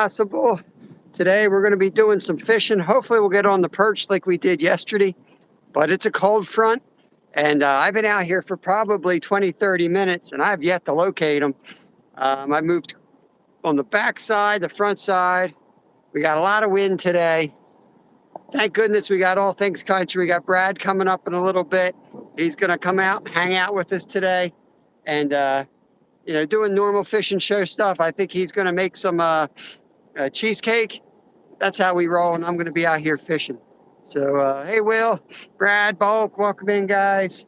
possible. Today we're going to be doing some fishing. Hopefully we'll get on the perch like we did yesterday, but it's a cold front and I've been out here for probably 20-30 minutes and I've yet to locate them. I moved on the back side, the front side. We got a lot of wind today. Thank goodness we got All Things Country. We got Brad coming up in a little bit. He's going to come out and hang out with us today and you know, doing normal fishing show stuff. I think he's going to make some cheesecake. That's how we roll, and I'm going to be out here fishing. So, hey, Will, Brad, Bulk, welcome in, guys.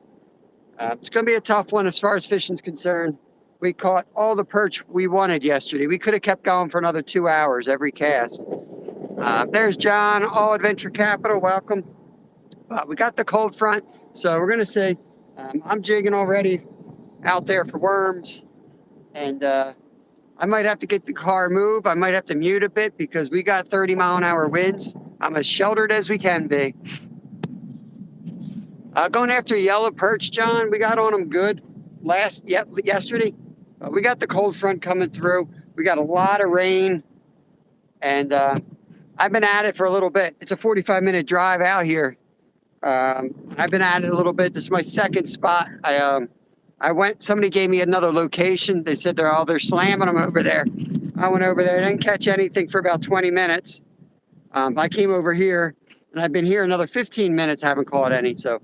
It's going to be a tough one as far as fishing's concerned. We caught all the perch we wanted yesterday. We could have kept going for another 2 hours every cast. There's John, All Adventure Capital, welcome. We got the cold front, so we're going to see. I'm jigging already out there for worms. And I might have to get the car moved. I might have to mute a bit because we got 30-mile-an-hour winds. I'm as sheltered as we can be. Going after yellow perch, John. We got on them good yesterday. We got the cold front coming through. We got a lot of rain. And I've been at it for a little bit. It's a 45-minute drive out here. I've been at it a little bit. This is my second spot. Somebody gave me another location. They said they're slamming them over there. I went over there, didn't catch anything for about 20 minutes. I came over here and I've been here another 15 minutes, haven't caught any. So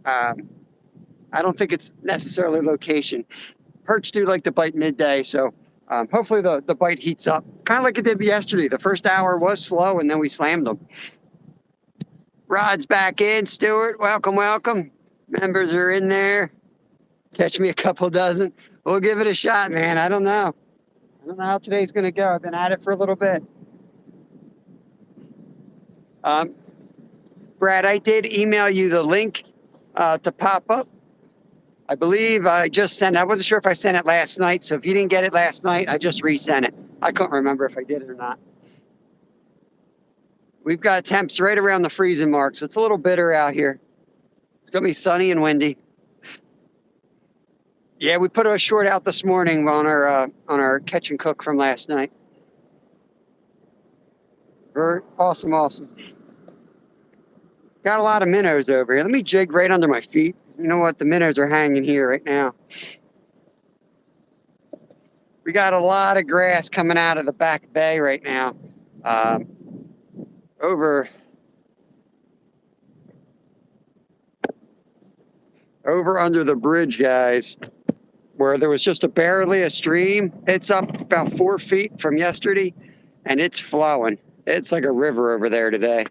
I don't think it's necessarily location. Perch do like to bite midday. So hopefully the bite heats up. Kind of like it did yesterday. The first hour was slow and then we slammed them. Rod's back in. Stuart, welcome, welcome. Members are in there. Catch me a couple dozen. We'll give it a shot, man. I don't know. I don't know how today's going to go. I've been at it for a little bit. Brad, I did email you the link to pop up. I believe I just sent it. I wasn't sure if I sent it last night. So if you didn't get it last night, I just resent it. I couldn't remember if I did it or not. We've got temps right around the freezing mark, so it's a little bitter out here. It's going to be sunny and windy. Yeah, we put a short out this morning on our catch and cook from last night. Very awesome, awesome. Got a lot of minnows over here. Let me jig right under my feet. You know what? The minnows are hanging here right now. We got a lot of grass coming out of the back bay right now. Over under the bridge, guys, where there was just barely a stream. It's up about 4 feet from yesterday, and it's flowing. It's like a river over there today.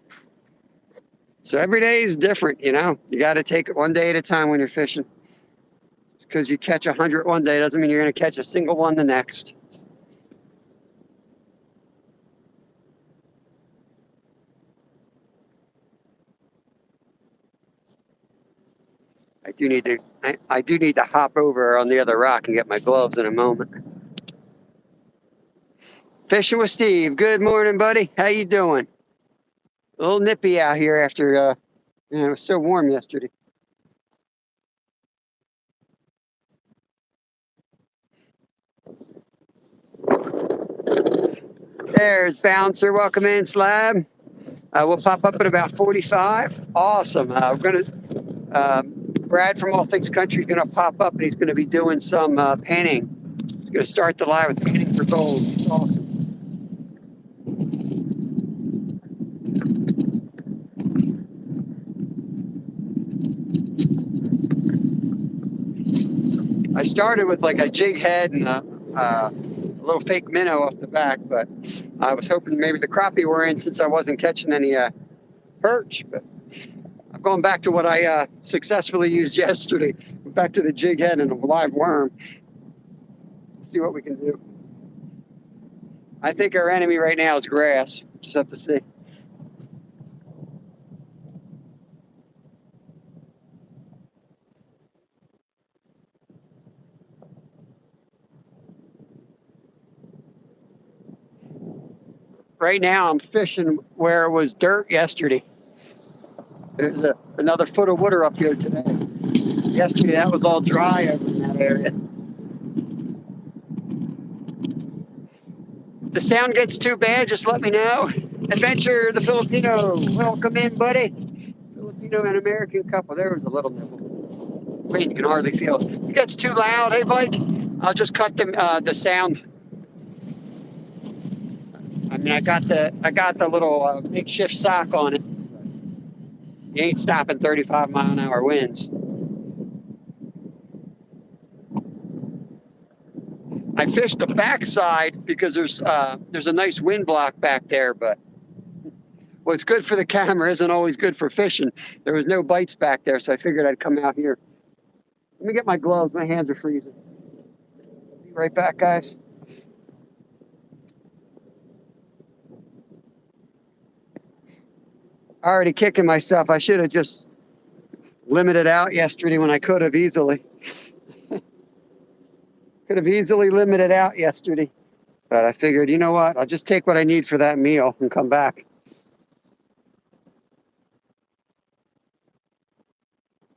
So every day is different, you know. You got to take it one day at a time when you're fishing. Just because you catch 100 one day doesn't mean you're going to catch a single one the next. I do need to hop over on the other rock and get my gloves in a moment. Fishing with Steve. Good morning, buddy. How you doing? A little nippy out here after it was so warm yesterday. There's Bouncer. Welcome in, Slab. We'll pop up at about 45. Awesome. We're gonna Brad from All Things Country is going to pop up and he's going to be doing some painting. He's going to start the live with painting for gold. It's awesome. I started with like a jig head and a little fake minnow off the back, but I was hoping maybe the crappie were in since I wasn't catching any perch, but I'm going back to what I successfully used yesterday. Back to the jig head and a live worm. Let's see what we can do. I think our enemy right now is grass. Just have to see. Right now I'm fishing where it was dirt yesterday. There's another foot of water up here today. Yesterday that was all dry over in that area. the sound gets too bad, just let me know. Adventure the Filipino, welcome in, buddy. Filipino and American couple. There was a little nibble. Wait, you can hardly feel it. If it gets too loud, hey, Mike, I'll just cut the sound. I mean, I got the little makeshift sock on it. You ain't stopping 35-mile-an-hour winds. I fished the backside because there's a nice wind block back there, but what's good for the camera isn't always good for fishing. There was no bites back there, so I figured I'd come out here. Let me get my gloves. My hands are freezing. Be right back, guys. Already kicking myself. I should have just limited out yesterday when I could have easily. Could have easily limited out yesterday. But I figured, you know what? I'll just take what I need for that meal and come back.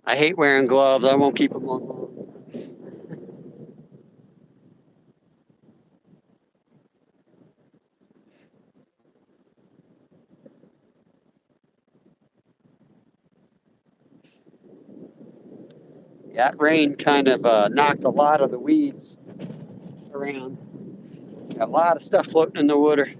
I hate wearing gloves. I won't keep them on long. That rain kind of knocked a lot of the weeds around. Got a lot of stuff floating in the water.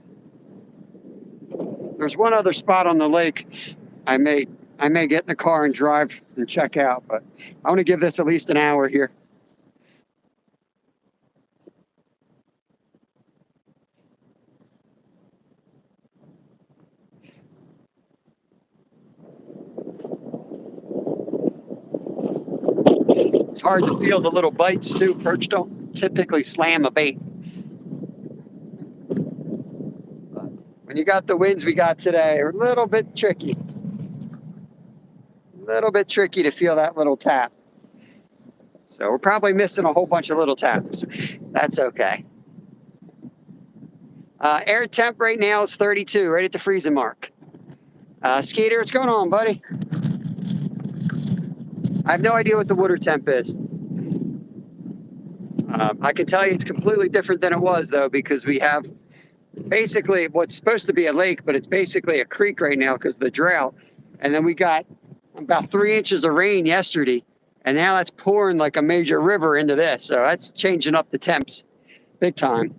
There's one other spot on the lake I may get in the car and drive and check out, but I want to give this at least an hour here. It's hard to feel the little bites too. Perch don't typically slam a bait. But when you got the winds we got today, they're a little bit tricky. A little bit tricky to feel that little tap. So we're probably missing a whole bunch of little taps. That's okay. Air temp right now is 32, right at the freezing mark. Skeeter, what's going on, buddy? I have no idea what the water temp is. I can tell you it's completely different than it was, though, because we have basically what's supposed to be a lake, but it's basically a creek right now because of the drought. And then we got about 3 inches of rain yesterday, and now that's pouring like a major river into this. So that's changing up the temps big time.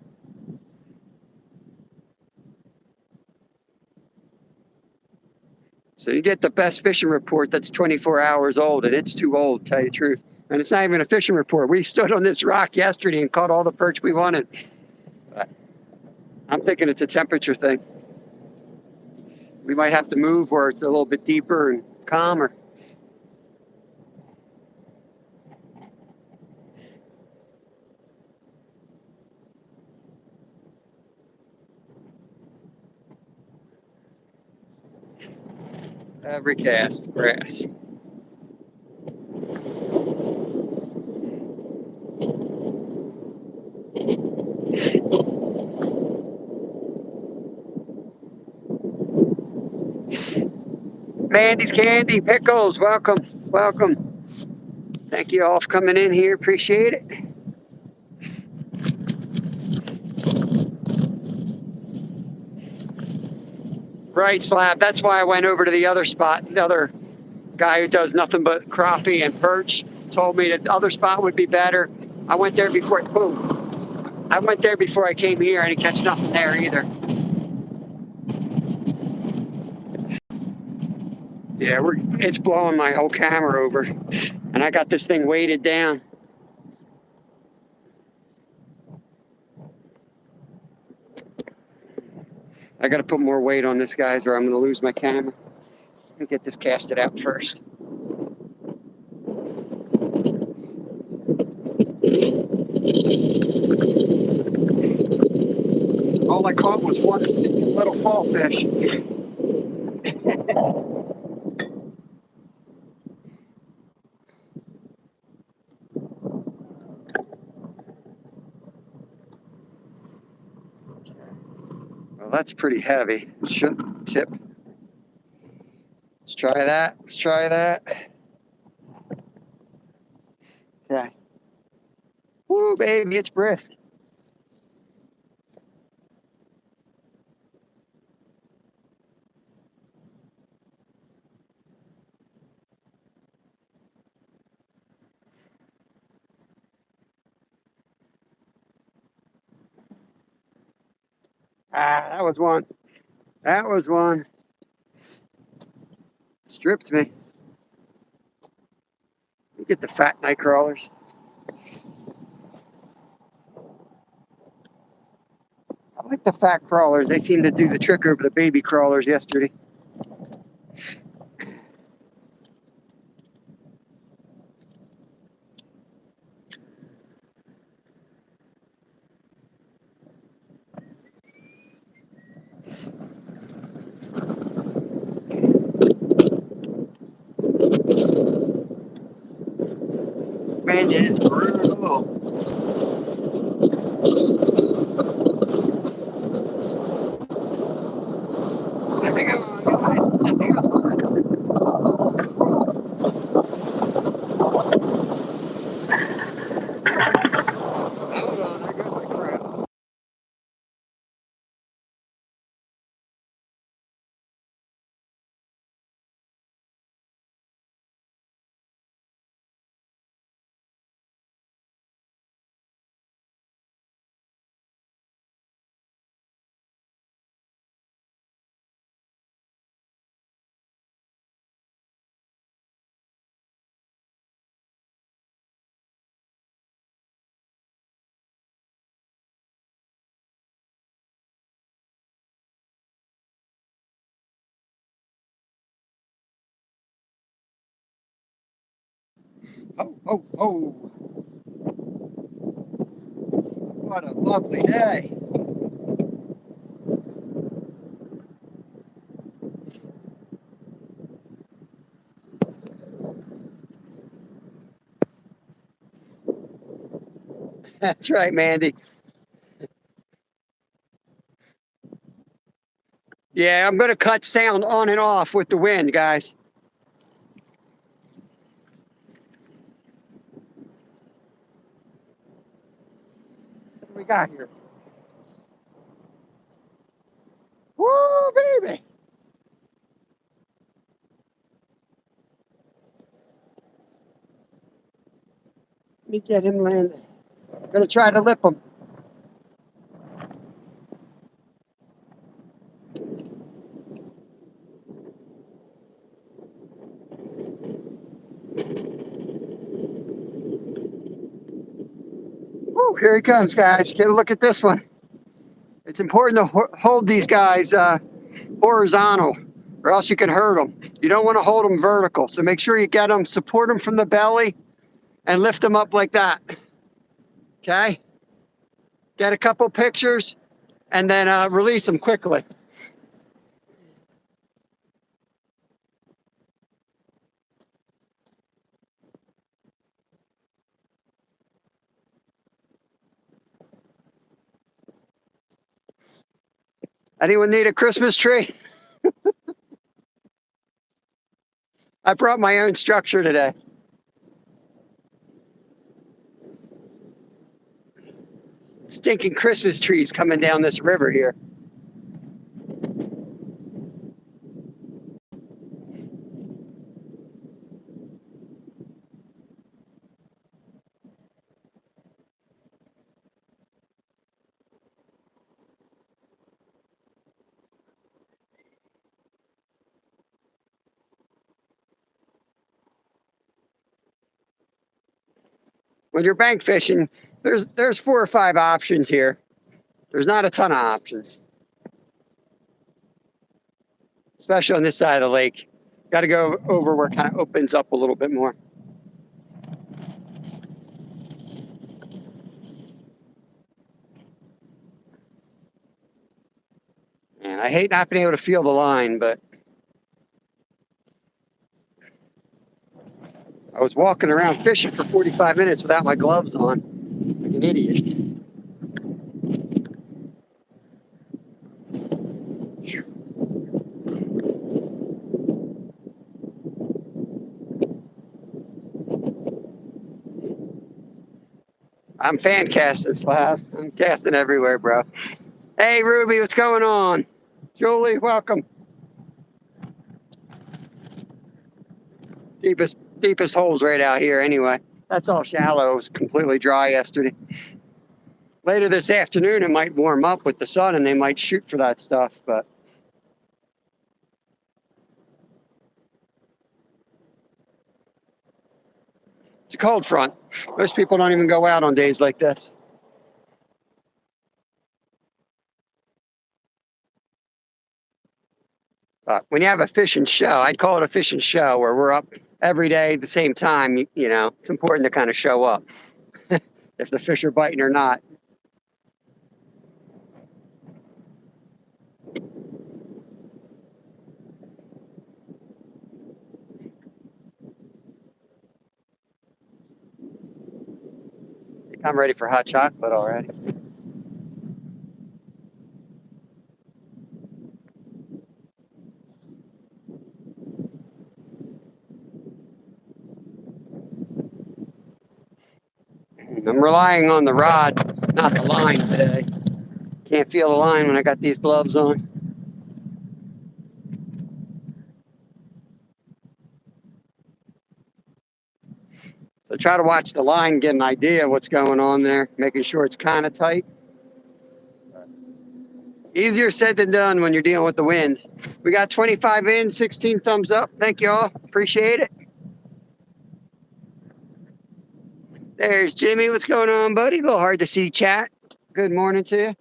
So you get the best fishing report that's 24 hours old, and it's too old, to tell you the truth. And it's not even a fishing report. We stood on this rock yesterday and caught all the perch we wanted. But I'm thinking it's a temperature thing. We might have to move where it's a little bit deeper and calmer. Every cast, grass. Mandy's Candy, Pickles, welcome, welcome. Thank you all for coming in here, appreciate it. Right, Slab, that's why I went over to the other spot. The other guy who does nothing but crappie and perch told me that the other spot would be better. I went there before, boom. I went there before I came here. I didn't catch nothing there either. Yeah, it's blowing my whole camera over. And I got this thing weighted down. I got to put more weight on this, guys, or I'm going to lose my camera. Let me get this casted out first. All I caught was one little fall fish. Well, that's pretty heavy. Shouldn't tip. Let's try that. Let's try that. Okay. Woo, baby, it's brisk. Ah, that was one. That was one. Stripped me. You get the fat night crawlers. I like the fat crawlers. They seem to do the trick over the baby crawlers yesterday. Man, it's brutal. Hang on, guys. Hang on. Hold on, there goes my crap. Oh, oh, oh. What a lovely day. That's right, Mandy. Yeah, I'm going to cut sound on and off with the wind, guys. What do we got here? Woo, baby. Let me get him landed. I'm going to try to lip him. Woo, here he comes, guys. Get a look at this one. It's important to hold these guys horizontal, or else you can hurt them. You don't want to hold them vertical. So make sure you get them, support them from the belly, and lift them up like that. Okay? Get a couple pictures, and then release them quickly. Anyone need a Christmas tree? I brought my own structure today. Stinking Christmas trees coming down this river here. When you're bank fishing, there's 4 or 5 options here. There's not a ton of options, especially on this side of the lake. Got to go over where it kind of opens up a little bit more. And I hate not being able to feel the line, but I was walking around fishing for 45 minutes without my gloves on, like an idiot. I'm fan casting, Slav. I'm casting everywhere, bro. Hey, Ruby, what's going on? Julie, welcome. Deepest holes right out here anyway. That's all shallow. It was completely dry yesterday. Later this afternoon, it might warm up with the sun and they might shoot for that stuff, but it's a cold front. Most people don't even go out on days like this. When you have a fishing show, I'd call it a fishing show where we're up every day at the same time. You know, it's important to kind of show up if the fish are biting or not. I'm ready for hot chocolate already. I'm relying on the rod, not the line today. Can't feel the line when I got these gloves on. So try to watch the line, get an idea of what's going on there, making sure it's kind of tight. Easier said than done when you're dealing with the wind. We got 25 in, 16 thumbs up. Thank you all. Appreciate it. There's Jimmy. What's going on, buddy? A little hard to see, chat. Good morning to you.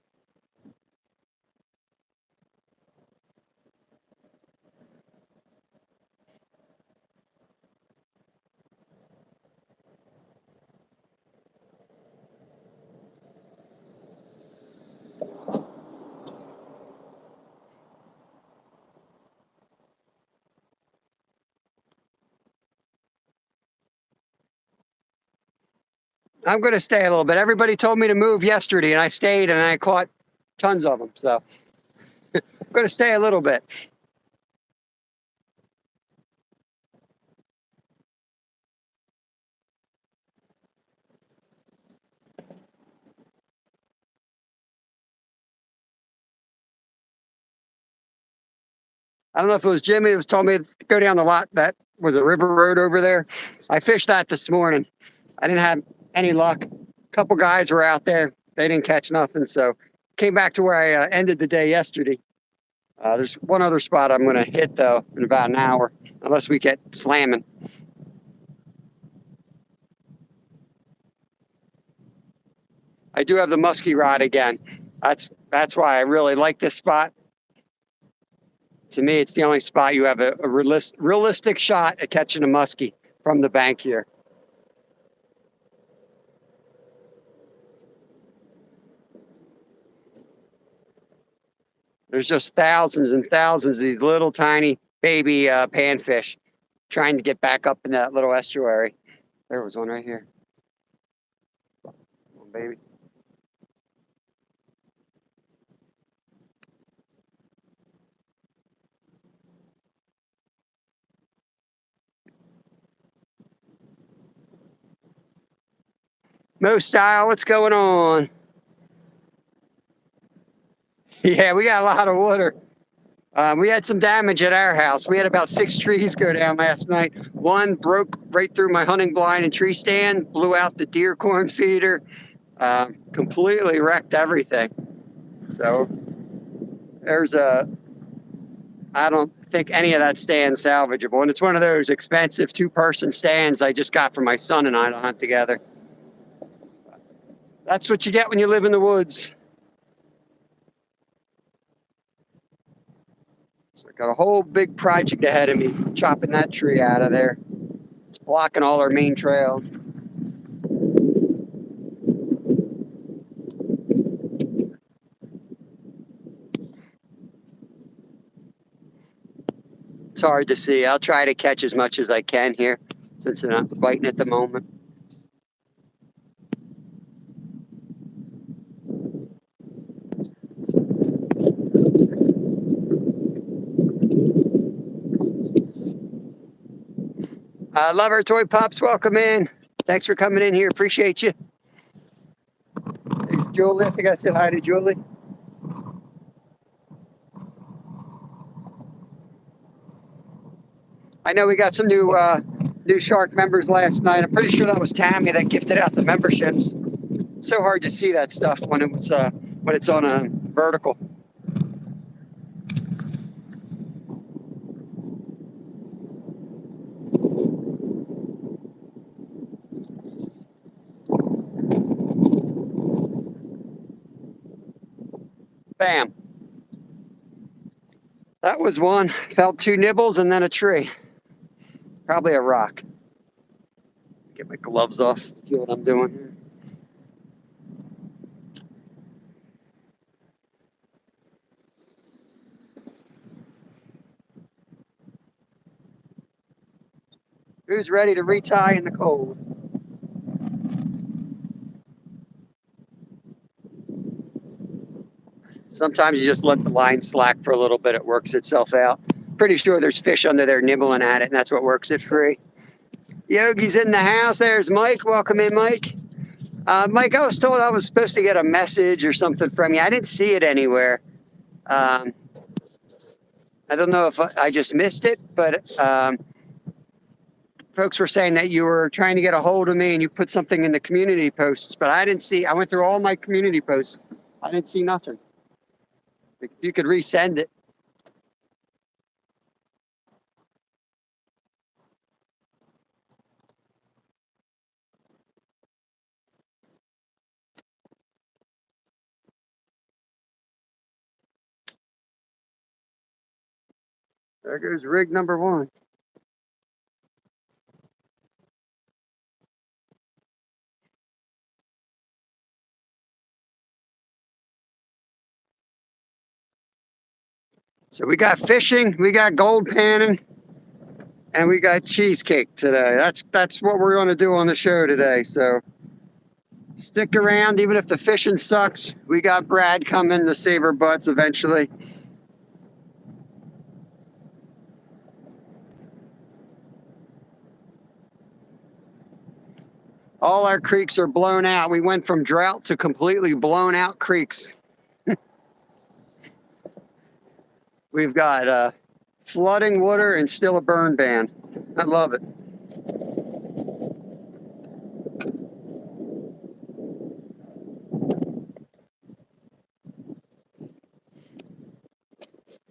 I'm going to stay a little bit. Everybody told me to move yesterday, and I stayed, and I caught tons of them. So I'm going to stay a little bit. I don't know if it was Jimmy who was told me to go down the lot that was a river road over there. I fished that this morning. I didn't have any luck. A couple guys were out there. They didn't catch nothing. So came back to where I ended the day yesterday. There's one other spot I'm going to hit, though, in about an hour, unless we get slamming. I do have the musky rod again. That's why I really like this spot. To me, it's the only spot you have a realistic shot at catching a musky from the bank here. There's just thousands and thousands of these little tiny baby panfish trying to get back up in that little estuary. There was one right here. Come on, baby. Mo Style, what's going on? Yeah, we got a lot of water. We had some damage at our house. We had about 6 trees go down last night. One broke right through my hunting blind and tree stand, blew out the deer corn feeder, completely wrecked everything. So there's I don't think any of that stand's salvageable. And it's one of those expensive 2-person stands I just got for my son and I to hunt together. That's what you get when you live in the woods. So I got a whole big project ahead of me, chopping that tree out of there. It's blocking all our main trail. It's hard to see. I'll try to catch as much as I can here since they're not biting at the moment. Lover Toy Pops, welcome in. Thanks for coming in here. Appreciate you. There's Julie. I think I said hi to Julie. I know we got some new shark members last night. I'm pretty sure that was Tammy that gifted out the memberships. So hard to see that stuff when it's on a vertical. Bam. That was one. Felt 2 nibbles and then a tree. Probably a rock. Get my gloves off. See what I'm doing here. Who's ready to retie in the cold? Sometimes you just let the line slack for a little bit. It works itself out. Pretty sure there's fish under there nibbling at it, and that's what works it free. Yogi's in the house. There's Mike. Welcome in, Mike. Mike, I was told I was supposed to get a message or something from you. I didn't see it anywhere. I don't know if I just missed it, but folks were saying that you were trying to get a hold of me and you put something in the community posts, but I didn't see. I went through all my community posts. I didn't see nothing. If you could resend it. There goes rig number 1. So we got fishing, we got gold panning, and we got cheesecake today. That's what we're going to do on the show today. So stick around, even if the fishing sucks. We got Brad coming to save our butts eventually. All our creeks are blown out. We went from drought to completely blown out creeks. We've got flooding water and still a burn ban. I love it.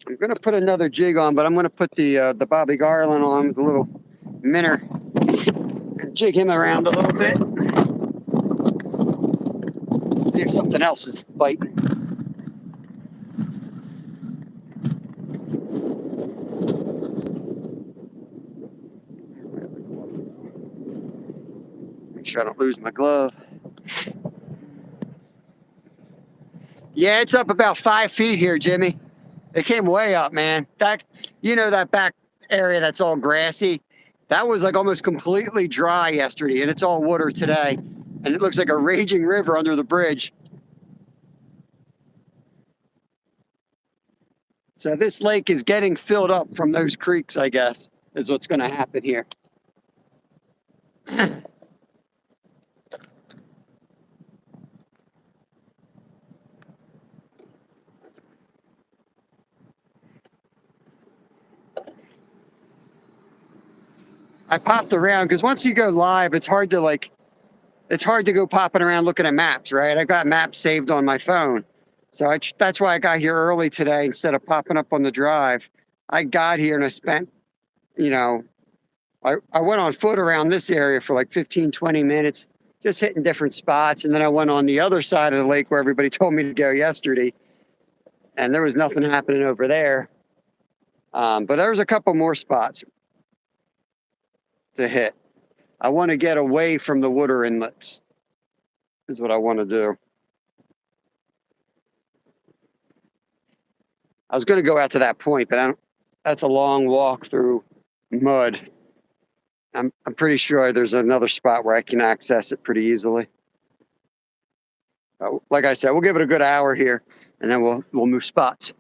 I'm gonna put another jig on, but I'm gonna put the Bobby Garland on with a little minnow and jig him around a little bit. See if something else is biting. Make sure I don't lose my glove. Yeah, it's up about 5 feet here, Jimmy. It came way up, man. That that back area that's all grassy, that was like almost completely dry yesterday, and it's all water today. And it looks like a raging river under the bridge. So this lake is getting filled up from those creeks, I guess, is what's going to happen here. I popped around because once you go live, it's hard to go popping around looking at maps, right? I've got maps saved on my phone. So that's why I got here early today instead of popping up on the drive. I got here and I spent, I went on foot around this area for like 15, 20 minutes, just hitting different spots. And then I went on the other side of the lake where everybody told me to go yesterday. And there was nothing happening over there. But there's a couple more spots to hit. I want to get away from the water inlets, is what I want to do. I was going to go out to that point, but that's a long walk through mud. I'm pretty sure there's another spot where I can access it pretty easily. Like I said, we'll give it a good hour here, and then we'll move spots.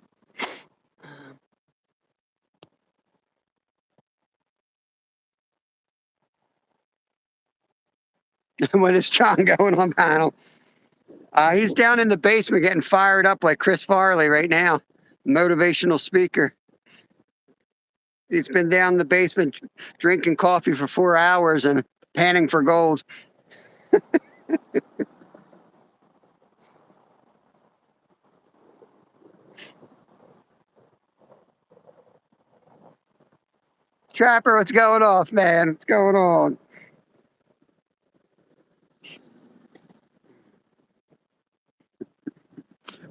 When is John going on panel? He's down in the basement getting fired up like Chris Farley right now, motivational speaker. He's been down in the basement drinking coffee for 4 hours and panning for gold. Trapper, what's going off, man? What's going on?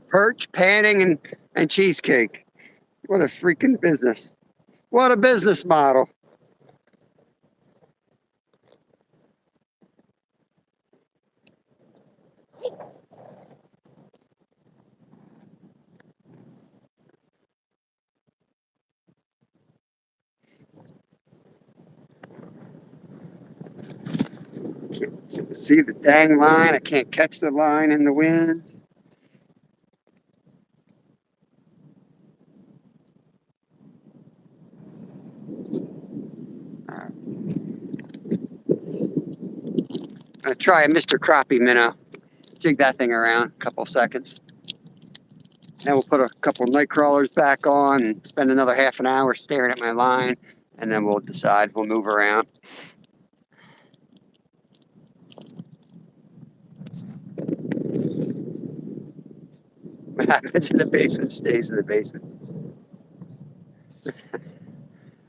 Perch, panning, and cheesecake. What a freaking business. What a business model. Can't see the dang line. I can't catch the line in the wind. I'm gonna try a Mr. Crappie minnow. Jig that thing around a couple seconds. Then we'll put a couple night crawlers back on and spend another half an hour staring at my line, and then we'll decide. We'll move around. What happens in the basement stays in the basement.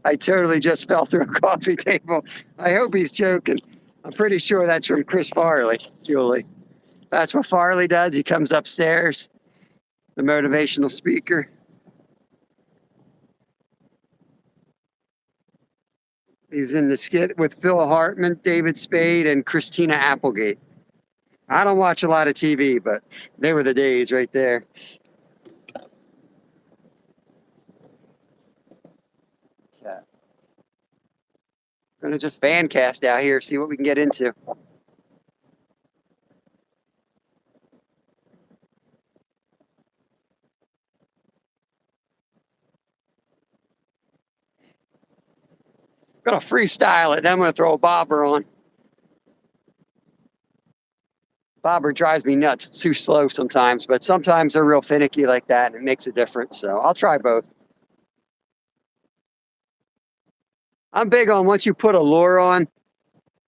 I totally just fell through a coffee table. I hope he's joking. I'm pretty sure that's from Chris Farley, Julie. That's what Farley does. He comes upstairs, the motivational speaker. He's in the skit with Phil Hartman, David Spade, and Christina Applegate. I don't watch a lot of TV, but they were the days right there. Yeah. Gonna just fan cast out here, see what we can get into. Gonna freestyle it, then I'm gonna throw a bobber on. Bobber drives me nuts. It's too slow sometimes, but sometimes they're real finicky like that and it makes a difference. So I'll try both. I'm big on once you put a lure on,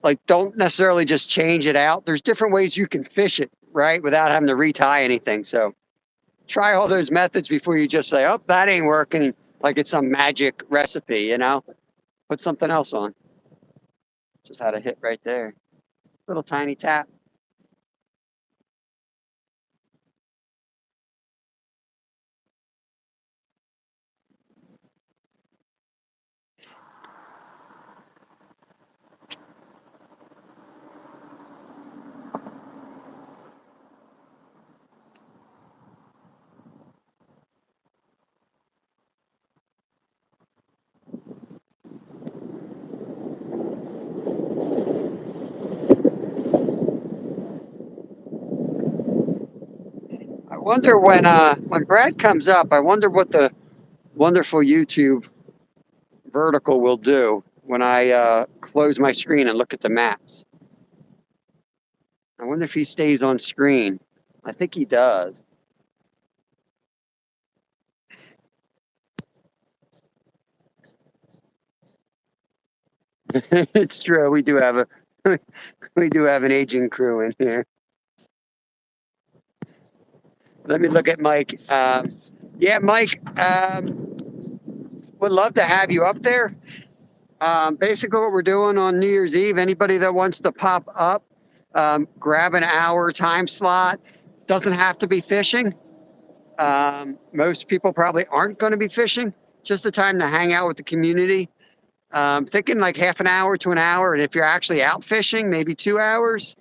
like don't necessarily just change it out. There's different ways you can fish it, right? Without having to retie anything. So try all those methods before you just say, oh, that ain't working. Like it's some magic recipe, you know? Put something else on. Just had a hit right there. Little tiny tap. I wonder when Brad comes up, I wonder what the wonderful YouTube vertical will do when I close my screen and look at the maps. I wonder if he stays on screen. I think he does. It's true. We do have a we do have an aging crew in here. Let me look at Mike. Yeah, Mike, would love to have you up there. Basically, what we're doing on New Year's Eve, anybody that wants to pop up, grab an hour time slot. Doesn't have to be fishing. Most people probably aren't going to be fishing. Just a time to hang out with the community. Thinking like half an hour to an hour. And if you're actually out fishing, maybe 2 hours.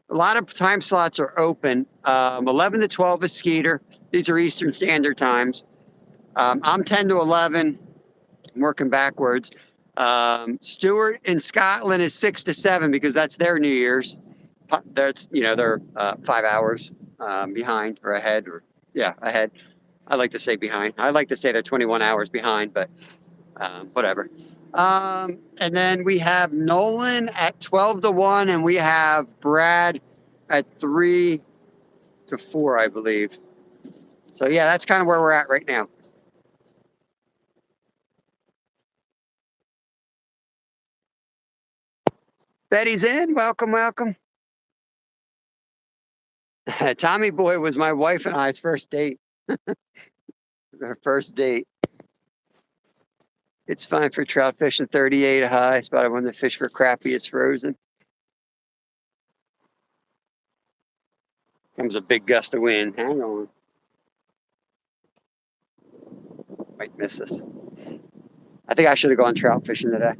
A lot of time slots are open. 11 to 12 is Skeeter. These are Eastern Standard Times. I'm 10 to 11. I'm working backwards. Stewart in Scotland is 6 to 7 because that's their New Year's. That's, they're 5 hours behind or ahead or, yeah, ahead. I like to say behind. I like to say they're 21 hours behind, but whatever. And then we have Nolan at 12 to 1, and we have Brad at 3 to 4, I believe. So, yeah, that's kind of where we're at right now. Betty's in. Welcome, welcome. Tommy Boy was my wife and I's first date. Our first date. It's fine for trout fishing. 38 high. It's about when the fish for crappie is frozen. Comes a big gust of wind. Hang on. Might miss us. I think I should have gone trout fishing today.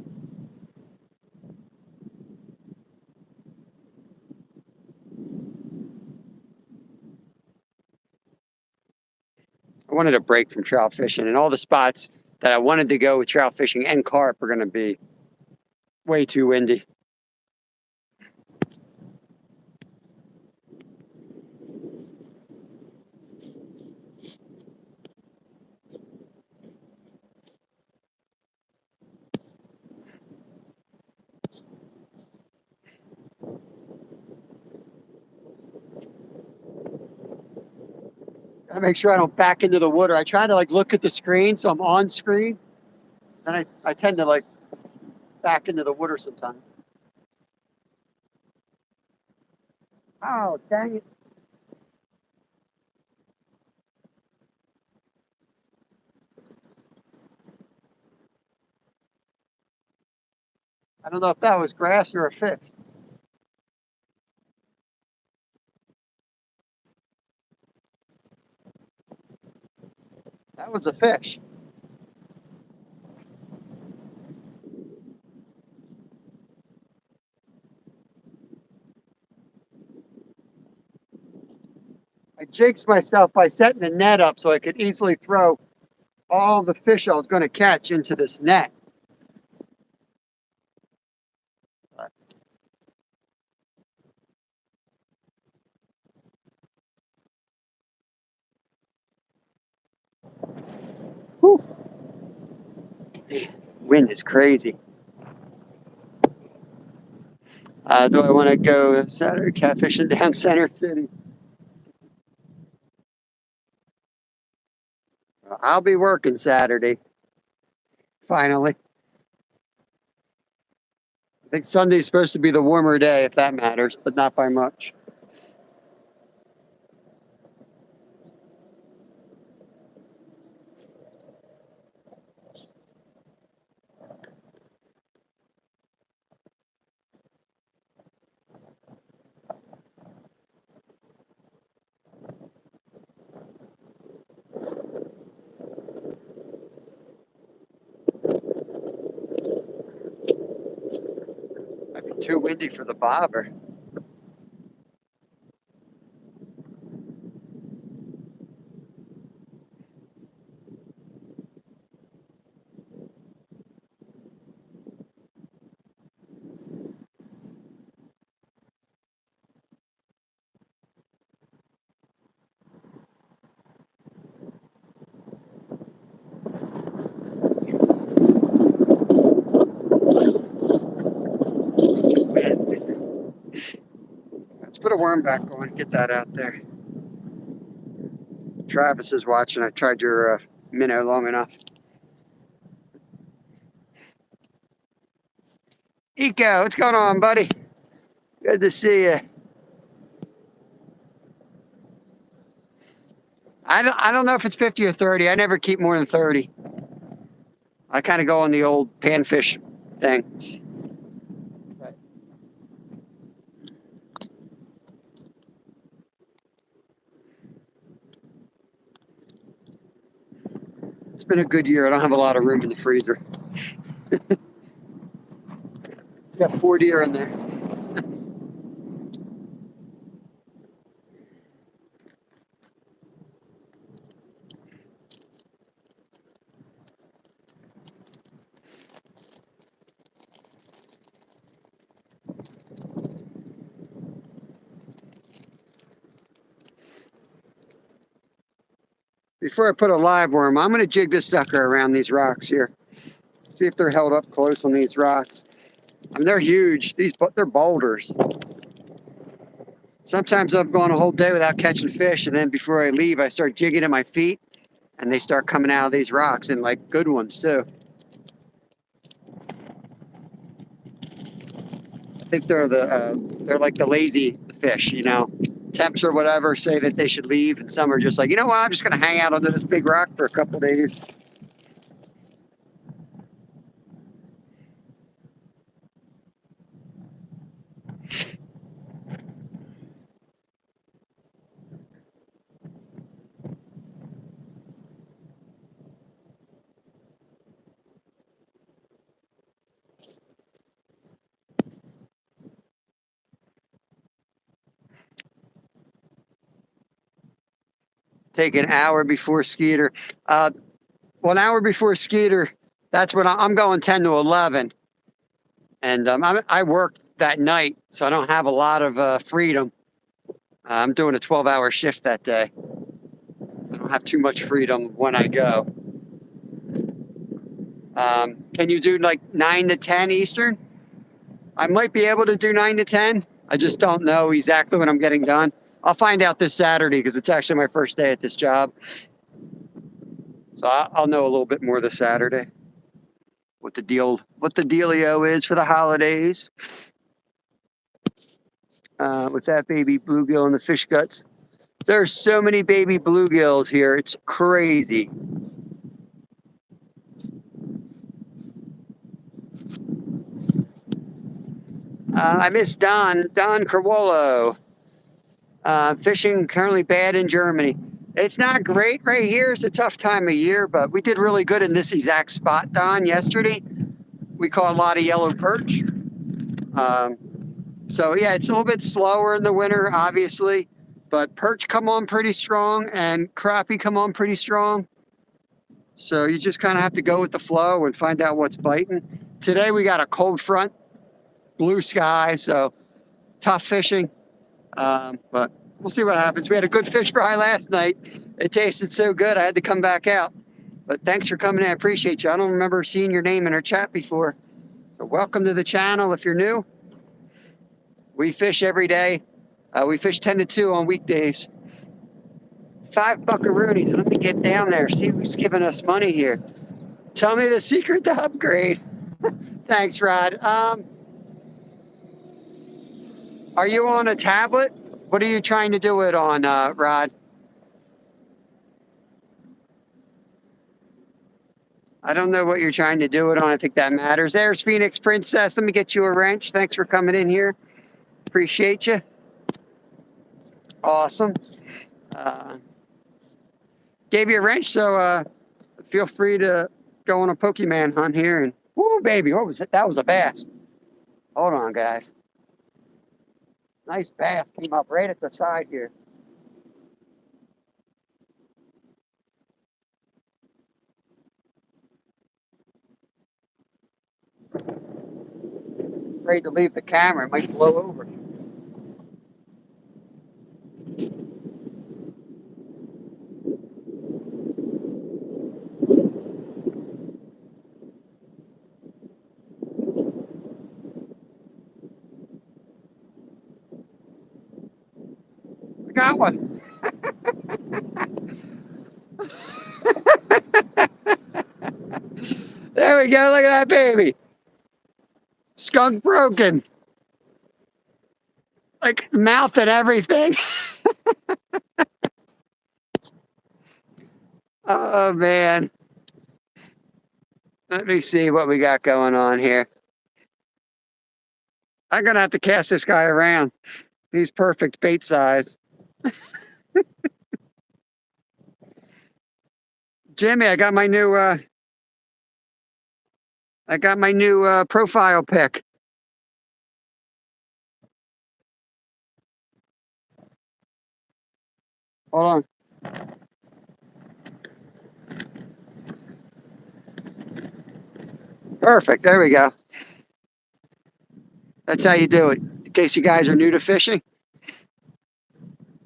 I wanted a break from trout fishing, and all the spots that I wanted to go with trout fishing and carp are going to be way too windy. Gotta make sure I don't back into the water. I try to like look at the screen so I'm on screen. Then I tend to like back into the water sometimes. Oh, dang it. I don't know if that was grass or a fish. That was a fish. I jinxed myself by setting the net up so I could easily throw all the fish I was going to catch into this net. Whew. Wind is crazy. Do I want to go Saturday catfishing down Center City? I'll be working Saturday. Finally. I think Sunday's supposed to be the warmer day, if that matters, but not by much. Might be too windy for the bobber. Let's put a worm back on, get that out there. Travis is watching. I tried your minnow long enough. Eco, what's going on, buddy? Good to see you. I don't know if it's 50 or 30. I never keep more than 30. I kind of go on the old panfish thing. It's been a good year. I don't have a lot of room in the freezer. Got 4 deer in there. Before I put a live worm, I'm going to jig this sucker around these rocks here. See if they're held up close on these rocks. They're huge. They're boulders. Sometimes I've gone a whole day without catching fish, and then before I leave, I start jigging at my feet, and they start coming out of these rocks, and like good ones too. I think they're like the lazy fish, you know. Temps or whatever say that they should leave, and some are just like, you know what, I'm just gonna hang out under this big rock for a couple of days. Take an hour before Skeeter. Well, an hour before Skeeter, that's when I'm going 10 to 11. And I work that night, so I don't have a lot of freedom. I'm doing a 12-hour shift that day. I don't have too much freedom when I go. Can you do like 9 to 10 Eastern? I might be able to do 9 to 10. I just don't know exactly when I'm getting done. I'll find out this Saturday because it's actually my first day at this job. So I'll know a little bit more this Saturday. What the dealio is for the holidays. With that baby bluegill and the fish guts. There's so many baby bluegills here. It's crazy. I miss Don Carwolo. Fishing currently bad in Germany. It's not great right here. It's a tough time of year, but we did really good in this exact spot, Don, yesterday. We caught a lot of yellow perch. So yeah, it's a little bit slower in the winter, obviously, but perch come on pretty strong and crappie come on pretty strong. So you just kind of have to go with the flow and find out what's biting. Today we got a cold front, blue sky, so tough fishing. But we'll see what happens. We had a good fish fry last night. It tasted so good, I had to come back out. But thanks for coming in. I appreciate you. I don't remember seeing your name in our chat before. So welcome to the channel if you're new. We fish every day. We fish 10 to 2 on weekdays. 5 buckaroonies. Let me get down there, see who's giving us money here. Tell me the secret to upgrade. Thanks, Rod. Are you on a tablet? What are you trying to do it on, Rod? I don't know what you're trying to do it on. I think that matters. There's Phoenix Princess. Let me get you a wrench. Thanks for coming in here. Appreciate you. Awesome. Gave you a wrench, so feel free to go on a Pokemon hunt here. And whoo, baby, what was it? That was a bass. Hold on, guys. Nice bass came up right at the side here. Afraid to leave the camera, it might blow over. I got one. There we go, look at that baby. Skunk broken. Like mouth and everything. Oh man. Let me see what we got going on here. I'm gonna have to cast this guy around. He's perfect bait size. Jimmy, I got my new profile pic. Hold on. Perfect. There we go. That's how you do it. In case you guys are new to fishing.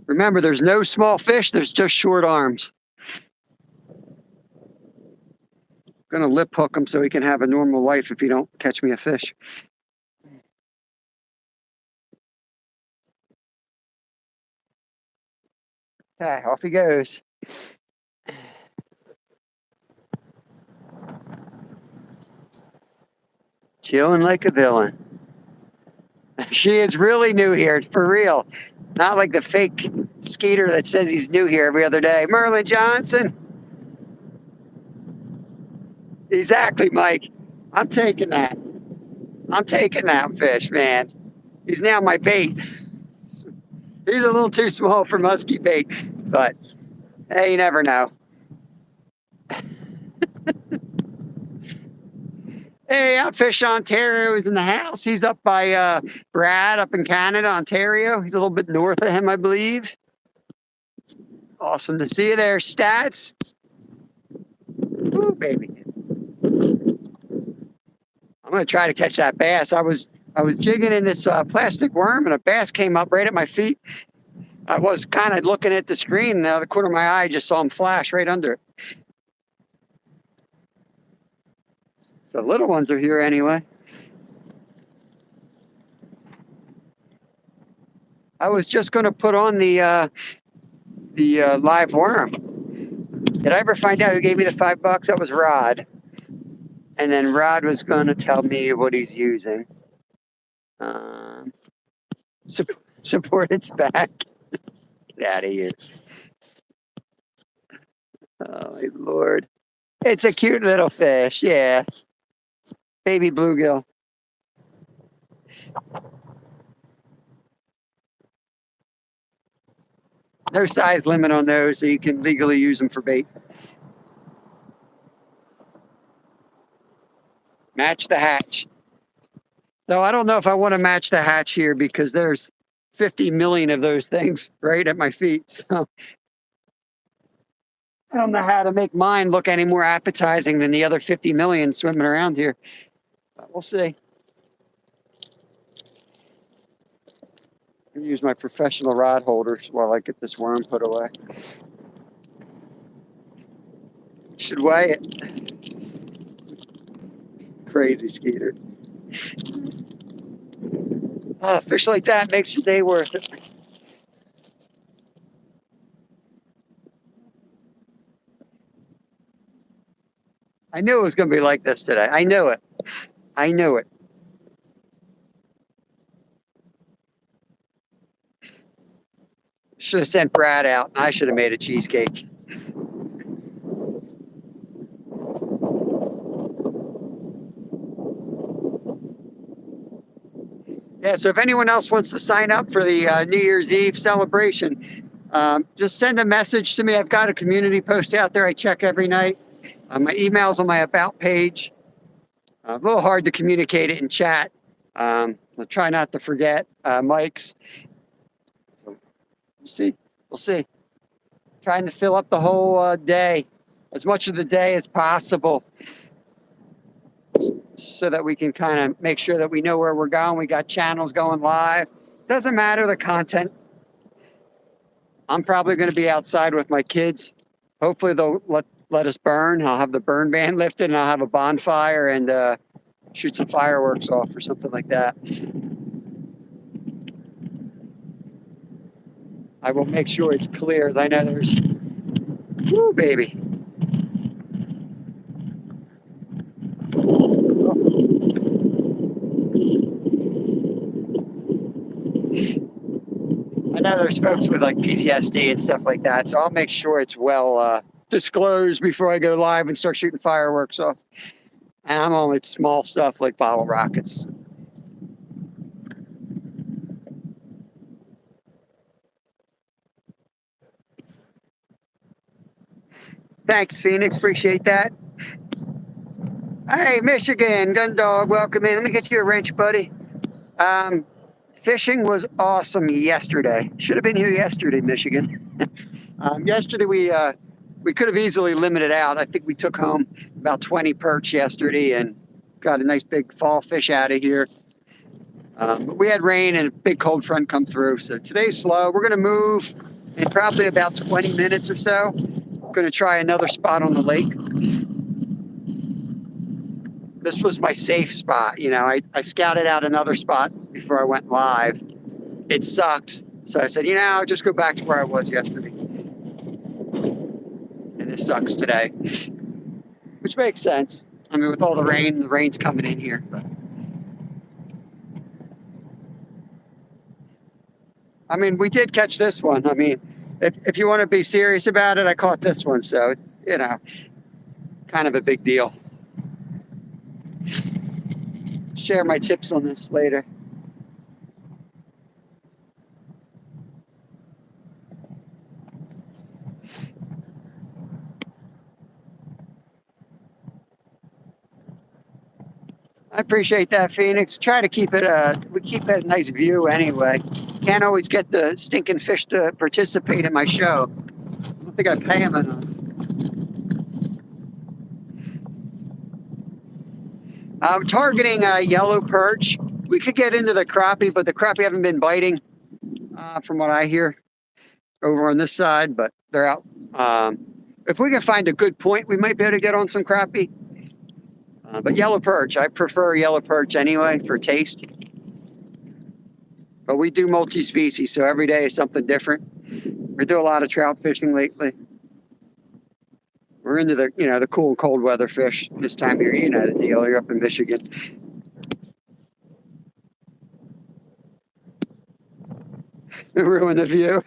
Remember, there's no small fish. There's just short arms. I'm gonna lip hook him so he can have a normal life if you don't catch me a fish. Okay, off he goes. Chilling like a villain. She is really new here, for real. Not like the fake Skeeter that says he's new here every other day. Merlin Johnson. Exactly, Mike. I'm taking that. I'm taking that fish, man. He's now my bait. He's a little too small for musky bait, but hey, you never know. Hey, Outfish Ontario is in the house. He's up by Brad up in Canada, Ontario. He's a little bit north of him, I believe. Awesome to see you there, Stats. Ooh, baby. I'm gonna try to catch that bass. I was jigging in this plastic worm, and a bass came up right at my feet. I was kind of looking at the screen, and out of the corner of my eye, just saw him flash right under it. The little ones are here anyway. I was just going to put on the live worm. Did I ever find out who gave me the $5? That was Rod. And then Rod was going to tell me what he's using. Support its back. Get out of here. Oh, my Lord. It's a cute little fish, yeah. Baby bluegill. No size limit on those, so you can legally use them for bait. Match the hatch. No, I don't know if I want to match the hatch here because there's 50 million of those things right at my feet. So I don't know how to make mine look any more appetizing than the other 50 million swimming around here. But we'll see. I'll use my professional rod holders while I get this worm put away. Should weigh it. Crazy Skeeter. A fish like that makes your day worth it. I knew it was going to be like this today. I knew it. I knew it. Should have sent Brad out. I should have made a cheesecake. Yeah, so if anyone else wants to sign up for the New Year's Eve celebration, just send a message to me. I've got a community post out there I check every night. My email's on my About page. A little hard to communicate it in chat. I'll try not to forget Mike's. So we'll see. We'll see. Trying to fill up the whole day, as much of the day as possible, so that we can kind of make sure that we know where we're going. We got channels going live. Doesn't matter the content. I'm probably going to be outside with my kids. Hopefully they'll let us burn. I'll have the burn ban lifted, and I'll have a bonfire and shoot some fireworks off or something like that. I will make sure it's clear. I know there's, woo, baby. I know there's folks with like PTSD and stuff like that, so I'll make sure it's well disclosed before I go live and start shooting fireworks off. And I'm only small stuff like bottle rockets. Thanks, Phoenix. Appreciate that. Hey, Michigan, Gun Dog, welcome in. Let me get you a wrench, buddy. Fishing was awesome yesterday. Should have been here yesterday, Michigan. Yesterday we could have easily limited out. I think we took home about 20 perch yesterday and got a nice big fall fish out of here. But we had rain and a big cold front come through. So today's slow. We're going to move in probably about 20 minutes or so. Going to try another spot on the lake. This was my safe spot. You know, I scouted out another spot before I went live. It sucked. So I said, you know, I'll just go back to where I was yesterday. And this sucks today, which makes sense. I mean, with all the rain's coming in here. But I mean, we did catch this one. I mean, if you want to be serious about it, I caught this one. So, you know, kind of a big deal. Share my tips on this later. I appreciate that, Phoenix. Try to keep it we keep it a nice view anyway. Can't always get the stinking fish to participate in my show. don't think I pay him enough. I'm targeting yellow perch. We could get into the crappie, but the crappie haven't been biting from what I hear over on this side, but they're out. If we can find a good point, we might be able to get on some crappie. But yellow perch, I prefer yellow perch anyway for taste. But we do multi-species, so every day is something different. We do a lot of trout fishing lately. We're into the, the cool cold weather fish this time of year. You know the deal. You're up in Michigan. Ruin the view.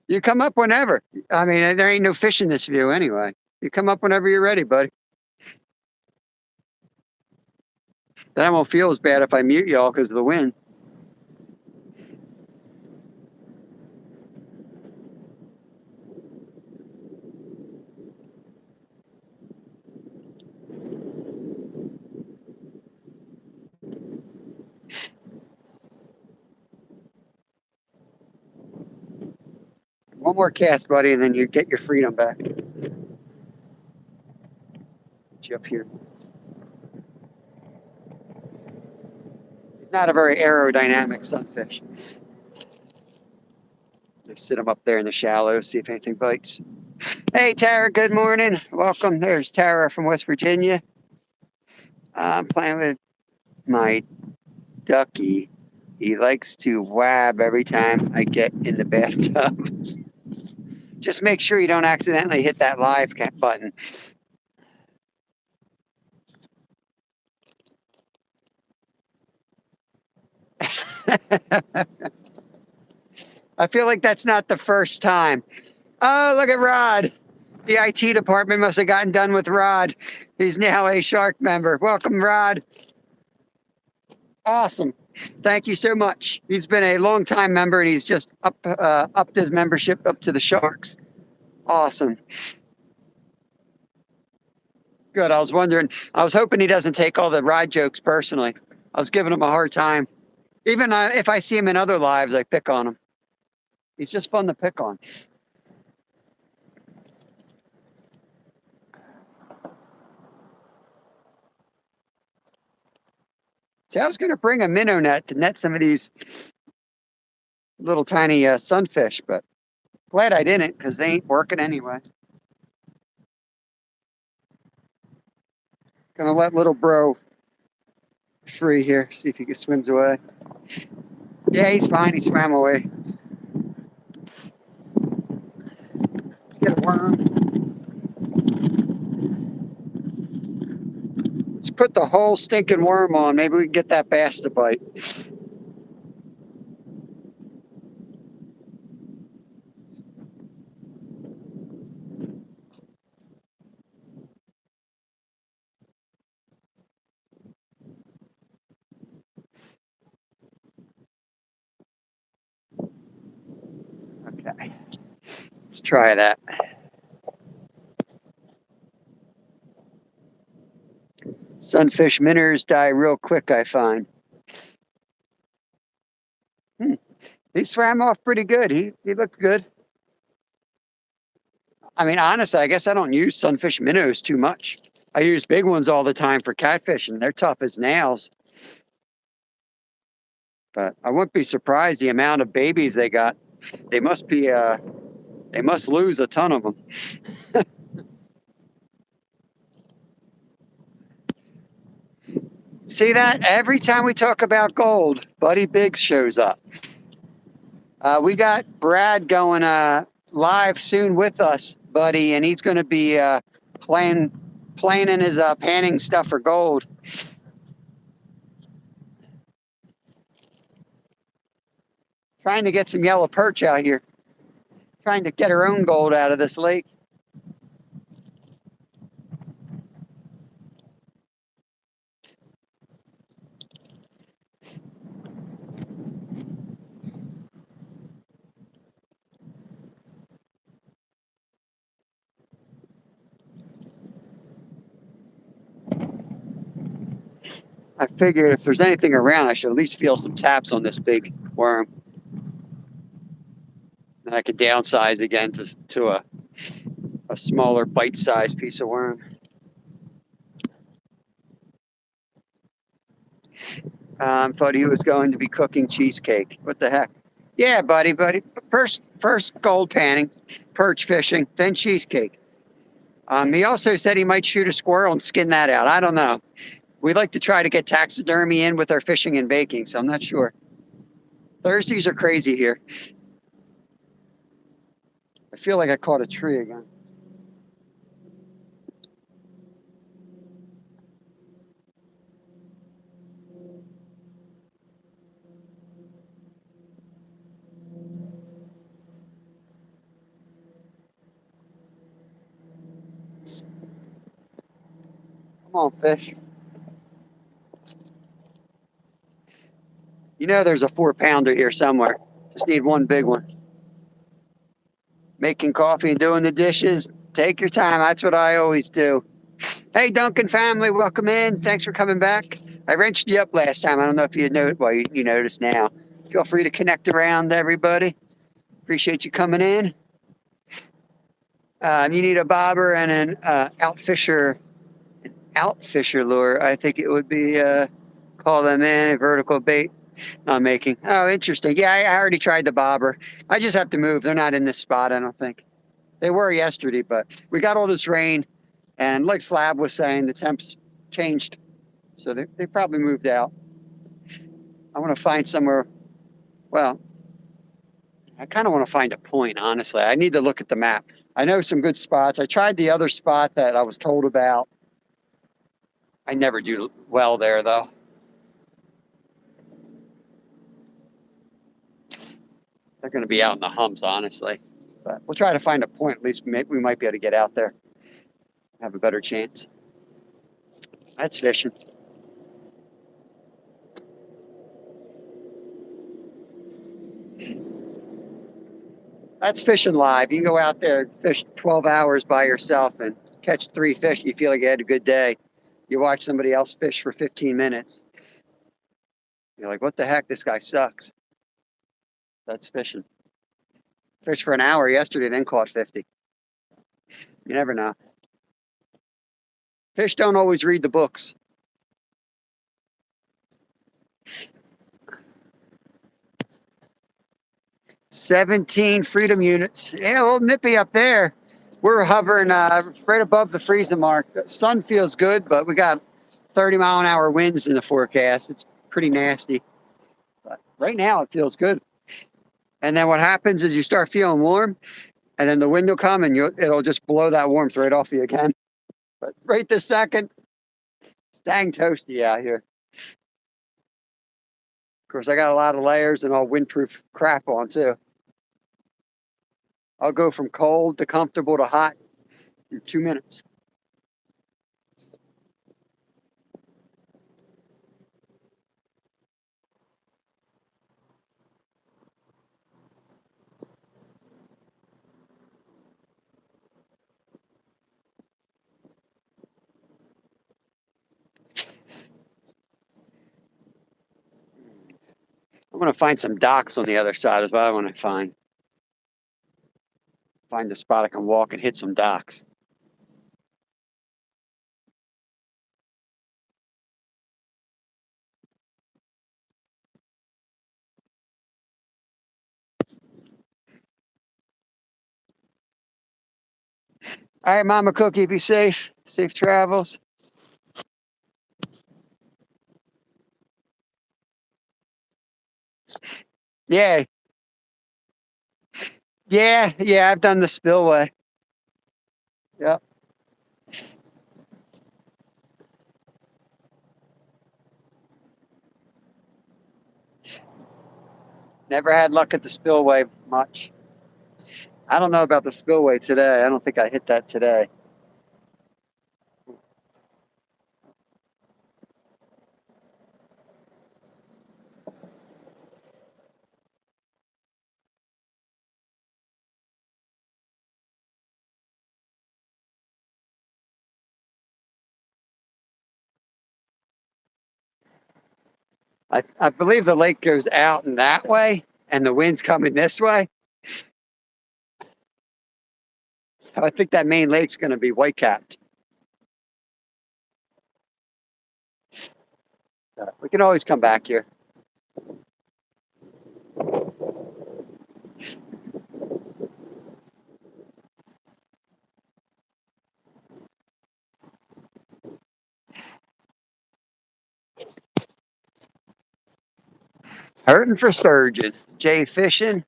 You come up whenever. I mean, there ain't no fish in this view anyway. You come up whenever you're ready, buddy. Then I won't feel as bad if I mute y'all because of the wind. One more cast, buddy, and then you get your freedom back. Get you up here. He's not a very aerodynamic sunfish. Just sit him up there in the shallows, see if anything bites. Hey, Tara, good morning. Welcome. There's Tara from West Virginia. I'm playing with my ducky. He likes to wab every time I get in the bathtub. Just make sure you don't accidentally hit that live button. I feel like that's not the first time. Oh, look at Rod. The IT department must have gotten done with Rod. He's now a Shark member. Welcome, Rod. Awesome. Thank you so much. He's been a long-time member, and he's just upped his membership up to the Sharks. Awesome. Good. I was hoping he doesn't take all the Rod jokes personally. I was giving him a hard time. Even if I see him in other lives, I pick on him. He's just fun to pick on. See, I was going to bring a minnow net to net some of these little tiny sunfish, but glad I didn't because they ain't working anyway. Gonna let little bro free here, see if he swims away. Yeah, he's fine. He swam away. Let's get a worm. Let's put the whole stinking worm on. Maybe we can get that bass to bite. Okay, let's try that. Sunfish minnows die real quick, I find. He swam off pretty good. He looked good. I mean, honestly, I guess I don't use sunfish minnows too much. I use big ones all the time for catfishing. They're tough as nails. But I wouldn't be surprised the amount of babies they got. They must lose a ton of them. See that? Every time we talk about gold, Buddy Biggs shows up. We got Brad going live soon with us, Buddy, and he's going to be playing in his panning stuff for gold. Trying to get some yellow perch out here. Trying to get her own gold out of this lake. I figured if there's anything around, I should at least feel some taps on this big worm. And I could downsize again to a smaller bite-sized piece of worm. Thought he was going to be cooking cheesecake. What the heck? Yeah, buddy. First gold panning, perch fishing, then cheesecake. He also said he might shoot a squirrel and skin that out. I don't know. We like to try to get taxidermy in with our fishing and baking, so I'm not sure. Thursdays are crazy here. I feel like I caught a tree again. Come on, fish. You know there's a 4-pounder here somewhere. Just need one big one. Making coffee and doing the dishes. Take your time. That's what I always do. Hey, Duncan family, welcome in. Thanks for coming back. I wrenched you up last time. I don't know if you know. Well, you noticed now. Feel free to connect around, everybody. Appreciate you coming in. You need a bobber and an outfisher lure. I think it would be call them in a vertical bait. Not making. Oh, interesting. Yeah, I already tried the bobber. I just have to move. They're not in this spot, I don't think. They were yesterday, but we got all this rain, and like Slab was saying, the temps changed, so they probably moved out. I want to find somewhere. Well, I kind of want to find a point, honestly. I need to look at the map. I know some good spots. I tried the other spot that I was told about. I never do well there, though. They're going to be out in the humps, honestly. But we'll try to find a point. At least maybe we might be able to get out there. Have a better chance. That's fishing. That's fishing live. You can go out there, fish 12 hours by yourself and catch 3 fish. You feel like you had a good day. You watch somebody else fish for 15 minutes. You're like, what the heck? This guy sucks. That's fishing. Fished for an hour yesterday, then caught 50. You never know. Fish don't always read the books. 17 freedom units. Yeah, a little nippy up there. We're hovering right above the freezing mark. The sun feels good, but we got 30-mile-an-hour winds in the forecast. It's pretty nasty. But right now, it feels good. And then what happens is you start feeling warm, and then the wind will come, and it'll just blow that warmth right off you again. But right this second, it's dang toasty out here. Of course, I got a lot of layers and all windproof crap on, too. I'll go from cold to comfortable to hot in 2 minutes. I'm going to find some docks on the other side is what I want to find. Find a spot I can walk and hit some docks. All right, Mama Cookie, be safe. Safe travels. Yeah. Yeah, I've done the spillway. Yep. Never had luck at the spillway much. I don't know about the spillway today. I don't think I hit that today. I believe the lake goes out in that way and the wind's coming this way. I think that main lake's going to be white-capped. We can always come back here. Hurting for sturgeon. Jay Fishing.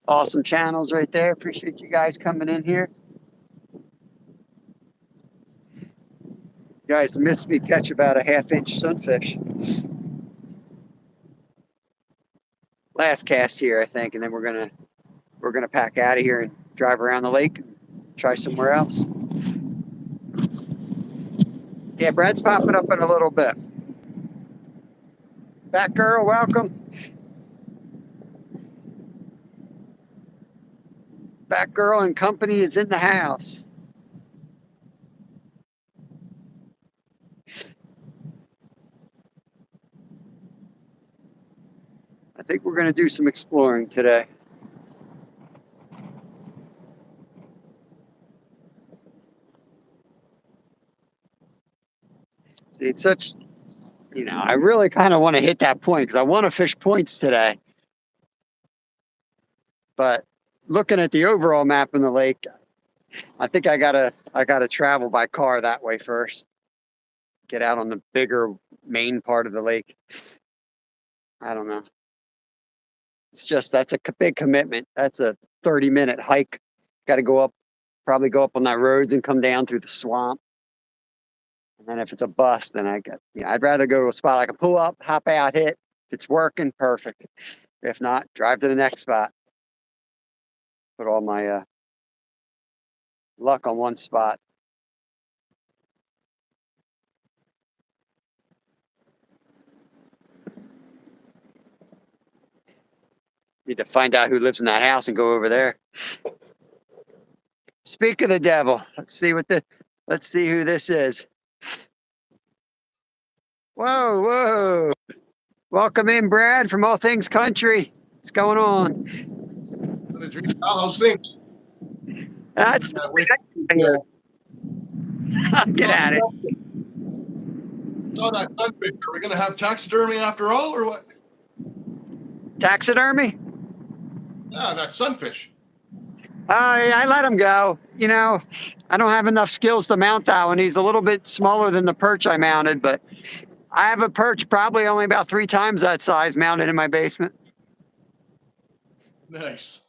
Awesome channels right there. Appreciate you guys coming in here. You guys missed me catch about a half-inch sunfish. Last cast here, I think, and then we're gonna pack out of here and drive around the lake and try somewhere else. Yeah, Brad's popping up in a little bit. Back girl, welcome. Back girl and company is in the house. I think we're going to do some exploring today. See, it's such, I really kind of want to hit that point because I want to fish points today. But looking at the overall map in the lake, I think I gotta travel by car that way first. Get out on the bigger main part of the lake. I don't know. It's just that's a big commitment. That's a 30-minute hike. Got to go up, probably go up on that roads and come down through the swamp. And then if it's a bust, then I'd rather go to a spot I can pull up, hop out, hit. If it's working, perfect. If not, drive to the next spot. Put all my luck on one spot. Need to find out who lives in that house and go over there. Speak of the devil. Let's see who this is. Whoa, whoa. Welcome in, Brad, from All Things Country. What's going on? How's things? That's get at it. Saw that sunfish. Are we gonna have taxidermy after all, or what? Taxidermy? Yeah, that sunfish. I let him go. I don't have enough skills to mount that one. He's a little bit smaller than the perch I mounted, but I have a perch probably only about 3 times that size mounted in my basement. Nice.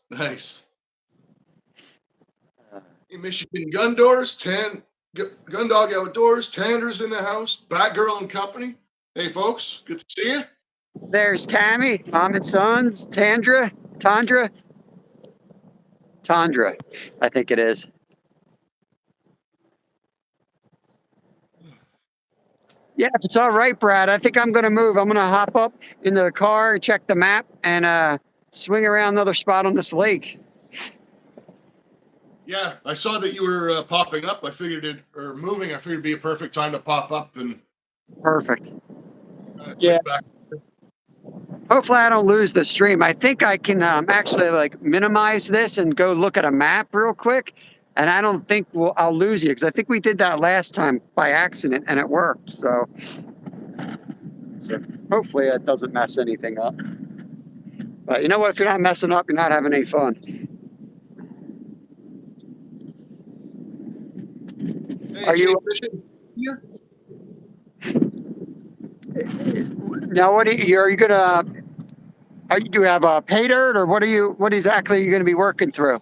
In Michigan, gun doors, gun dog outdoors, Tander's in the house, Batgirl and company. Hey, folks, good to see you. There's Cammy, Mom and Sons, Tandra, I think it is. Yeah, if it's all right, Brad, I think I'm going to move. I'm going to hop up in the car and check the map and swing around another spot on this lake. Yeah, I saw that you were popping up. I figured moving. I figured it'd be a perfect time to pop up and. Perfect. Yeah. Back. Hopefully I don't lose the stream. I think I can actually minimize this and go look at a map real quick. And I don't think I'll lose you because I think we did that last time by accident and it worked. So hopefully it doesn't mess anything up. But you know what? If you're not messing up, you're not having any fun. Hey, are you fishing here? Now, what are you gonna? Do you have a pay dirt, or what exactly are you going to be working through?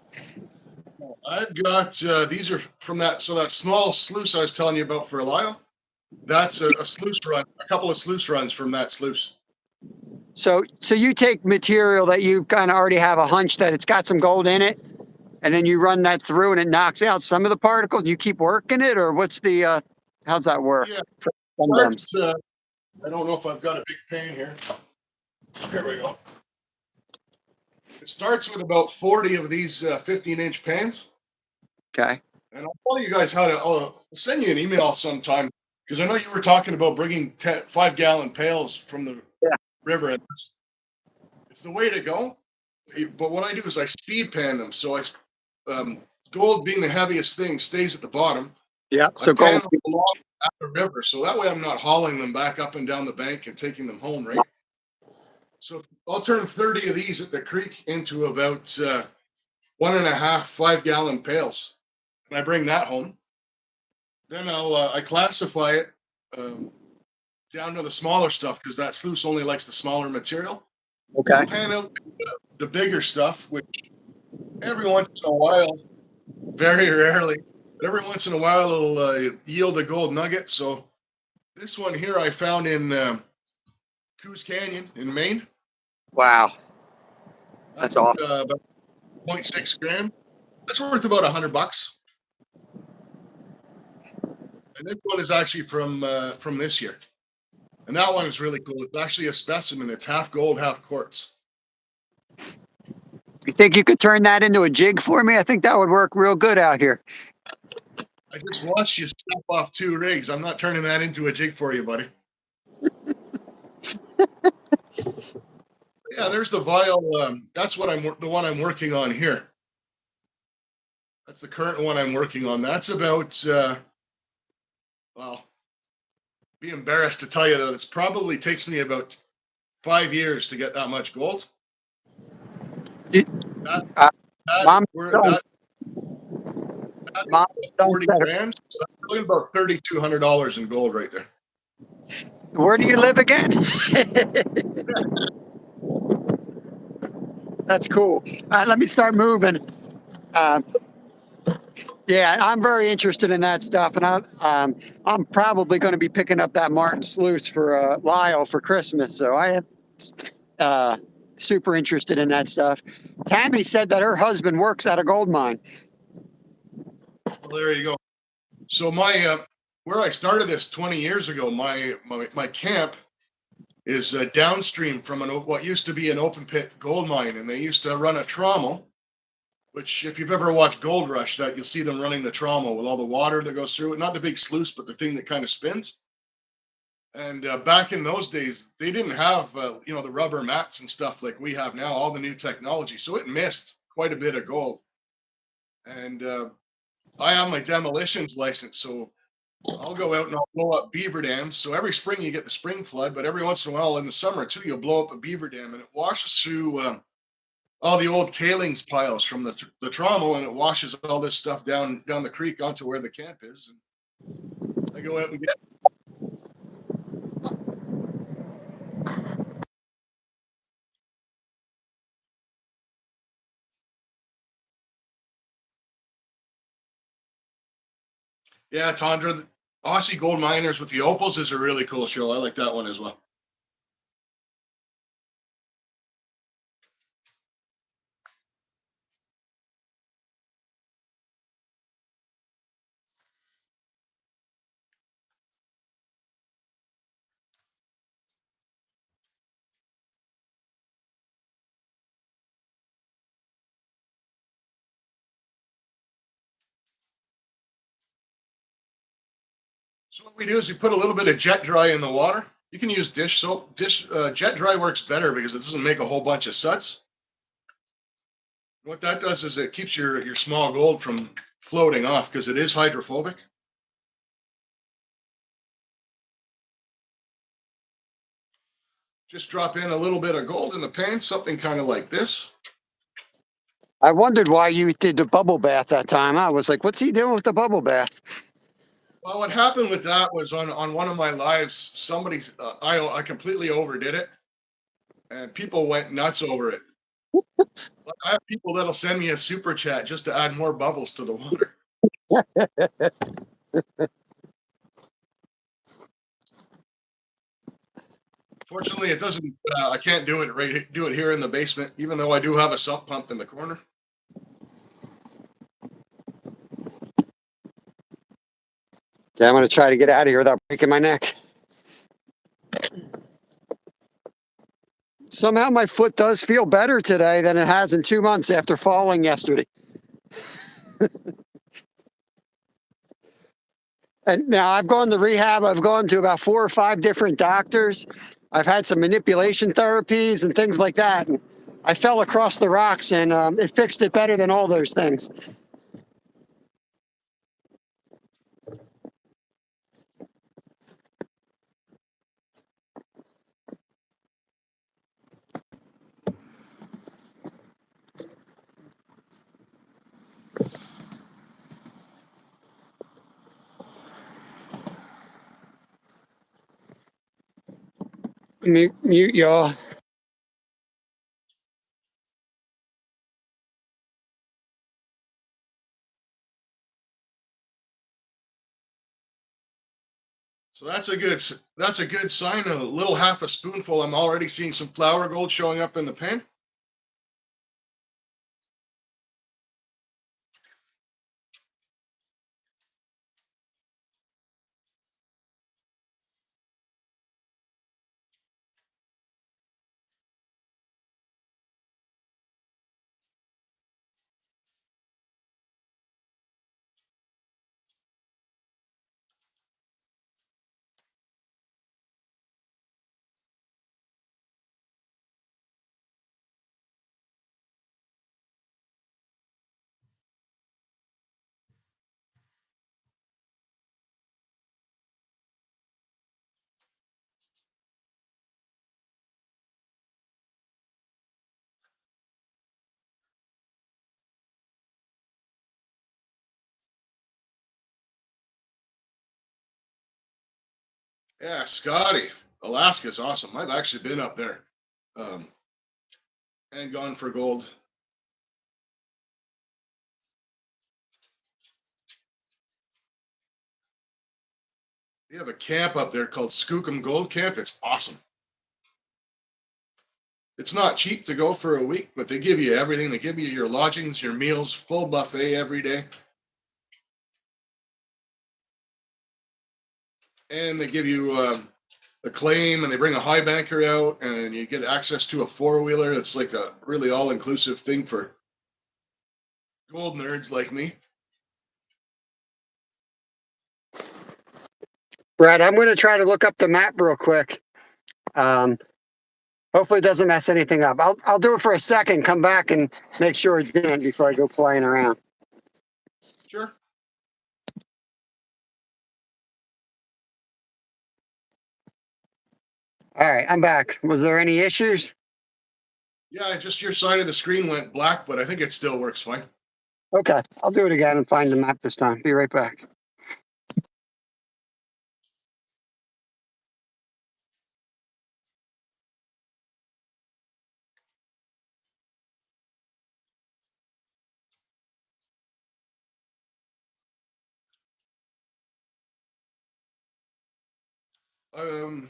I've got these are from that small sluice I was telling you about for a while. That's a sluice run, a couple of sluice runs from that sluice. So you take material that you kind of already have a hunch that it's got some gold in it, and then you run that through and it knocks out some of the particles. You keep working it, or what's the how's that work? Yeah, I don't know if I've got a big pan here. Here we go. It starts with about 40 of these 15-inch pans. Okay. And I'll tell you guys how to. I'll send you an email sometime because I know you were talking about bringing 5-gallon pails from the river. And it's the way to go. But what I do is I speed pan them. So I gold being the heaviest thing stays at the bottom. Yeah. I So pan gold. them along at the river, so that way I'm not hauling them back up and down the bank and taking them home, right? So I'll turn 30 of these at the creek into about 1.5 5-gallon pails, and I bring that home. Then I classify it down to the smaller stuff because that sluice only likes the smaller material. Okay. I'll pan out the bigger stuff, which every once in a while, very rarely, but every once in a while it'll yield a gold nugget. So this one here I found in Coos Canyon in Maine. Wow. That's awesome. About 0.6 gram. That's worth about $100. And this one is actually from this year. And that one is really cool. It's actually a specimen. It's half gold, half quartz. You think you could turn that into a jig for me? I think that would work real good out here. I just watched you snap off 2 rigs. I'm not turning that into a jig for you, buddy. Yeah, there's the vial. That's what the one I'm working on here. That's the current one I'm working on. That's about, well, be embarrassed to tell you that it probably takes me about 5 years to get that much gold. Mom, That Mom, 40 grams. So that's really about $3,200 in gold right there. where do you live again? That's cool. Let me start moving. Yeah, I'm very interested in that stuff, and I'm probably going to be picking up that Martin sluice for Lyle for Christmas. So I am super interested in that stuff. Tammy said that her husband works at a gold mine. Well, there you go. So my where I started this 20 years ago, my camp is downstream from what used to be an open pit gold mine, and they used to run a trommel. Which, if you've ever watched Gold Rush, that you'll see them running the trommel with all the water that goes through it. Not the big sluice, but the thing that kind of spins. And back in those days, they didn't have the rubber mats and stuff like we have now. All the new technology, so it missed quite a bit of gold. And I have my demolitions license, so I'll go out and I'll blow up beaver dams. So every spring you get the spring flood, but every once in a while in the summer too, you'll blow up a beaver dam, and it washes through all the old tailings piles from the trommel, and it washes all this stuff down the creek onto where the camp is. And I go out and get it. Yeah, Tundra, the Aussie Gold Miners with the opals is a really cool show. I like that one as well. So what we do is we put a little bit of jet dry in the water. You can use dish soap. Jet dry works better because it doesn't make a whole bunch of suds. What that does is it keeps your small gold from floating off because it is hydrophobic. Just drop in a little bit of gold in the pan, something kind of like this. I wondered why you did the bubble bath that time. I was like, what's he doing with the bubble bath? Well, what happened with that was on one of my lives, somebody I completely overdid it, and people went nuts over it. I have people that'll send me a super chat just to add more bubbles to the water. Fortunately, it doesn't. I can't do it here in the basement, even though I do have a sump pump in the corner. Okay, I'm going to try to get out of here without breaking my neck. Somehow my foot does feel better today than it has in 2 months after falling yesterday. And now I've gone to rehab. I've gone to about 4 or 5 different doctors. I've had some manipulation therapies and things like that. And I fell across the rocks, and it fixed it better than all those things. Mute y'all. So that's a good sign. A little half a spoonful. I'm already seeing some flour gold showing up in the pan. Yeah, Scotty, Alaska's awesome. I've actually been up there, um, and gone for gold. You have a camp up there called Skookum Gold Camp. It's awesome. It's not cheap to go for a week, but they give you everything. They give you your lodgings, your meals, full buffet every day. And they give you a claim, and they bring a high banker out, and you get access to a four-wheeler. It's like a really all-inclusive thing for gold nerds like me. Brad, I'm going to try to look up the map real quick. Hopefully it doesn't mess anything up. I'll do it for a second, come back and make sure it didn't before I go playing around. Sure. All right, I'm back. Was there any issues? Yeah, just your side of the screen went black, but I think it still works fine. Okay, I'll do it again and find the map this time. Be right back. Um,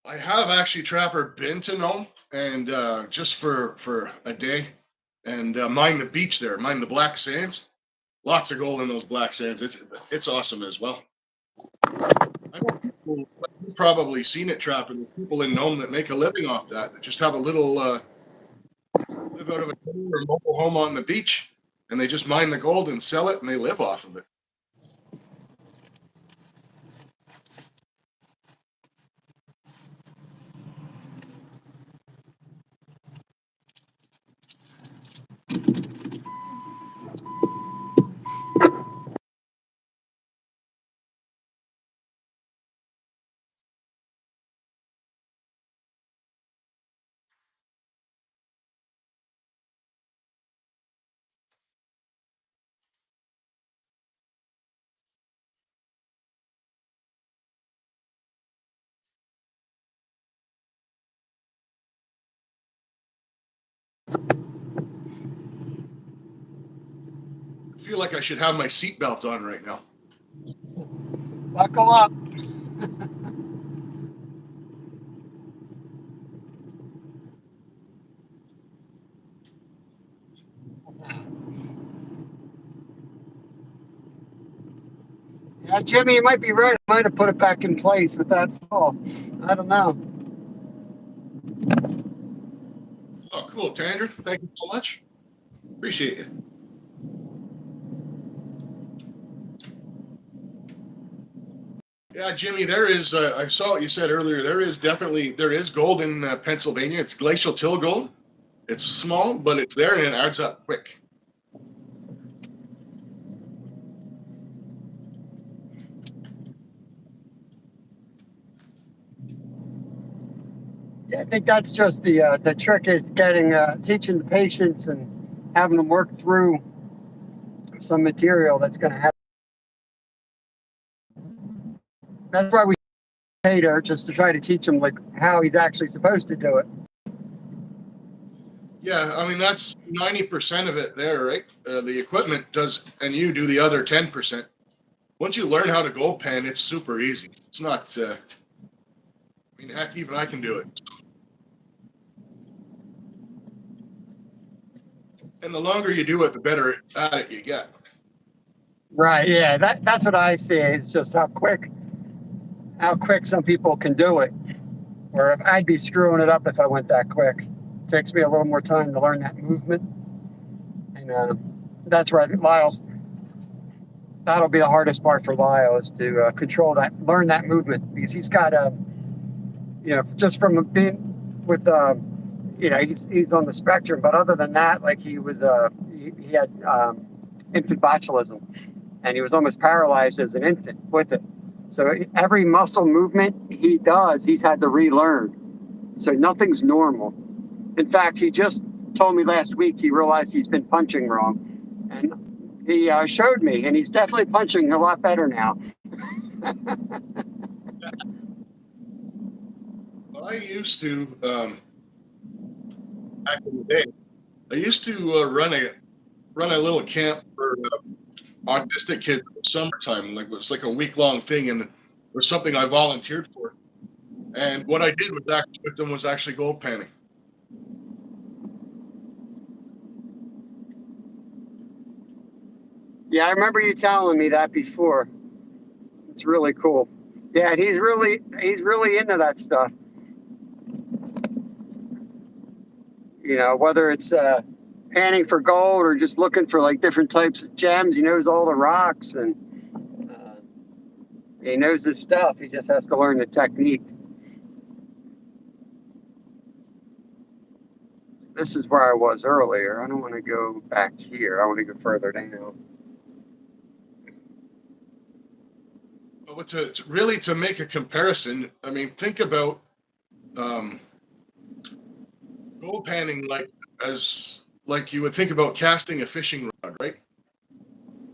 I have actually, Trapper, been to Nome, and just for a day, and mine the beach there, mine the black sands. Lots of gold in those black sands. It's awesome as well. I know people, you've probably seen it, Trapper. There's people in Nome that make a living off that. That just have a little live out of a canoe or mobile home on the beach, and they just mine the gold and sell it, and they live off of it. I feel like I should have my seatbelt on right now. Buckle up. Yeah, Jimmy, you might be right. I might have put it back in place with that fall. I don't know. Oh, cool, Tander. Thank you so much. Appreciate you. Yeah, Jimmy, there is. I saw what you said earlier. There is gold in Pennsylvania. It's glacial till gold. It's small, but it's there and it adds up quick. Yeah, I think that's just the trick is getting teaching the patients and having them work through some material that's going to have. That's why we pay dirt just to try to teach him like how he's actually supposed to do it. Yeah, I mean that's 90% of it there, right? The equipment does, and you do the other 10%. Once you learn how to gold pan, it's super easy. It's not. I mean, heck, even I can do it. And the longer you do it, the better at it you get. Right. Yeah. That's what I see. It's just how quick some people can do it. Or if I'd be screwing it up if I went that quick. It takes me a little more time to learn that movement, and that's where I think that'll be the hardest part for Lyle is to control that, learn that movement because he's got just from being with he's on the spectrum, but other than that, like he had infant botulism, and he was almost paralyzed as an infant with it. So every muscle movement he does, he's had to relearn. So nothing's normal. In fact, he just told me last week he realized he's been punching wrong, and he showed me, and he's definitely punching a lot better now. Well, I used to back in the day. I used to run a little camp for autistic kids in the summertime. Like it was like a week-long thing, and it was something I volunteered for. And what I did with them was actually gold panning. Yeah, I remember you telling me that before. It's really cool. Yeah, and he's really into that stuff. Whether it's panning for gold or just looking for like different types of gems. He knows all the rocks and uh, he knows his stuff. He just has to learn the technique. This is where I was earlier. I don't want to go back here. I want to go further down. But really to make a comparison, I mean, think about um, gold panning like you would think about casting a fishing rod, right?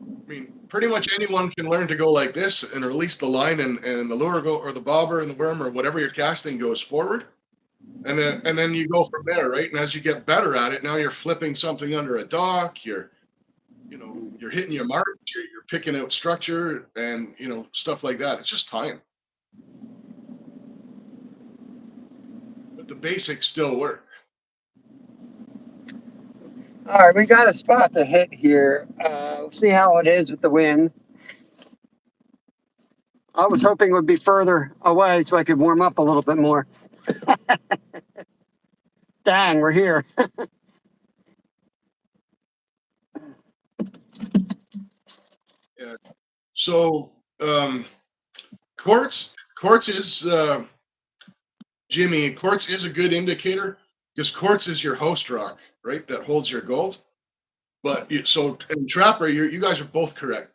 I mean, pretty much anyone can learn to go like this and release the line, and the lure or the bobber and the worm or whatever you're casting goes forward, and then you go from there, right? And as you get better at it, now you're flipping something under a dock. You're hitting your mark. You're picking out structure and stuff like that. It's just time, but the basics still work. All right, we got a spot to hit here. We'll see how it is with the wind. I was hoping it would be further away so I could warm up a little bit more. Dang, we're here. Yeah. So quartz is Jimmy. Quartz is a good indicator because quartz is your host rock, right? That holds your gold. But so in Trapper, you guys are both correct.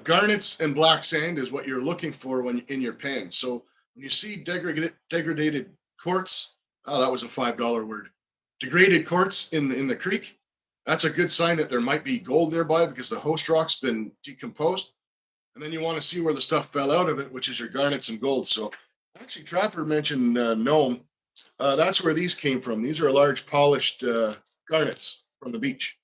Garnets and black sand is what you're looking for when in your pan. So when you see degraded quartz, oh, that was a $5 word. Degraded quartz in the creek, that's a good sign that there might be gold nearby because the host rock's been decomposed. And then you want to see where the stuff fell out of it, which is your garnets and gold. So actually, Trapper mentioned Nome. That's where these came from. These are large polished garnets from the beach.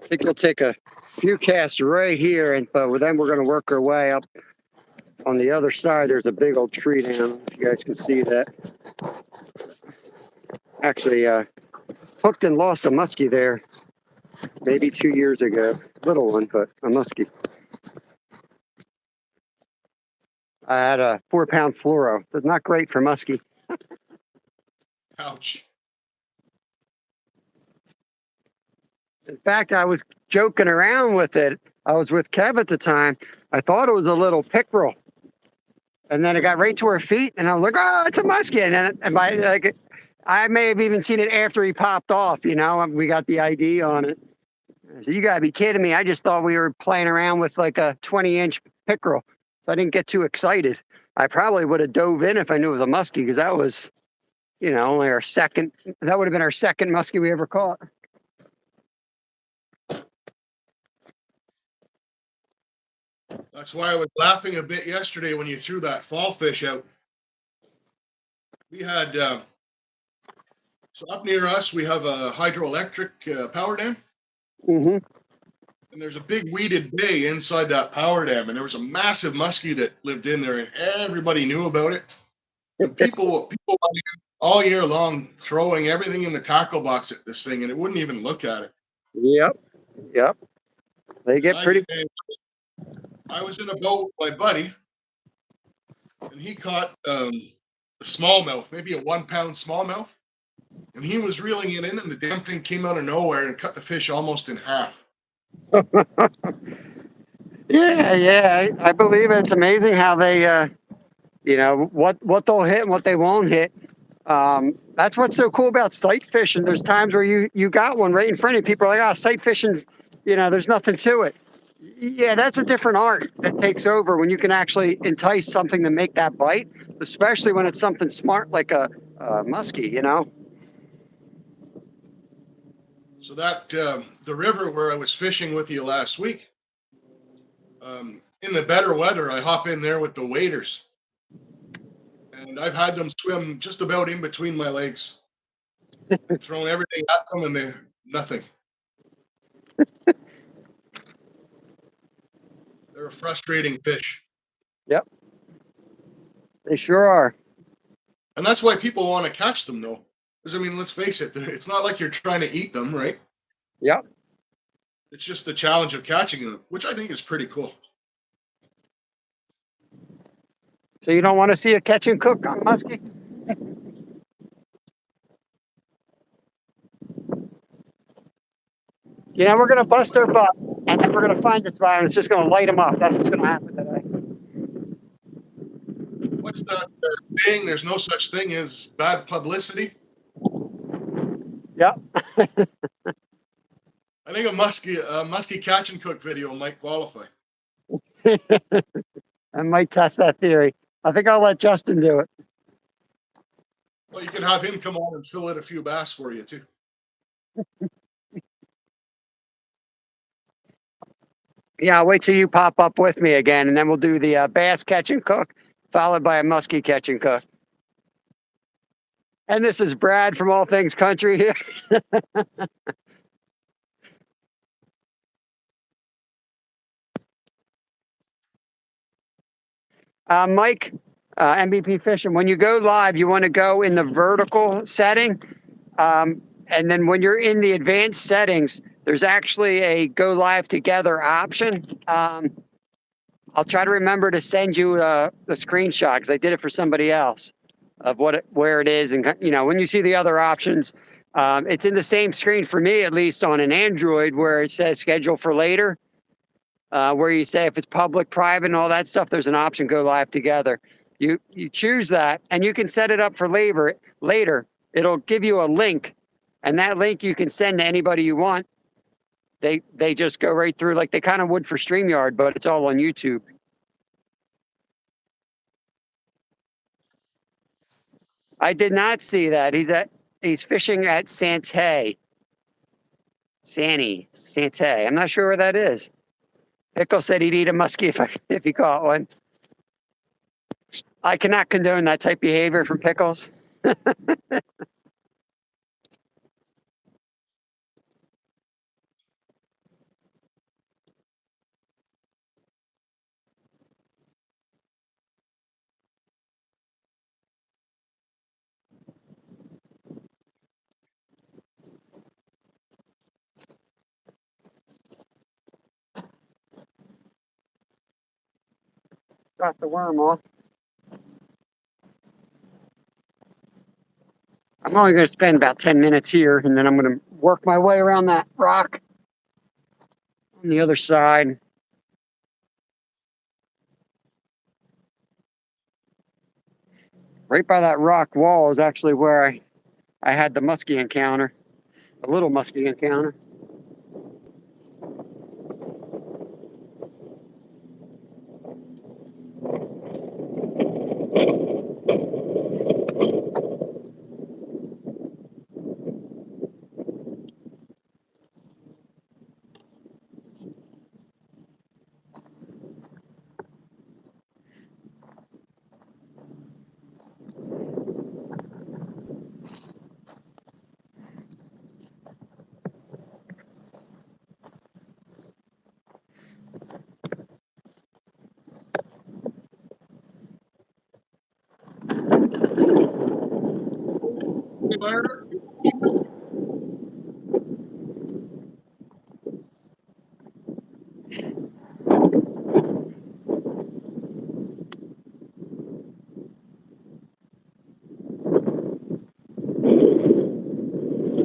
I think we'll take a few casts right here, and but then we're going to work our way up. On the other side, there's a big old tree down. If you guys can see that. Actually, hooked and lost a muskie there maybe 2 years ago. Little one, but a muskie. I had a 4-pound fluoro. It's not great for muskie. Ouch. In fact, I was joking around with it. I was with Kev at the time. I thought it was a little pickerel. And then it got right to her feet, and I was like, "Oh, it's a muskie!" And then, I may have even seen it after he popped off. You know, we got the ID on it. I said, "You gotta be kidding me! I just thought we were playing around with like a 20-inch pickerel, so I didn't get too excited. I probably would have dove in if I knew it was a muskie, because that was, only our second. That would have been our second muskie we ever caught." That's why I was laughing a bit yesterday when you threw that fall fish out. We had, so up near us, we have a hydroelectric power dam. Mm-hmm. And there's a big weeded bay inside that power dam. And there was a massive muskie that lived in there, and everybody knew about it. And people all year long throwing everything in the tackle box at this thing, and it wouldn't even look at it. Yep. They get pretty. I was in a boat with my buddy, and he caught a smallmouth, maybe a 1-pound smallmouth. And he was reeling it in, and the damn thing came out of nowhere and cut the fish almost in half. Yeah. I believe it's amazing how they, what they'll hit and what they won't hit. That's what's so cool about sight fishing. There's times where you got one right in front of you. People are like, "Oh, sight fishing's, there's nothing to it." Yeah, that's a different art that takes over when you can actually entice something to make that bite, especially when it's something smart like a muskie, So that the river where I was fishing with you last week, in the better weather, I hop in there with the waders, and I've had them swim just about in between my legs. I've thrown everything at them, and they nothing. They're a frustrating fish. Yep, they sure are. And that's why people want to catch them, though. Because, I mean, let's face it, it's not like you're trying to eat them, right? Yep. It's just the challenge of catching them, which I think is pretty cool. So you don't want to see a catch and cook on muskie? We're going to bust our butt, and then we're going to find the spot, and it's just going to light them up. That's what's going to happen today. What's that saying? There's no such thing as bad publicity. Yep. I think a muskie catch and cook video might qualify. I might test that theory. I think I'll let Justin do it. Well, you can have him come on and fill in a few bass for you, too. Yeah, I'll wait till you pop up with me again, and then we'll do the bass catch and cook, followed by a muskie catch and cook. And this is Brad from All Things Country here. Mike, MVP Fishing, when you go live, you want to go in the vertical setting. And then when you're in the advanced settings, there's actually a go live together option. I'll try to remember to send you the screenshot, because I did it for somebody else, of where it is. And, when you see the other options, it's in the same screen for me, at least on an Android, where it says schedule for later. Where you say if it's public, private, and all that stuff, there's an option go live together. You choose that, and you can set it up for later. It'll give you a link, and that link you can send to anybody you want. They just go right through like they kind of would for StreamYard, but it's all on YouTube. I did not see that. He's fishing at Santay. Santay. I'm not sure where that is. Pickle said he'd eat a muskie if he caught one. I cannot condone that type of behavior from Pickles. got the worm off. I'm only going to spend about 10 minutes here, and then I'm going to work my way around that rock on the other side. Right by that rock wall is actually where I had the musky encounter, a little musky encounter.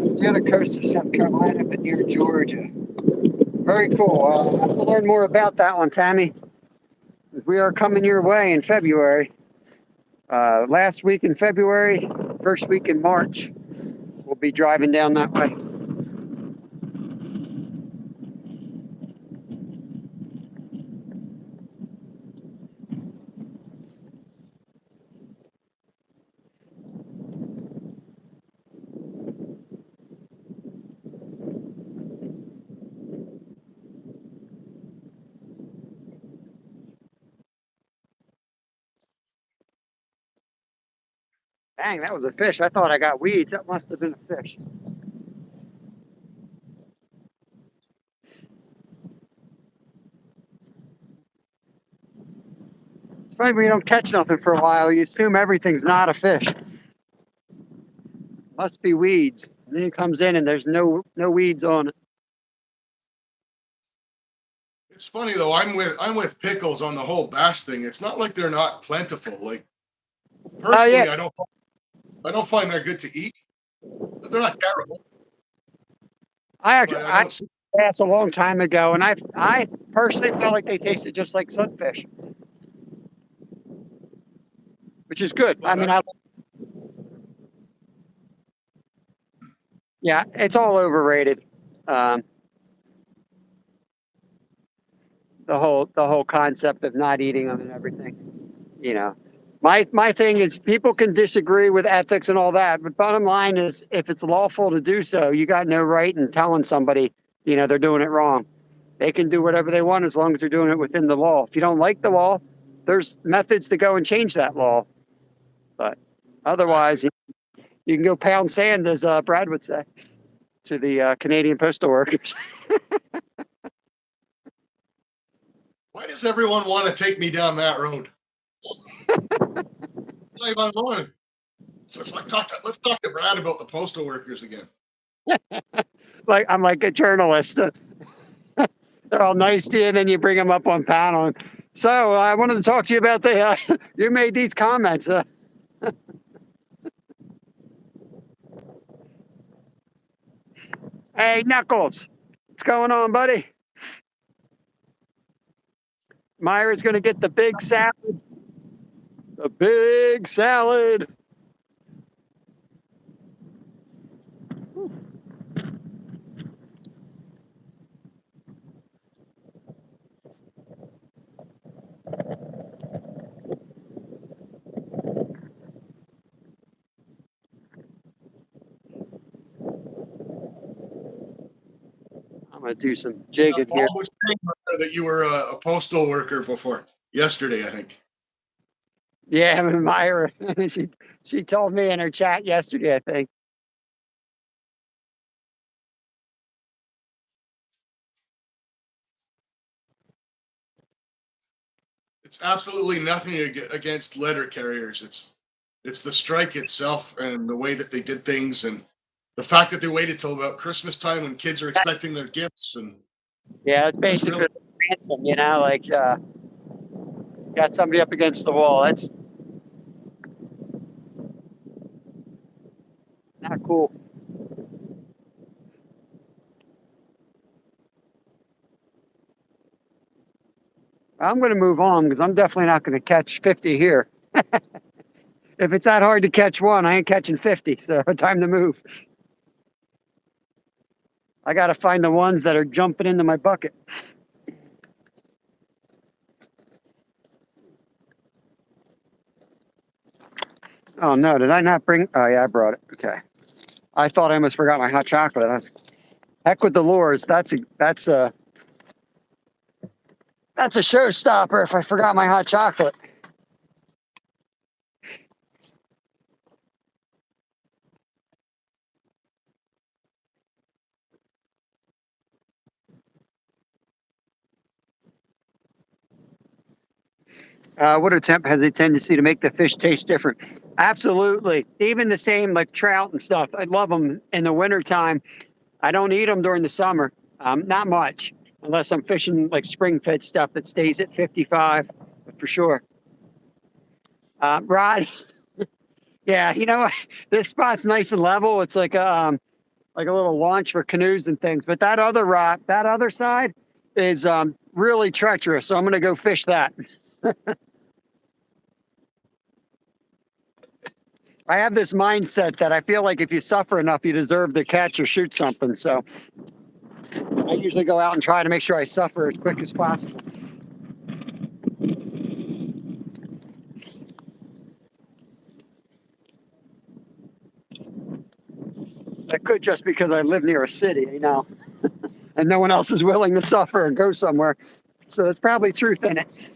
It's the other coast of South Carolina, but near Georgia. Very cool. I'll have to learn more about that one, Tammy. We are coming your way in February. Last week in February, first week in March, we'll be driving down that way. Dang, that was a fish. I thought I got weeds. That must have been a fish. It's funny when you don't catch nothing for a while, you assume everything's not a fish. Must be weeds. And then he comes in and there's no weeds on it. It's funny though. I'm with pickles on the whole bass thing. It's not like they're not plentiful. Like personally, Yeah. I don't find they're good to eat. They're not terrible. I But actually I asked a long time ago, and I personally felt like they tasted just like sunfish, which is good. I mean, yeah, it's all overrated. Um, the whole concept of not eating them and everything. You know, my thing is people can disagree with ethics and all that, but bottom line is if it's lawful to do so, you got no right in telling somebody they're doing it wrong. They can do whatever they want as long as they're doing it within the law. If you don't like the law, there's methods to go and change that law. But otherwise, you can go pound sand, as Brad would say, to the Canadian postal workers. why does everyone want to take me down that road? Like I'm going. So it's like let's talk to Brad about the postal workers again. Like I'm like a journalist. They're all nice to you, and then you bring them up on panel. So I wanted to talk to you about you made these comments. Hey, Knuckles, what's going on, buddy? Myra's going to get the big salad. The big salad. I'm going to do some jigging here. Bob was saying that you were a postal worker before yesterday, I think. Yeah, Myra, she told me in her chat yesterday, I think. It's absolutely nothing against letter carriers. It's the strike itself and the way that they did things and the fact that they waited till about Christmas time when kids are expecting their gifts and Yeah, it's basically really, ransom, like Got somebody up against the wall. That's not cool. I'm going to move on because I'm definitely not going to catch 50 here. If it's that hard to catch one, I ain't catching 50. So time to move. I got to find the ones that are jumping into my bucket. Oh no, did I not bring? Oh yeah, I brought it. Okay. I thought I almost forgot my hot chocolate. Heck with the lures. That's a showstopper if I forgot my hot chocolate. Water temp has a tendency to make the fish taste different. Absolutely. Even the same like trout and stuff. I love them in the wintertime. I don't eat them during the summer. Not much, unless I'm fishing like spring fed stuff that stays at 55, for sure. Rod, yeah, you know, this spot's nice and level. It's like a little launch for canoes and things. But that other rock, that other side is really treacherous. So I'm going to go fish that. I have this mindset that I feel like if you suffer enough, you deserve to catch or shoot something. So I usually go out and try to make sure I suffer as quick as possible. That could just because I live near a city, you know, and no one else is willing to suffer or go somewhere. So there's probably truth in it.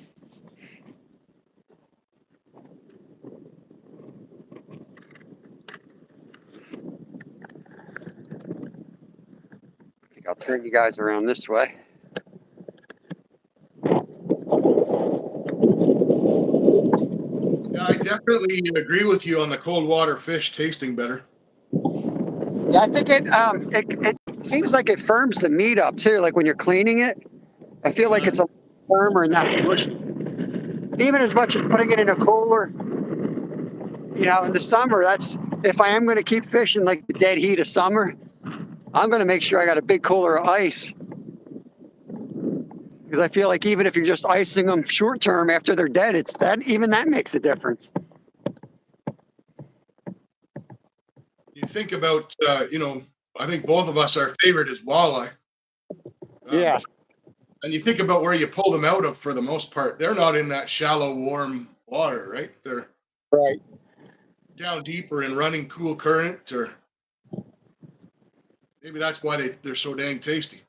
I think I'll turn you guys around this way. Yeah, I definitely agree with you on the cold water fish tasting better. Yeah, I think it seems like it firms the meat up too. Like when you're cleaning it, I feel like it's a firmer and not mushy. Even as much as putting it in a cooler, you know, in the summer, that's if I am going to keep fishing like the dead heat of summer, I'm going to make sure I got a big cooler of ice. Because I feel like even if you're just icing them short term after they're dead, it's that even that makes a difference. You think about, I think both of us, our favorite is walleye. Um, Yeah, and you think about where you pull them out of for the most part. They're not in that shallow, warm water, right? They're right. down deeper in running cool current, or maybe that's why they're so dang tasty.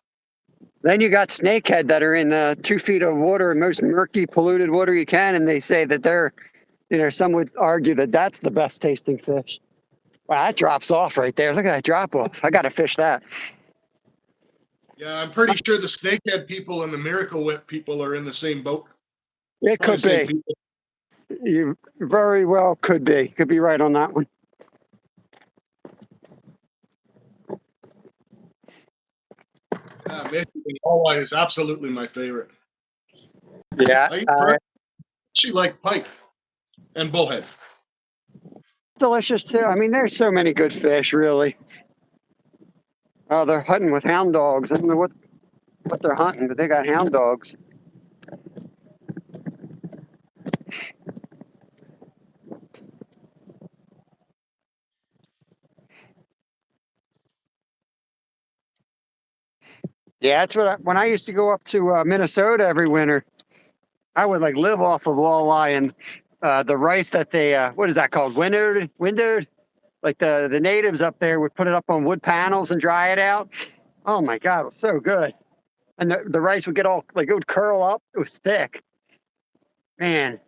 Then you got snakehead that are in 2 feet of water, most murky, polluted water you can, and they say that they're, you know, some would argue that that's the best tasting fish. Wow, that drops off right there. Look at that drop off. I got to fish that. Yeah, I'm pretty sure the snakehead people and the miracle whip people are in the same boat. It Probably could the same be. people. You very well could be. Could be right on that one. Michigan walleye is absolutely my favorite. Yeah. I actually like pike and bullhead. Delicious too. I mean, there's so many good fish, really. Oh, they're hunting with hound dogs. I don't know what they're hunting, but they got hound dogs. Yeah, that's when I used to go up to Minnesota every winter. I would like live off of walleye and the rice that they what is that called? Windowed. Like the natives up there would put it up on wood panels and dry it out. Oh my God, it was so good. And the rice would get all like it would curl up. It was thick. Man,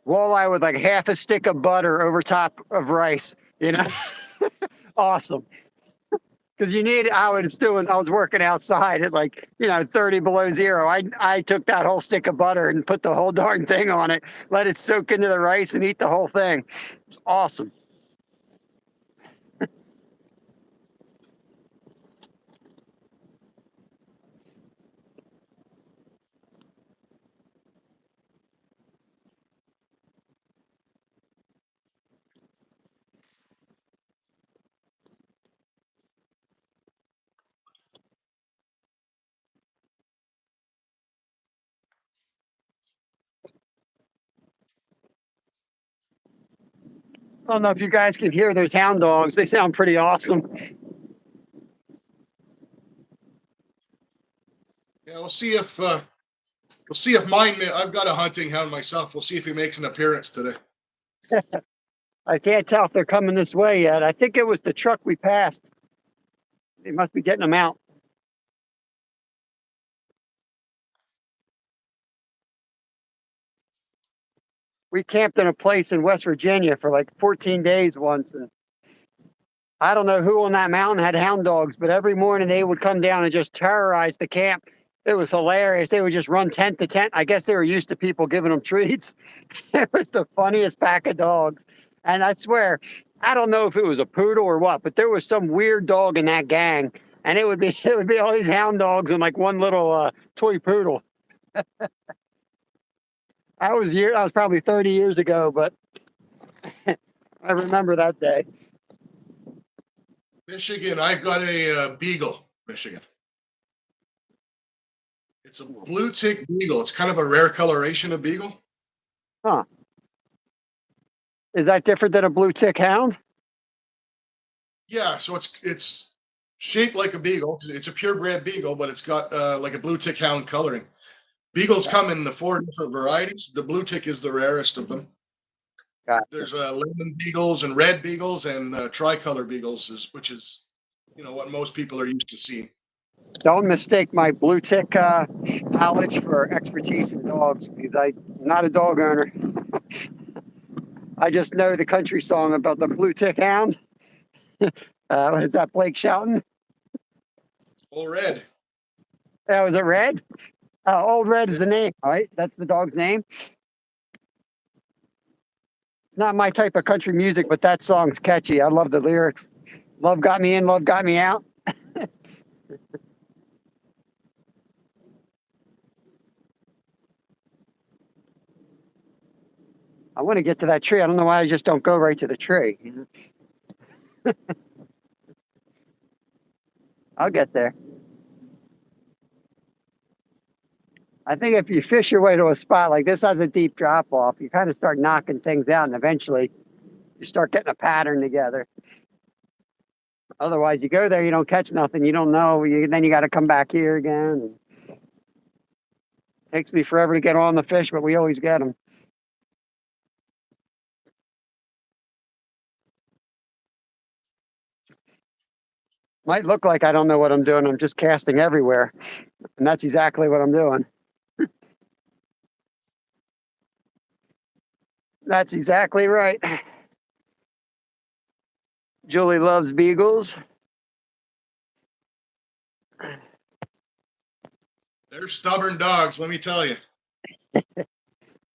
walleye with like half a stick of butter over top of rice, you know? Awesome. Because you need, I was working outside at like, you know, 30 below zero. I took that whole stick of butter and put the whole darn thing on it, let it soak into the rice and eat the whole thing. It's awesome. I don't know if you guys can hear those hound dogs. They sound pretty awesome. Yeah, we'll see if mine. I've got a hunting hound myself. We'll see if he makes an appearance today. I can't tell if they're coming this way yet. I think it was the truck we passed. They must be getting them out. We camped in a place in West Virginia for like 14 days once, and I don't know who on that mountain had hound dogs, but every morning they would come down and just terrorize the camp. It was hilarious. They would just run tent to tent. I guess they were used to people giving them treats. It was the funniest pack of dogs. And I swear, I don't know if it was a poodle or what, but there was some weird dog in that gang. And it would be all these hound dogs and like one little toy poodle. I was probably 30 years ago, but I remember that day. Michigan, I've got a beagle. Michigan. It's a blue tick beagle. It's kind of a rare coloration of beagle. Huh. Is that different than a blue tick hound? Yeah, so it's shaped like a beagle. It's a purebred beagle, but it's got like a blue tick hound coloring. Beagles come in the 4 different varieties. The blue tick is the rarest of them. Gotcha. There's lemon beagles and red beagles and tricolor beagles, which is what most people are used to seeing. Don't mistake my blue tick knowledge for expertise in dogs, because I'm not a dog owner. I just know the country song about the blue tick hound. What is that, Blake Shelton? Old Red. Was it Red? Old Red is the name, right? That's the dog's name. It's not my type of country music, but that song's catchy. I love the lyrics. Love got me in, love got me out. I want to get to that tree. I don't know why I just don't go right to the tree. I'll get there. I think if you fish your way to a spot like this has a deep drop off, you kind of start knocking things out, and eventually you start getting a pattern together. Otherwise, you go there, you don't catch nothing, you don't know. Then you got to come back here again. It takes me forever to get on the fish, but we always get them. Might look like I don't know what I'm doing. I'm just casting everywhere, and that's exactly what I'm doing. That's exactly right. Julie loves beagles. They're stubborn dogs, let me tell you.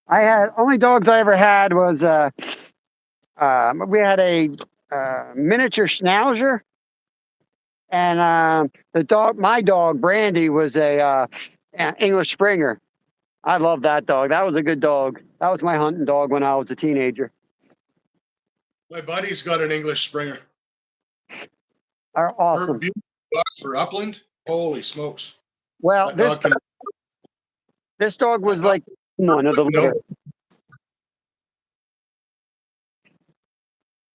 I had only dogs I ever had was we had a miniature schnauzer, and my dog Brandy was a English Springer. I love that dog. That was a good dog. That was my hunting dog when I was a teenager. My buddy's got an English Springer. Are Her awesome. beautiful dog for upland. Holy smokes! Well, That dog can. this dog was That dog like one of the no. litter.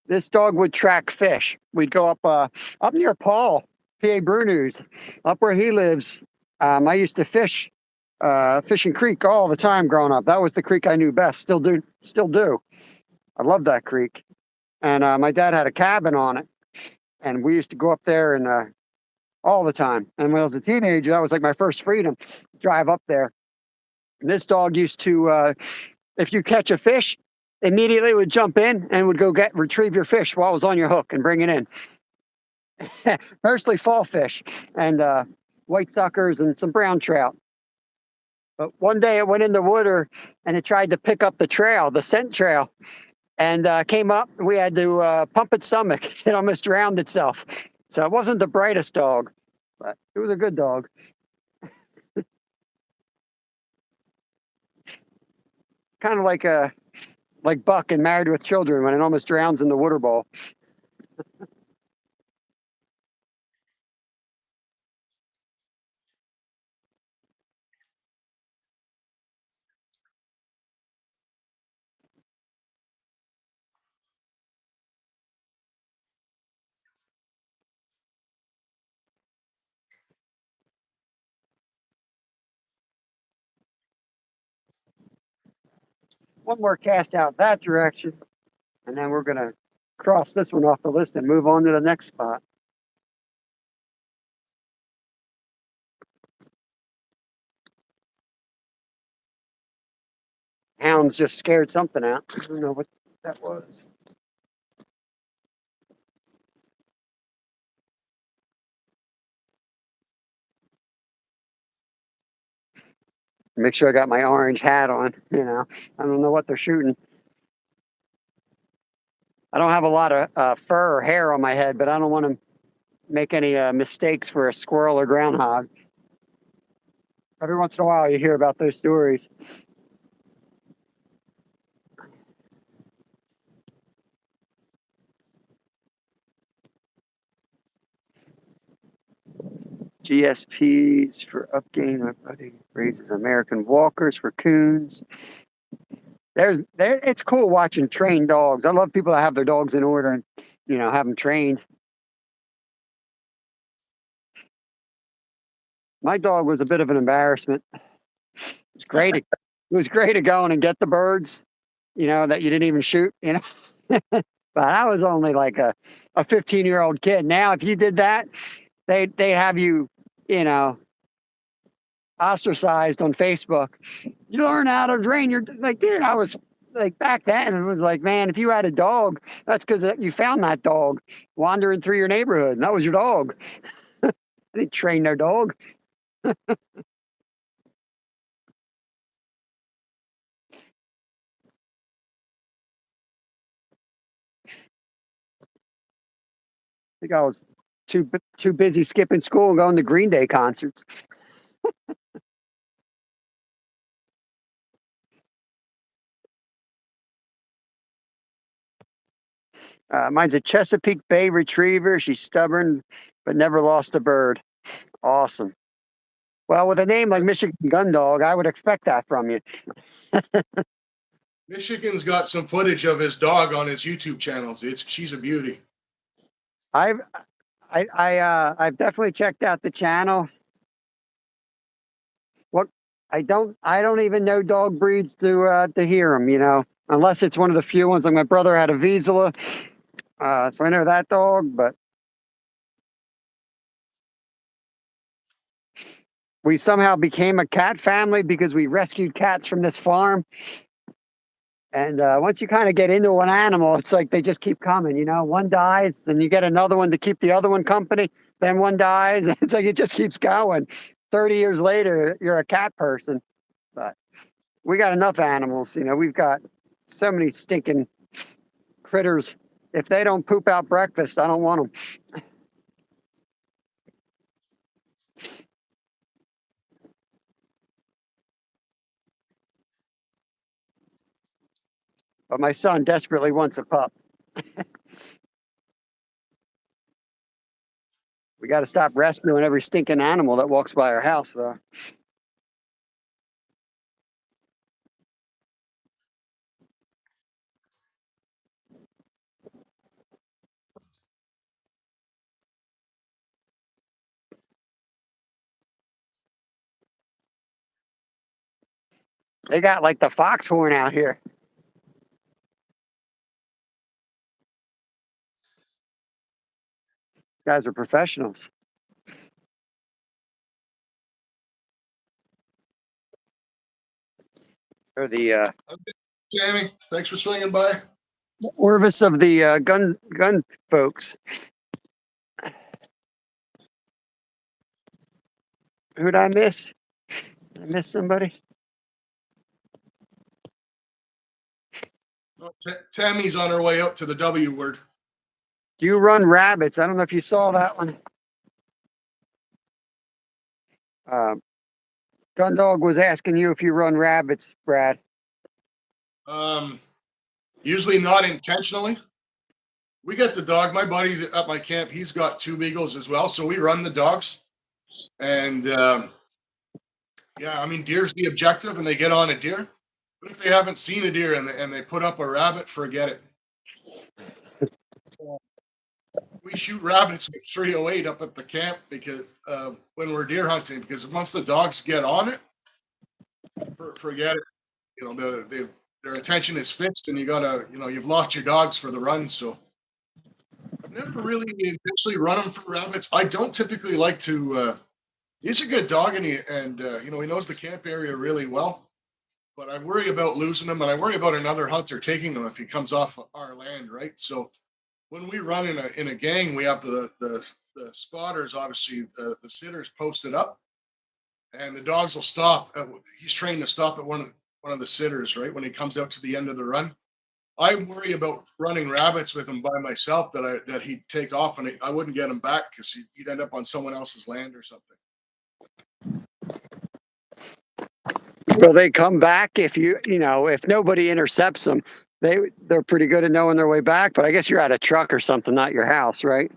This dog would track fish. We'd go up near Paul, PA Brunus, up where he lives. I used to fish Fishing Creek all the time growing up. That was the creek I knew best. Still do. Still do. I love that creek. And my dad had a cabin on it, and we used to go up there and all the time. And when I was a teenager, that was like my first freedom. Drive up there. And this dog used to, if you catch a fish, immediately would jump in and would go retrieve your fish while it was on your hook and bring it in. Mostly fall fish and white suckers and some brown trout. But one day it went in the water and it tried to pick up the trail, the scent trail, and came up. We had to pump its stomach. It almost drowned itself. So it wasn't the brightest dog, but it was a good dog. Kind of like Buck in Married with Children when it almost drowns in the water bowl. one more cast out that direction, and then we're gonna cross this one off the list and move on to the next spot. Hounds just scared something out. I don't know what that was. Make sure I got my orange hat on. I don't know what they're shooting. I don't have a lot of fur or hair on my head, but I don't want to make any mistakes for a squirrel or groundhog. Every once in a while, you hear about those stories. GSPs for upgain. My buddy raises American walkers for coons. It's cool watching trained dogs. I love people that have their dogs in order and have them trained. My dog was a bit of an embarrassment. It's great. It was great to go in and get the birds, that you didn't even shoot, But I was only like a 15-year-old kid. Now, if you did that, they have you, ostracized on Facebook. You learn how to train your like, dude. I was like back then. It was like, man, if you had a dog, that's because you found that dog wandering through your neighborhood, and that was your dog. I didn't train their dog. I think I was too busy skipping school and going to Green Day concerts. Mine's a Chesapeake Bay Retriever. She's stubborn, but never lost a bird. Awesome. Well, with a name like Michigan Gun Dog, I would expect that from you. Michigan's got some footage of his dog on his YouTube channels. She's a beauty. I've I've definitely checked out the channel. What I don't even know dog breeds to hear them, unless it's one of the few ones. Like my brother had a Vizsla, so I know that dog. But we somehow became a cat family because we rescued cats from this farm. And once you kind of get into an animal, it's like they just keep coming. One dies, then you get another one to keep the other one company. Then one dies. It's like it just keeps going. 30 years later, you're a cat person. But we got enough animals. We've got so many stinking critters. If they don't poop out breakfast, I don't want them. But my son desperately wants a pup. We got to stop rescuing every stinking animal that walks by our house, though. They got like the foxhorn out here. Guys are professionals. They're the Sammy, thanks for swinging by. Orvis of the gun folks. Who'd I miss? Did I miss somebody? Oh, Tammy's on her way up to the W word. Do you run rabbits? I don't know if you saw that one. Gun Dog was asking you if you run rabbits, Brad. Usually not intentionally. We get the dog. My buddy at my camp, he's got 2 beagles as well, so we run the dogs. And yeah, I mean, deer's the objective, and they get on a deer. But if they haven't seen a deer and they put up a rabbit, forget it. We shoot rabbits with 308 up at the camp because when we're deer hunting, because once the dogs get on it, forget it. They're their attention is fixed, and you've lost your dogs for the run. So I've never really intentionally run them for rabbits. I don't typically like to. He's a good dog, and he knows the camp area really well. But I worry about losing him, and I worry about another hunter taking him if he comes off our land, right? So when we run in a gang, we have the spotters, obviously the sitters posted up, and the dogs will stop. He's trained to stop at one of the sitters, right, when he comes out to the end of the run. I worry about running rabbits with him by myself that he'd take off, and I wouldn't get him back because he'd end up on someone else's land or something. Will they come back if if nobody intercepts them? They're pretty good at knowing their way back, but I guess you're at a truck or something, not your house, right?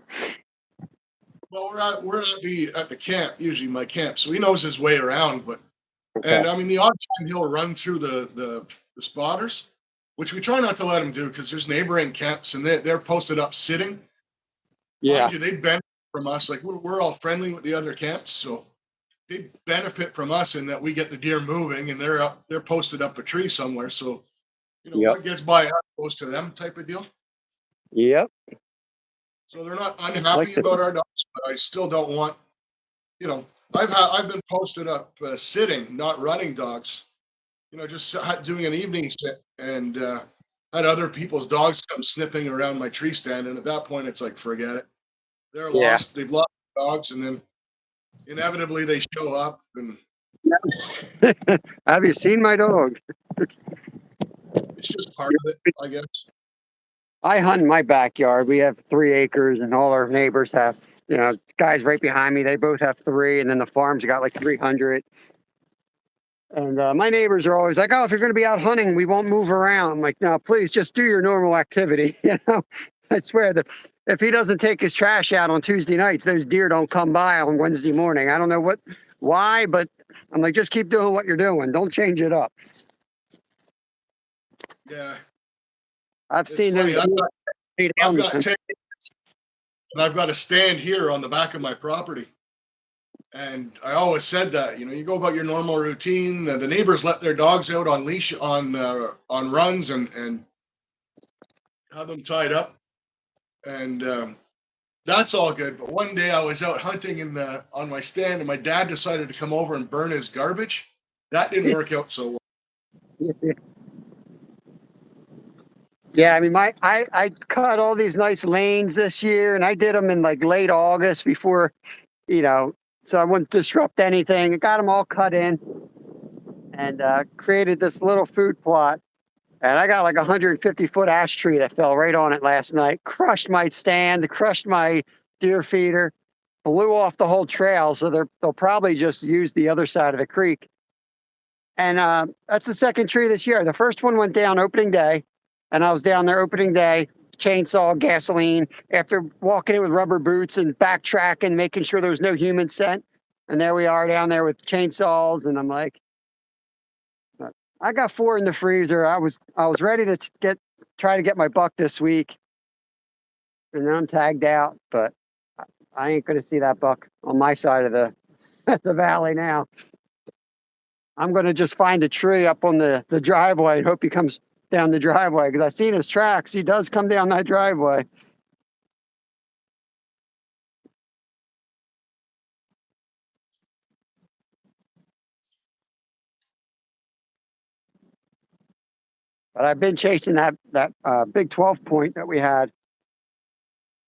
Well, we're at the camp, usually my camp, so he knows his way around. And I mean, the odd time he'll run through the spotters, which we try not to let him do because there's neighboring camps and they're posted up sitting. Yeah. Mind you, they benefit from us. Like we're all friendly with the other camps, so they benefit from us in that we get the deer moving, and they're posted up a tree somewhere. So what gets by us goes to them, type of deal. Yep. So they're not unhappy about our dogs, but I still don't want. I've been posted up sitting, not running dogs. Just doing an evening sit, and had other people's dogs come sniffing around my tree stand, and at that point, it's like, forget it. They're lost. They've lost dogs, and then inevitably they show up. And have you seen my dog? it's just part of it, I guess. I hunt in my backyard. We have 3 acres, and all our neighbors have. Guys right behind me, they both have 3, and then the farm's got like 300. And my neighbors are always like, "Oh, if you're going to be out hunting, we won't move around." I'm like, "No, please, just do your normal activity." I swear that if he doesn't take his trash out on Tuesday nights, those deer don't come by on Wednesday morning. I don't know why, but I'm like, just keep doing what you're doing. Don't change it up. Yeah, I've seen those. I've got 10 acres, and I've got a stand here on the back of my property. And I always said that, you go about your normal routine. The neighbors let their dogs out on leash on runs and have them tied up, and that's all good. But one day I was out hunting on my stand, and my dad decided to come over and burn his garbage. That didn't work out so well. Yeah, I mean, I cut all these nice lanes this year, and I did them in like late August before, so I wouldn't disrupt anything. I got them all cut in, and created this little food plot. And I got like a 150-foot ash tree that fell right on it last night. Crushed my stand, crushed my deer feeder, blew off the whole trail. So they'll probably just use the other side of the creek. And that's the second tree this year. The first one went down opening day, and I was down there opening day, chainsaw, gasoline, after walking in with rubber boots and backtracking, making sure there was no human scent. And there we are down there with chainsaws, and I'm like, I got 4 in the freezer. I was ready to try to get my buck this week, and then I'm tagged out. But I ain't gonna see that buck on my side of the the valley now. I'm gonna just find a tree up on the driveway and hope he comes down the driveway, because I've seen his tracks. He does come down that driveway. But I've been chasing that big 12 point that we had.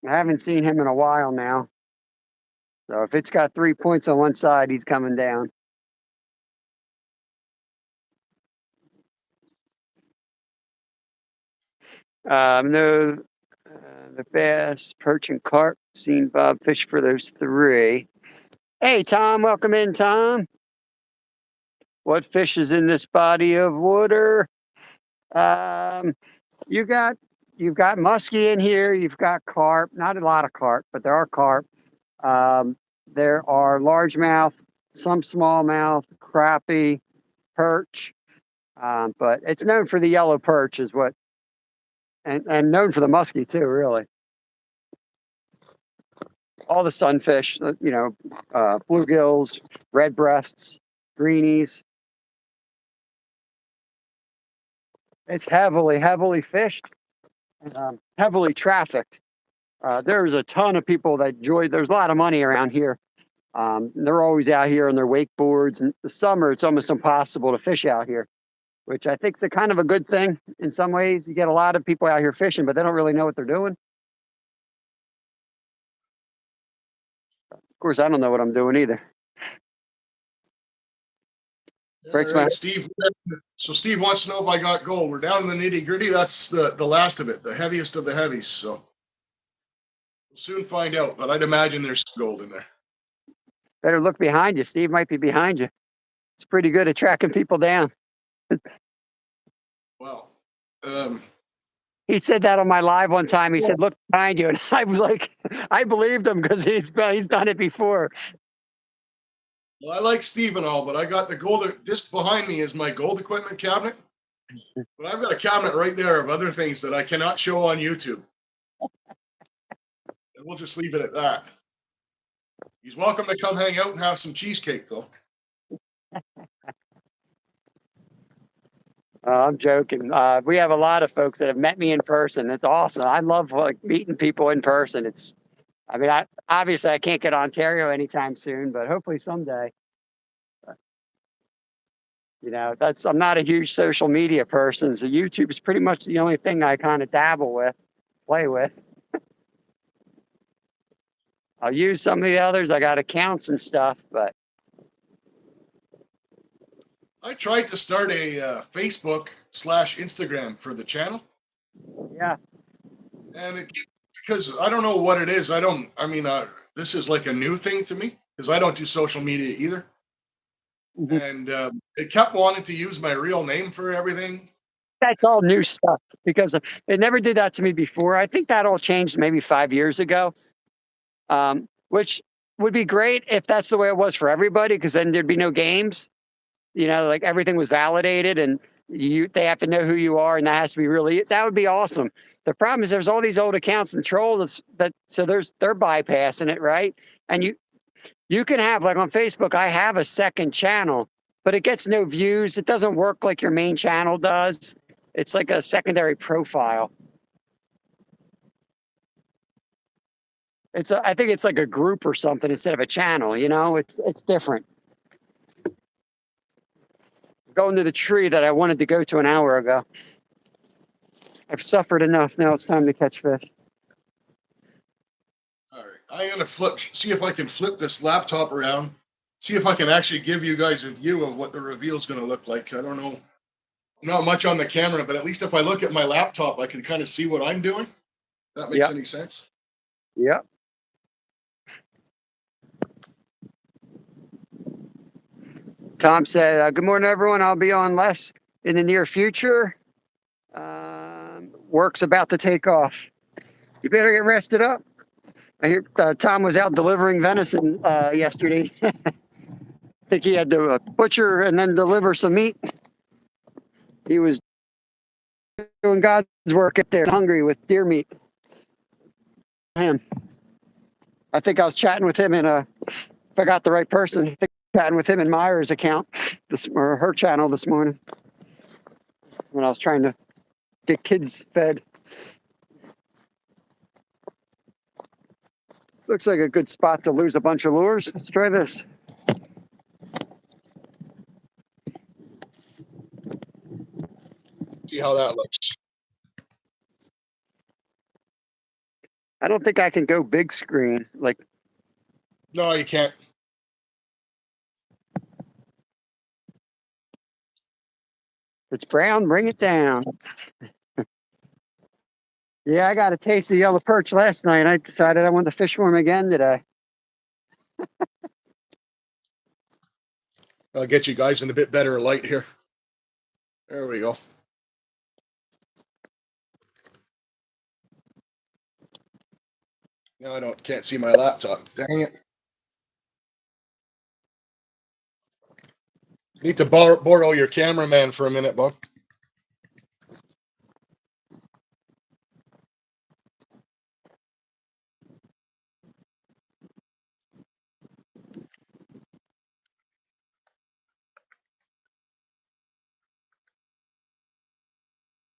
I haven't seen him in a while now. So if it's got 3 points on one side, he's coming down. No, the bass, perch, and carp. Seen Bob fish for those 3. Hey, Tom, welcome in, Tom. What fish is in this body of water? You've got musky in here. You've got carp. Not a lot of carp, but there are carp. There are largemouth, some smallmouth, crappie, perch. But it's known for the yellow perch, and known for the musky too, really. All the sunfish, bluegills, red breasts, greenies. It's heavily fished, and, heavily trafficked. There's a ton of people that enjoy. There's a lot of money around here. They're always out here on their wakeboards. In the summer, it's almost impossible to fish out here, which I think is a kind of a good thing in some ways. You get a lot of people out here fishing, but they don't really know what they're doing. Of course, I don't know what I'm doing either. All Breaks my right, Steve. So Steve wants to know if I got gold. We're down in the nitty gritty. That's the last of it, the heaviest of the heavies. So we'll soon find out. But I'd imagine there's some gold in there. better look behind you. Steve might be behind you. It's pretty good at tracking people down. Wow. He said that on my live one time. He said, "Look behind you," and I was like, I believed him because he's done it before. Well, I like Steve and all, but I got the gold. This behind me is my gold equipment cabinet. But I've got a cabinet right there of other things that I cannot show on YouTube. And we'll just leave it at that. He's welcome to come hang out and have some cheesecake, though. I'm joking. We have a lot of folks that have met me in person. It's awesome. I love like meeting people in person. I mean, obviously I can't get Ontario anytime soon, but hopefully someday. I'm not a huge social media person, so YouTube is pretty much the only thing I kind of dabble with, play with. I'll use some of the others. I got accounts and stuff, but I tried to start a Facebook/Instagram for the channel, yeah. and because I don't know what it is. This is like a new thing to me because I don't do social media either. Mhm. And it kept wanting to use my real name for everything. That's all new stuff because it never did that to me before. I think that all changed maybe 5 years ago, which would be great if that's the way it was for everybody, because then there'd be no games. Like everything was validated and they have to know who you are, and that has to be that would be awesome. The problem is there's all these old accounts and trolls so they're bypassing it, right? And you can have, like on Facebook, I have a second channel, but it gets no views. It doesn't work like your main channel does. It's like a secondary profile. I think it's like a group or something instead of a channel, it's different. Going to the tree that I wanted to go to an hour ago. I've suffered enough. Now it's time to catch fish. All right, I'm gonna see if I can flip this laptop around, see if I can actually give you guys a view of what the reveal is gonna look like. I don't know, not much on the camera, but at least if I look at my laptop, I can kind of see what I'm doing. If that makes Yep. any sense? Yep. Tom said, "Good morning, everyone. I'll be on less in the near future. Work's about to take off. You better get rested up." I hear Tom was out delivering venison yesterday. I think he had to butcher and then deliver some meat. He was doing God's work up there, hungry with deer meat. Him. I think I was chatting with him if I got the right person, I think chatting with him in Myers' account, or her channel this morning, when I was trying to get kids fed. Looks like a good spot to lose a bunch of lures. Let's try this. See how that looks. I don't think I can go big screen. Like, No, you can't. it's brown, bring it down. Yeah, I got a taste of yellow perch last night. I decided I wanted to fish for him again today. I'll get you guys in a bit better light here. There we go. Now I can't see my laptop. Dang it. Need to borrow your cameraman for a minute, Bob.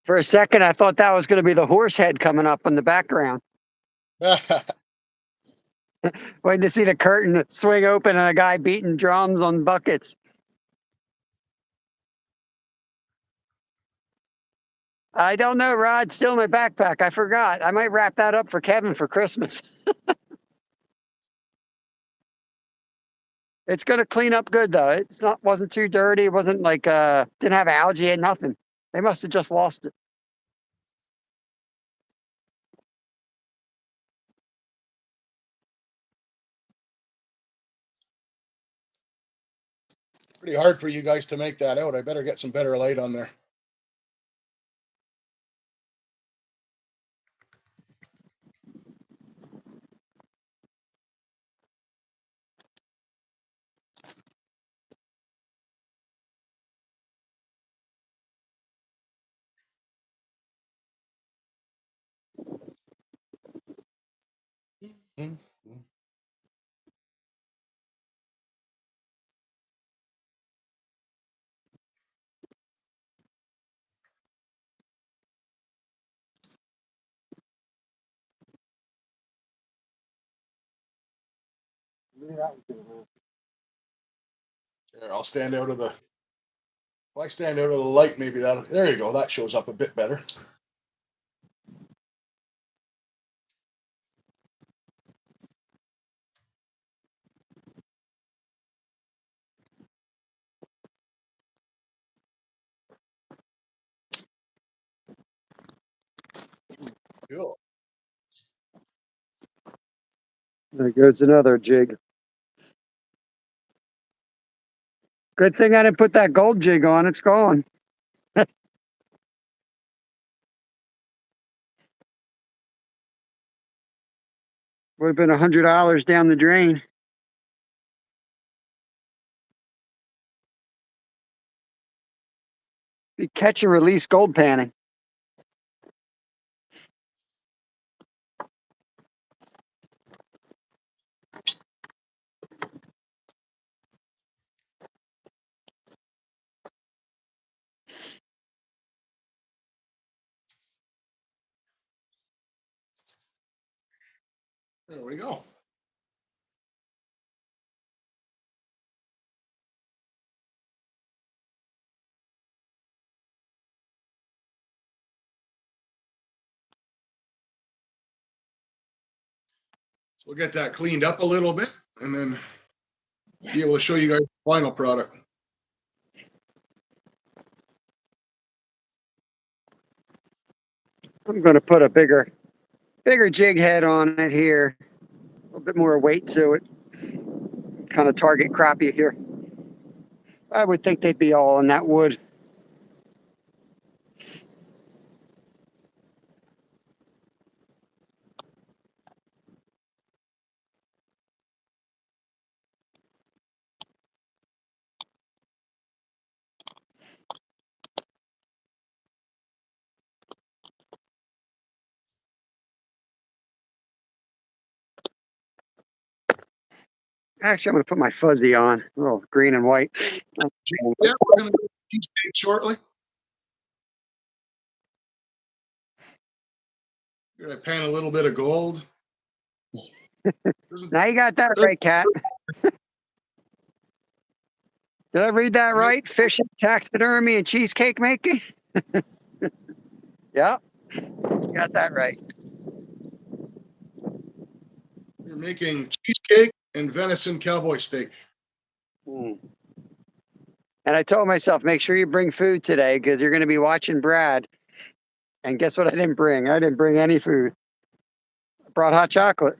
For a second, I thought that was going to be the horse head coming up in the background. Waiting to see the curtain swing open and a guy beating drums on buckets. I don't know, Rod. Still in my backpack. I forgot. I might wrap that up for Kevin for Christmas. It's gonna clean up good though. It's not wasn't too dirty. It wasn't like didn't have algae and nothing. They must have just lost it. Pretty hard for you guys to make that out. I better get some better light on there. Mhm. There, I'll stand out of the. If I stand out of the light, maybe that. There you go. That shows up a bit better. Cool. There goes another jig. Good thing I didn't put that gold jig on. It's gone. Would have been $100 down the drain. Be catch and release gold panning. There we go. So we'll get that cleaned up a little bit and then be able to show you guys the final product. I'm going to put a bigger jig head on it here. A little bit more weight to it. Kind of target crappie here. I would think they'd be all in that wood. Actually, I'm going to put my fuzzy on. Oh, green and white. Yeah, we're going to do cheesecake shortly. You're going to pan a little bit of gold. Now you got that right, Kat. Did I read that right? Fishing, taxidermy, and cheesecake making? Yep, got that right. You're making cheesecake and venison cowboy steak. Mm. And I told myself, make sure you bring food today because you're going to be watching Brad. And guess what I didn't bring? I didn't bring any food. I brought hot chocolate.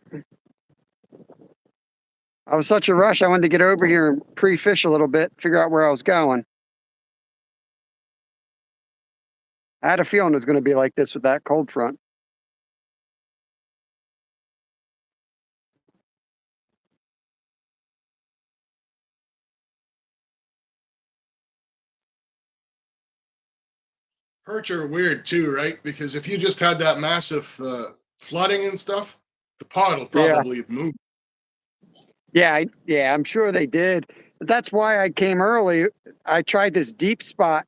I was such a rush. I wanted to get over here and pre-fish a little bit, figure out where I was going. I had a feeling it was going to be like this with that cold front. Perch are weird too, right? Because if you just had that massive flooding and stuff, the pod will probably move. Yeah, I'm sure they did. But that's why I came early. I tried this deep spot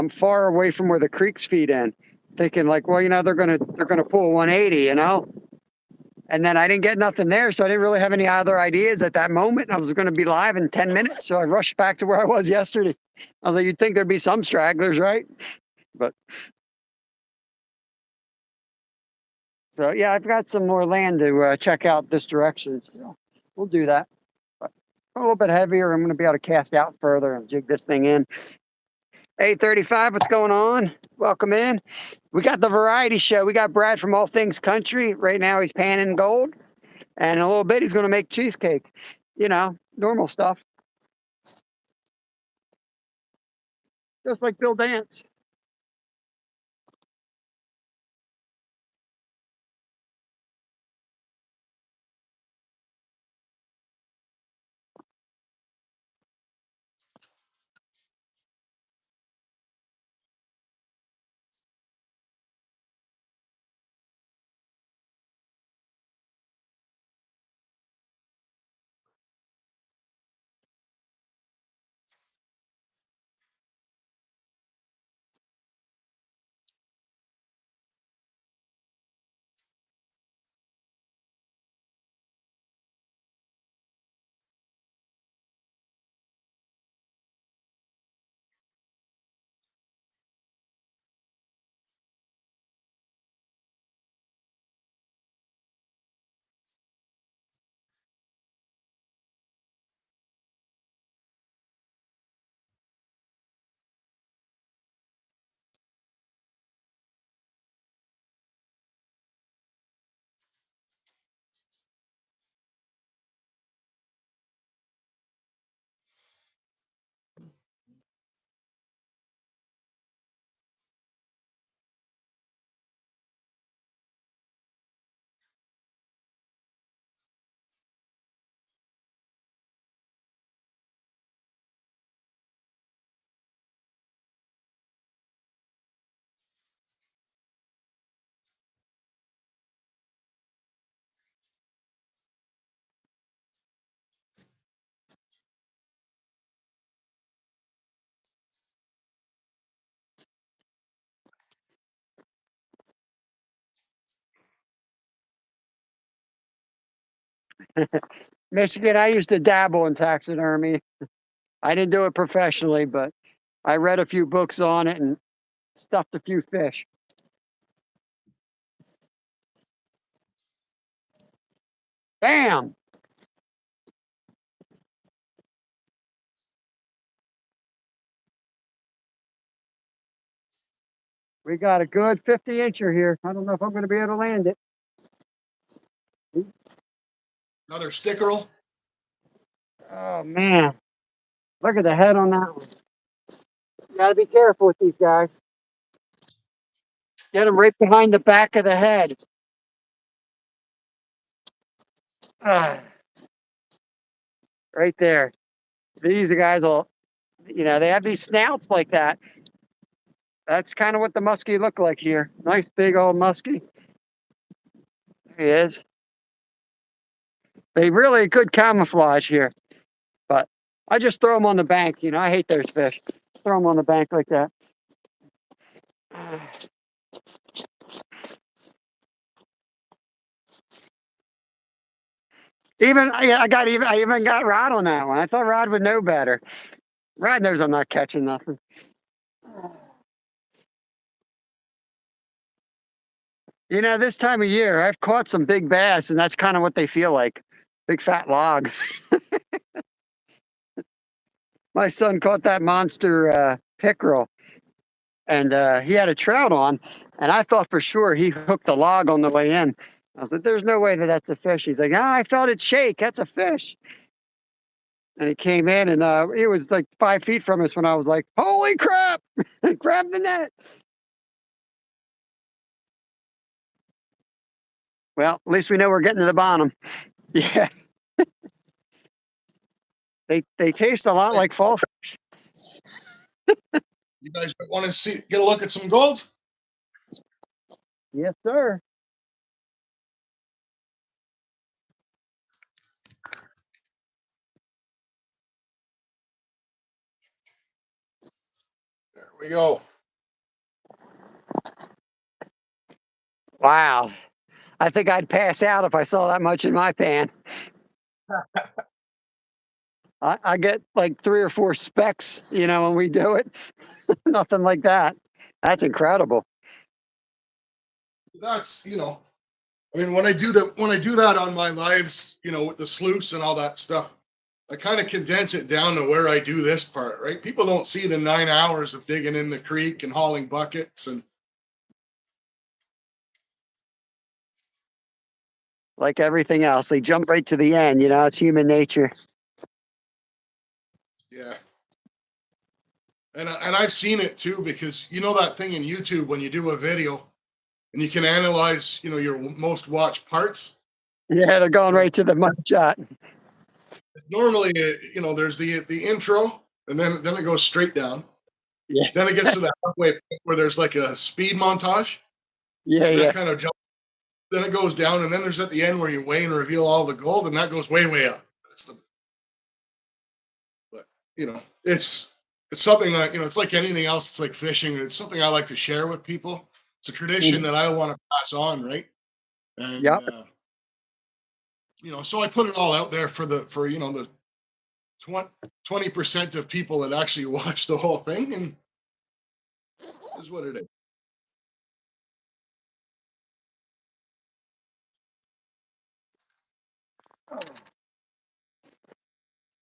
far away from where the creeks feed in, thinking like, well, they're gonna pull 180, And then I didn't get nothing there, so I didn't really have any other ideas at that moment. I was going to be live in 10 minutes, so I rushed back to where I was yesterday. I was like, you'd think there'd be some stragglers, right? But so yeah, I've got some more land to check out this direction, so we'll do that. But a little bit heavier. I'm going to be able to cast out further and jig this thing in. 8:35. What's going on? Welcome in. We got the variety show. We got Brad from All Things Country. Right now he's panning gold, and in a little bit he's going to make cheesecake. Normal stuff. Just like Bill Dance. Michigan, I used to dabble in taxidermy. I didn't do it professionally, but I read a few books on it and stuffed a few fish. Bam! We got a good 50-incher here. I don't know if I'm going to be able to land it. Another stickerel. Oh, man. Look at the head on that one. You got to be careful with these guys. Get them right behind the back of the head. Ah, right there. These guys they have these snouts like that. That's kind of what the muskie look like here. Nice big old muskie. There he is. They really good camouflage here, but I just throw them on the bank. I hate those fish. Throw them on the bank like that. I even got Rod on that one. I thought Rod would know better. Rod knows I'm not catching nothing. This time of year, I've caught some big bass, and that's kind of what they feel like. Big fat log. My son caught that monster pickerel, and he had a trout on, and I thought for sure he hooked the log on the way in. I was like, there's no way that's a fish. He's like, I felt it shake. That's a fish. And he came in, and he was like 5 feet from us when I was like, holy crap, grab the net. Well, at least we know we're getting to the bottom. Yeah. They taste a lot like fall fish. You guys want to get a look at some gold? Yes, sir. There we go. Wow. I think I'd pass out if I saw that much in my pan. I get like 3 or 4 specks, when we do it. Nothing like that. That's incredible. That's, I mean, when I do that on my lives, with the sluice and all that stuff, I kind of condense it down to where I do this part, right? People don't see the 9 hours of digging in the creek and hauling buckets and Like everything else, they jump right to the end. It's human nature. yeah. And I've seen it too because you know that thing in YouTube when you do a video and you can analyze, your most watched parts. Yeah, they're going So right to the mud shot. normally, there's the intro and then it goes straight down. Yeah, Then it gets to the halfway point where there's like a speed montage yeah, and that yeah. kind of jump. Then it goes down and then there's at the end where you weigh and reveal all the gold and that goes way way up. But it's something that it's like anything else. It's like fishing. It's something I like to share with people. It's a tradition Mhm. that I want to pass on, right? And Yep. so I put it all out there for the 20% of people that actually watch the whole thing, and this is what it is.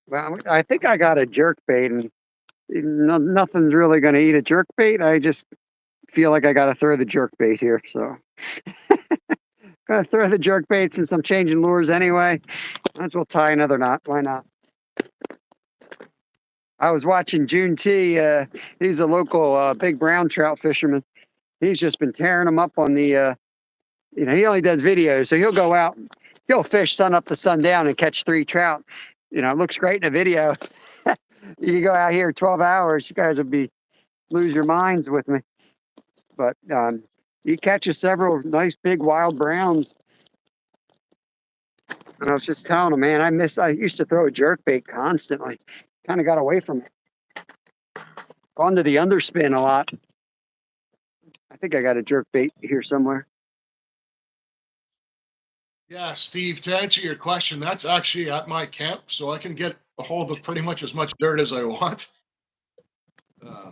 Well, I think I got a jerk bait, and nothing's really going to eat a jerk bait. I just feel like I got to throw the jerk bait here. So, gonna throw the jerk bait since I'm changing lures anyway. Might as well tie another knot. Why not? I was watching June T. He's a local big brown trout fisherman. He's just been tearing them up on the. He only does videos, so he'll go out, he'll fish sun up to sundown and catch 3 trout. It looks great in a video. You can go out here 12 hours, you guys would lose your minds with me. But he catches several nice big wild browns. And I was just telling him, man, I used to throw a jerk bait constantly. Kind of got away from it. Gone to the underspin a lot. I think I got a jerk bait here somewhere. Yeah, Steve. To answer your question, that's actually at my camp, so I can get a hold of pretty much as much dirt as I want. Uh,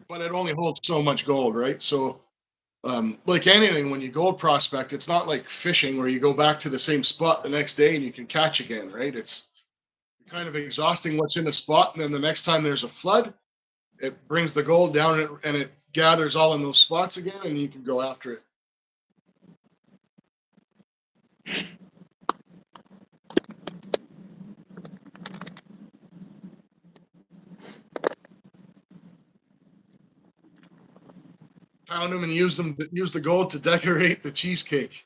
but it only holds so much gold, right? So, like anything, when you gold prospect, it's not like fishing where you go back to the same spot the next day and you can catch again, right? It's kind of exhausting what's in a spot, and then the next time there's a flood, it brings the gold down and it gathers all in those spots again, and you can go after it. Pound them and use them. Use the gold to decorate the cheesecake.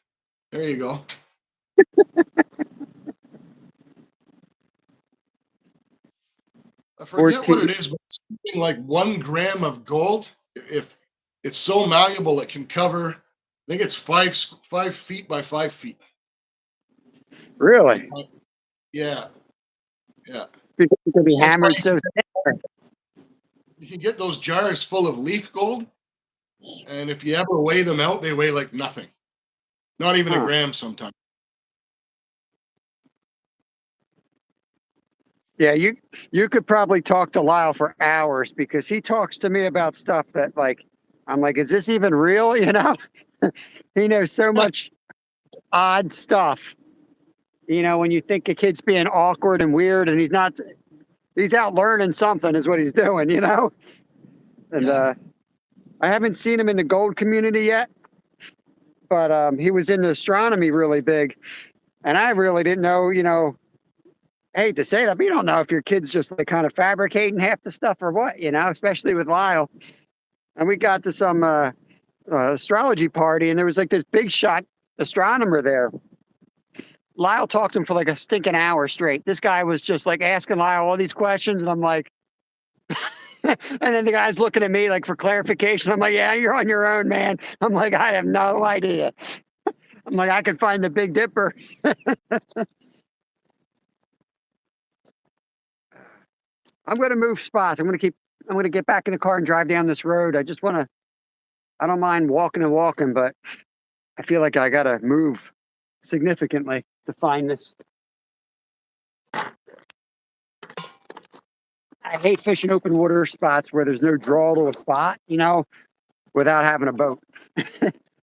There you go. I forget what 14. it is, but it's something like 1 gram of gold. If it's so malleable, it can cover. I think it's 5 feet by 5 feet. Really? Yeah, yeah. Because it could be That's why hammered so thick. you can get those jars full of leaf gold, and if you ever weigh them out, they weigh like nothing. Not even a Huh. gram sometimes. Yeah, you could probably talk to Lyle for hours because he talks to me about stuff that I'm like, is this even real? He knows so much odd stuff. When you think a kid's being awkward and weird and he's not, he's out learning something is what he's doing. And Yeah. I haven't seen him in the gold community yet, but he was into astronomy really big. And I really didn't know, I hate to say that, but you don't know if your kid's just like kind of fabricating half the stuff or what, especially with Lyle. And we got to some astrology party, and there was like this big shot astronomer there. Lyle talked to him for like a stinking hour straight. This guy was just like asking Lyle all these questions, and I'm like, and then the guy's looking at me like for clarification. I'm like, yeah, you're on your own, man. I'm like, I have no idea. I'm like, I can find the Big Dipper. I'm going to move spots. I'm going to keep I'm going to get back in the car and drive down this road. I don't mind walking, but I feel like I got to move significantly to find this. I hate fishing open water spots where there's no draw to a spot, without having a boat.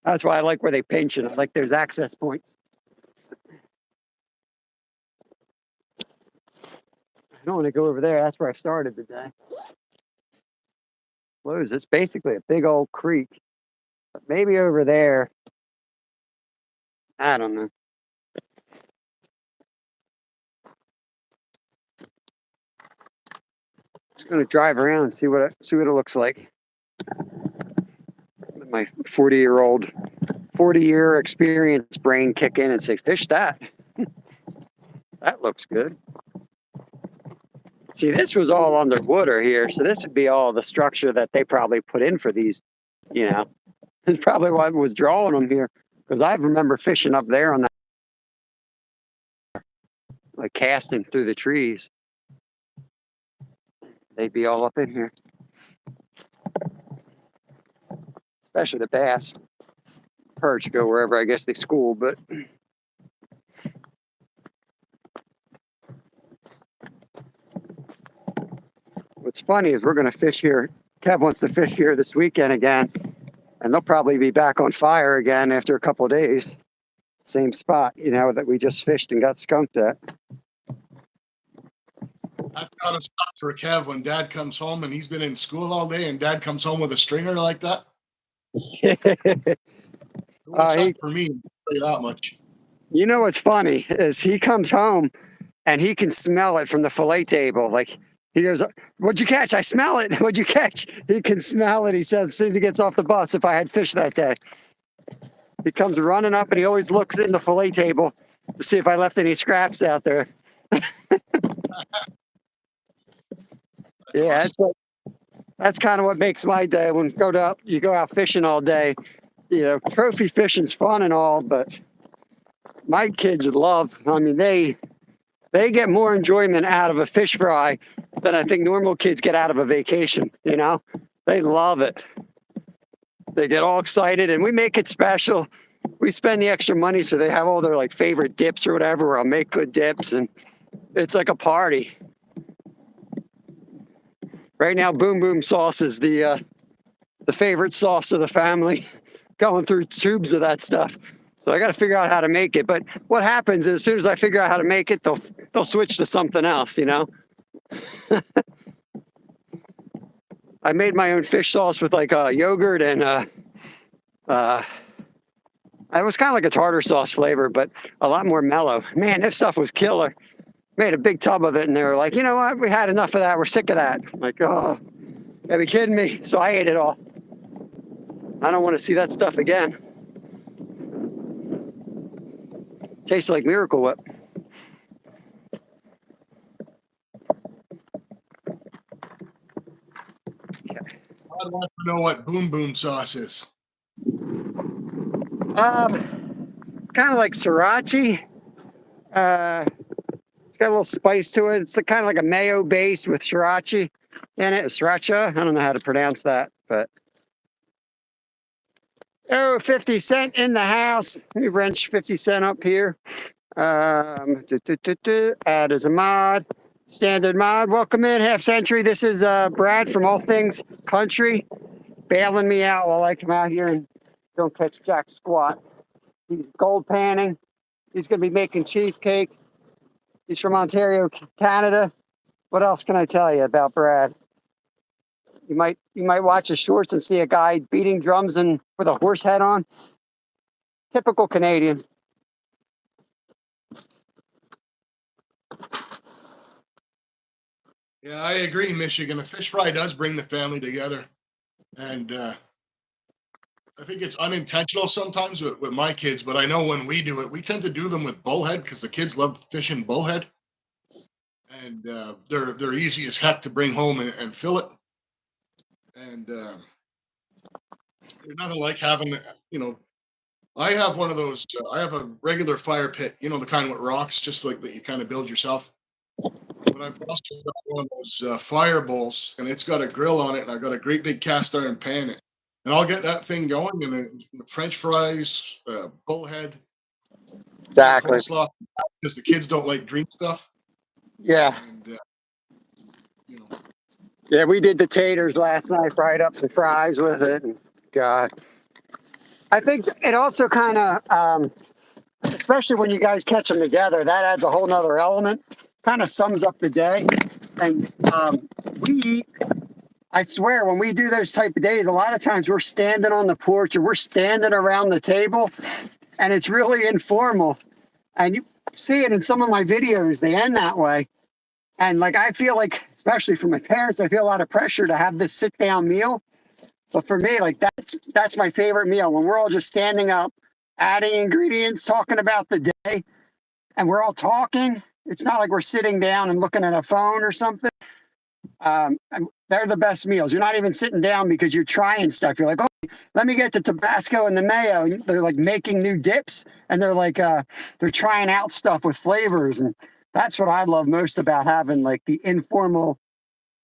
That's why I like where they pinch it. I like there's access points. I don't want to go over there. That's where I started today. Flows. It's basically a big old creek. But maybe over there. I don't know. Just gonna drive around and see what it looks like. My 40-year experience brain kick in and say, fish that. That looks good. See, this was all underwater here, so this would be all the structure that they probably put in for these, That's probably what was drawing them here, because I remember fishing up there on that, like casting through the trees. They'd be all up in here, especially the bass. Perch go wherever I guess they school, but what's funny is we're going to fish here. Kev wants to fish here this weekend again, and they'll probably be back on fire again after a couple of days. Same spot, that we just fished and got skunked at. That's gotta stop for Kev when Dad comes home and he's been in school all day, and Dad comes home with a stringer like that. It won't stop for me. I'll tell you that much. You know what's funny is he comes home and he can smell it from the fillet table. Like he goes, "What'd you catch? I smell it. What'd you catch?" He can smell it. He says as soon as he gets off the bus, if I had fish that day. He comes running up and he always looks in the fillet table to see if I left any scraps out there. Yeah, Awesome. that's kind of what makes my day when you go out fishing all day. Trophy fishing's fun and all, but my kids would love. I mean, they get more enjoyment out of a fish fry than I think normal kids get out of a vacation. They love it. They get all excited, and we make it special. We spend the extra money so they have all their favorite dips or whatever. I'll make good dips, and it's like a party. Right now, Boom Boom sauce is the favorite sauce of the family. Going through tubes of that stuff. So I got to figure out how to make it. But what happens is as soon as I figure out how to make it, they'll switch to something else, I made my own fish sauce with yogurt and it was kind of like a tartar sauce flavor, but a lot more mellow. Man, this stuff was killer. Made a big tub of it, and they were like, "You know what? We had enough of that. We're sick of that." I'm like, "Oh, you gotta be kidding me!" So I ate it all. I don't want to see that stuff again. Tastes like Miracle Whip. I'd like to know what Boom Boom sauce is. Kind of like sriracha. It's got a little spice to it. It's kind of like a mayo base with sriracha in it. Sriracha. I don't know how to pronounce that, but 50 Cent in the house. Let me wrench 50 Cent up here. Add as a mod. Standard mod. Welcome in, Half Century. This is Brad from All Things Country, bailing me out while I come out here and don't catch jack squat. He's gold panning. He's going to be making cheesecake. He's from Ontario, Canada. What else can I tell you about Brad? You might watch his shorts and see a guy beating drums and with a horse head on. Typical Canadian. Yeah, I agree, Michigan. A fish fry does bring the family together. And I think it's unintentional sometimes with my kids, but I know when we do it, we tend to do them with bullhead because the kids love fishing bullhead. And they're easy as heck to bring home and fill it. And there's nothing like having, I have one of those. I have a regular fire pit, the kind with rocks, just like that you kind of build yourself. But But I've also got one of those fire bowls, and it's got a grill on it, and I've got a great big cast iron pan. And I'll get that thing going, and then French fries, bullhead, Exactly. coleslaw, because the kids don't like green stuff. Yeah. And, you know, Yeah, we did the taters last night, fried up some fries with it. And God, I think it also kind of, especially when you guys catch them together, that adds a whole nother element. Kind of sums up the day. And we eat. I swear, when we do those type of days, a lot of times we're standing on the porch or we're standing around the table, and it's really informal. And you see it in some of my videos; they end that way. And like I feel like, especially for my parents, I feel a lot of pressure to have this sit down meal. But for me, like that's my favorite meal when we're all just standing up, adding ingredients, talking about the day, and we're all talking. It's not like we're sitting down and looking at a phone or something. And they're the best meals. You're not even sitting down because you're trying stuff. You're like, oh, let me get the Tabasco and the mayo. And they're like making new dips, and they're like, they're trying out stuff with flavors, and that's what I love most about having like the informal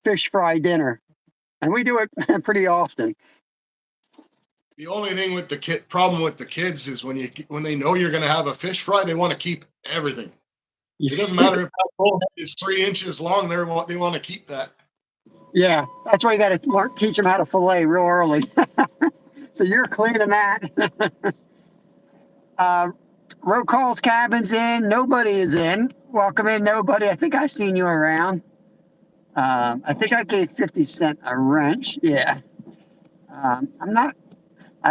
fish fry dinner, and we do it pretty often. the only thing with the problem with the kids is when they know you're going to have a fish fry, they want to keep everything. It doesn't matter if that bullhead is 3 inches long; they want to keep that. Yeah, that's why you got to teach them how to fillet real early. So you're cleaning that. Road calls cabins in. Nobody is in. Welcome in, nobody. I think I've seen you around. I think I gave 50 cents a wrench. Yeah. I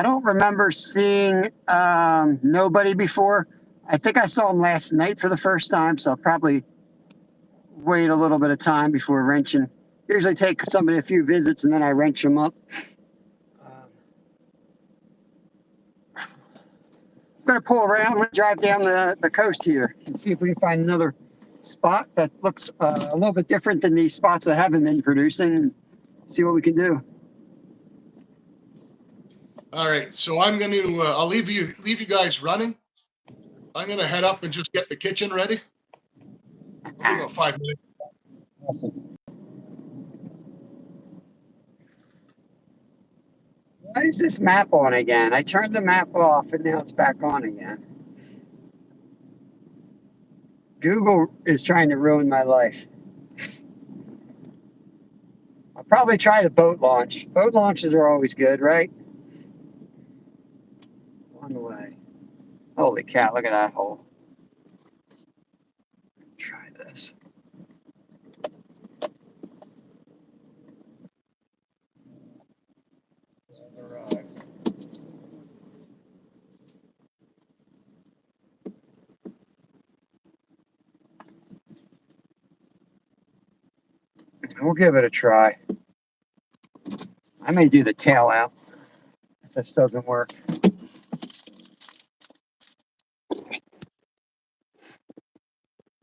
don't remember seeing nobody before. I think I saw him last night for the first time, so I'll probably wait a little bit of time before wrenching. Usually take somebody a few visits and then I wrench them up. I'm going to pull around and drive down the coast here and see if we can find another spot that looks a little bit different than the spots that haven't been producing. See what we can do. All right, so I'm going to I'll leave you guys running. I'm going to head up and just get the kitchen ready. About 5 minutes. Awesome. Why is this map on again? I turned the map off and now it's back on again. Google is trying to ruin my life. I'll probably try the boat launch. Boat launches are always good, right? On the way. Holy cow, look at that hole. Try this. We'll give it a try. I may do the tail out if this doesn't work.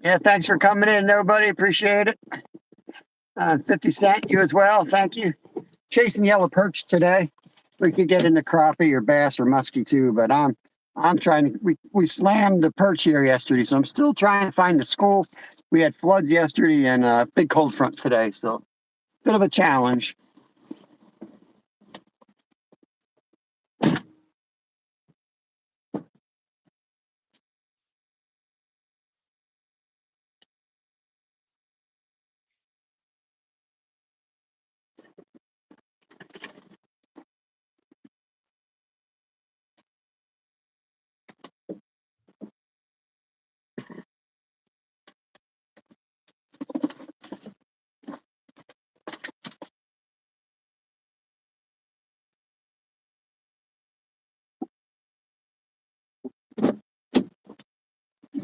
Yeah, thanks for coming in, nobody. Appreciate it. 50 cent, you as well. Thank you. Chasing yellow perch today. We could get into crappie or bass or musky too, but I'm trying to. We slammed the perch here yesterday, so I'm still trying to find the school. We had floods yesterday and a big cold front today, so bit of a challenge.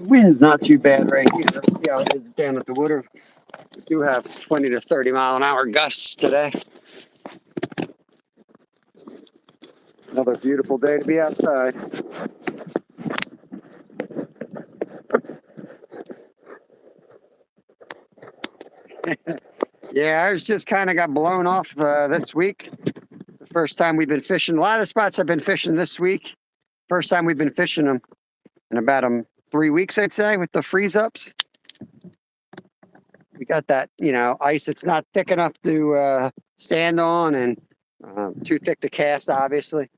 Wind's not too bad right here. Let's see how it is down at the water. We do have 20 to 30-mile-an-hour gusts today. Another beautiful day to be outside. Yeah, ours just kind of got blown off this week. The first time we've been fishing. A lot of spots I've been fishing this week. First time we've been fishing them in about 3 weeks, I'd say, with the freeze ups. We got that, ice that's not thick enough to stand on and too thick to cast, obviously.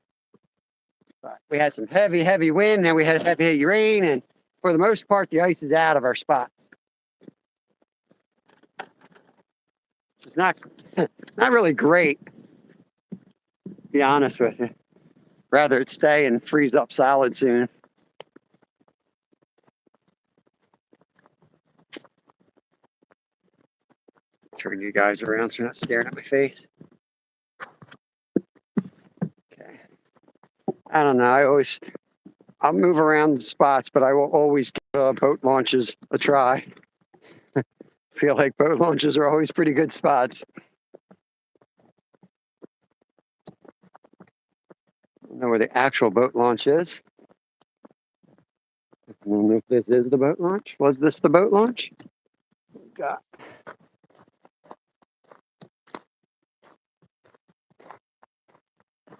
But we had some heavy, heavy wind, and we had heavy, heavy rain, and for the most part, the ice is out of our spots. It's not, not really great, to be honest with you. Rather it stay and freeze up solid soon. Turn you guys around so you're not staring at my face. Okay. I don't know. I'll move around the spots, but I will always give boat launches a try. Feel like boat launches are always pretty good spots. I don't know where the actual boat launch is. I don't know if this is the boat launch. Was this the boat launch? God.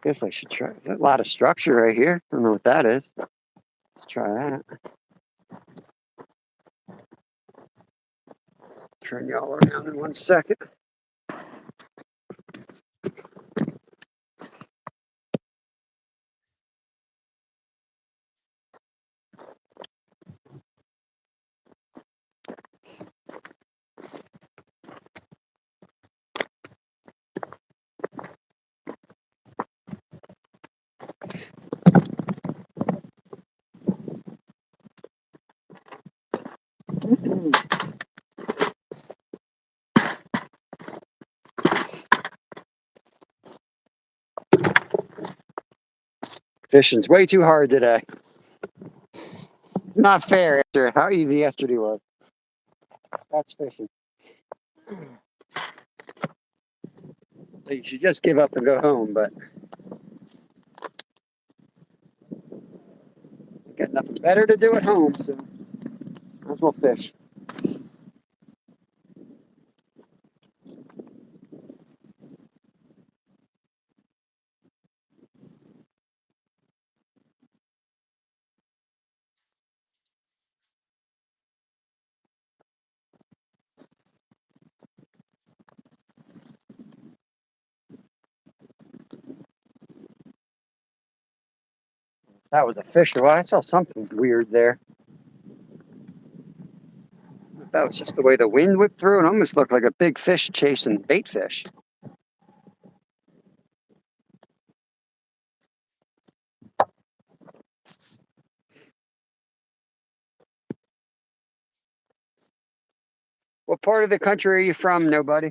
Guess I should try. There's a lot of structure right here. I don't know what that is. Let's try that. Turn y'all around in 1 second. Fishing's way too hard today. It's not fair after how easy yesterday was. That's fishing. So you should just give up and go home, but you got nothing better to do at home, so might as well fish. That was a fish. Well, I saw something weird there. That was just the way the wind whipped through. It almost looked like a big fish chasing bait fish. What part of the country are you from, nobody?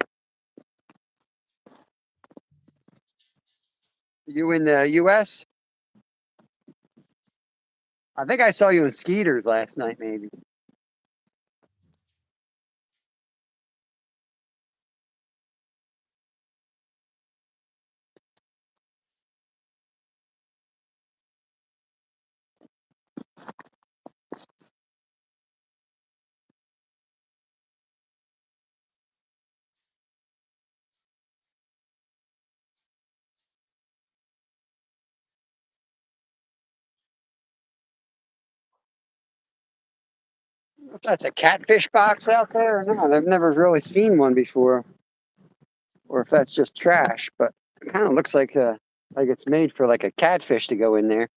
You in the U.S.? I think I saw you in Skeeters last night, maybe. If that's a catfish box out there or not. I've never really seen one before. Or if that's just trash, but it kind of looks like it's made for like a catfish to go in there.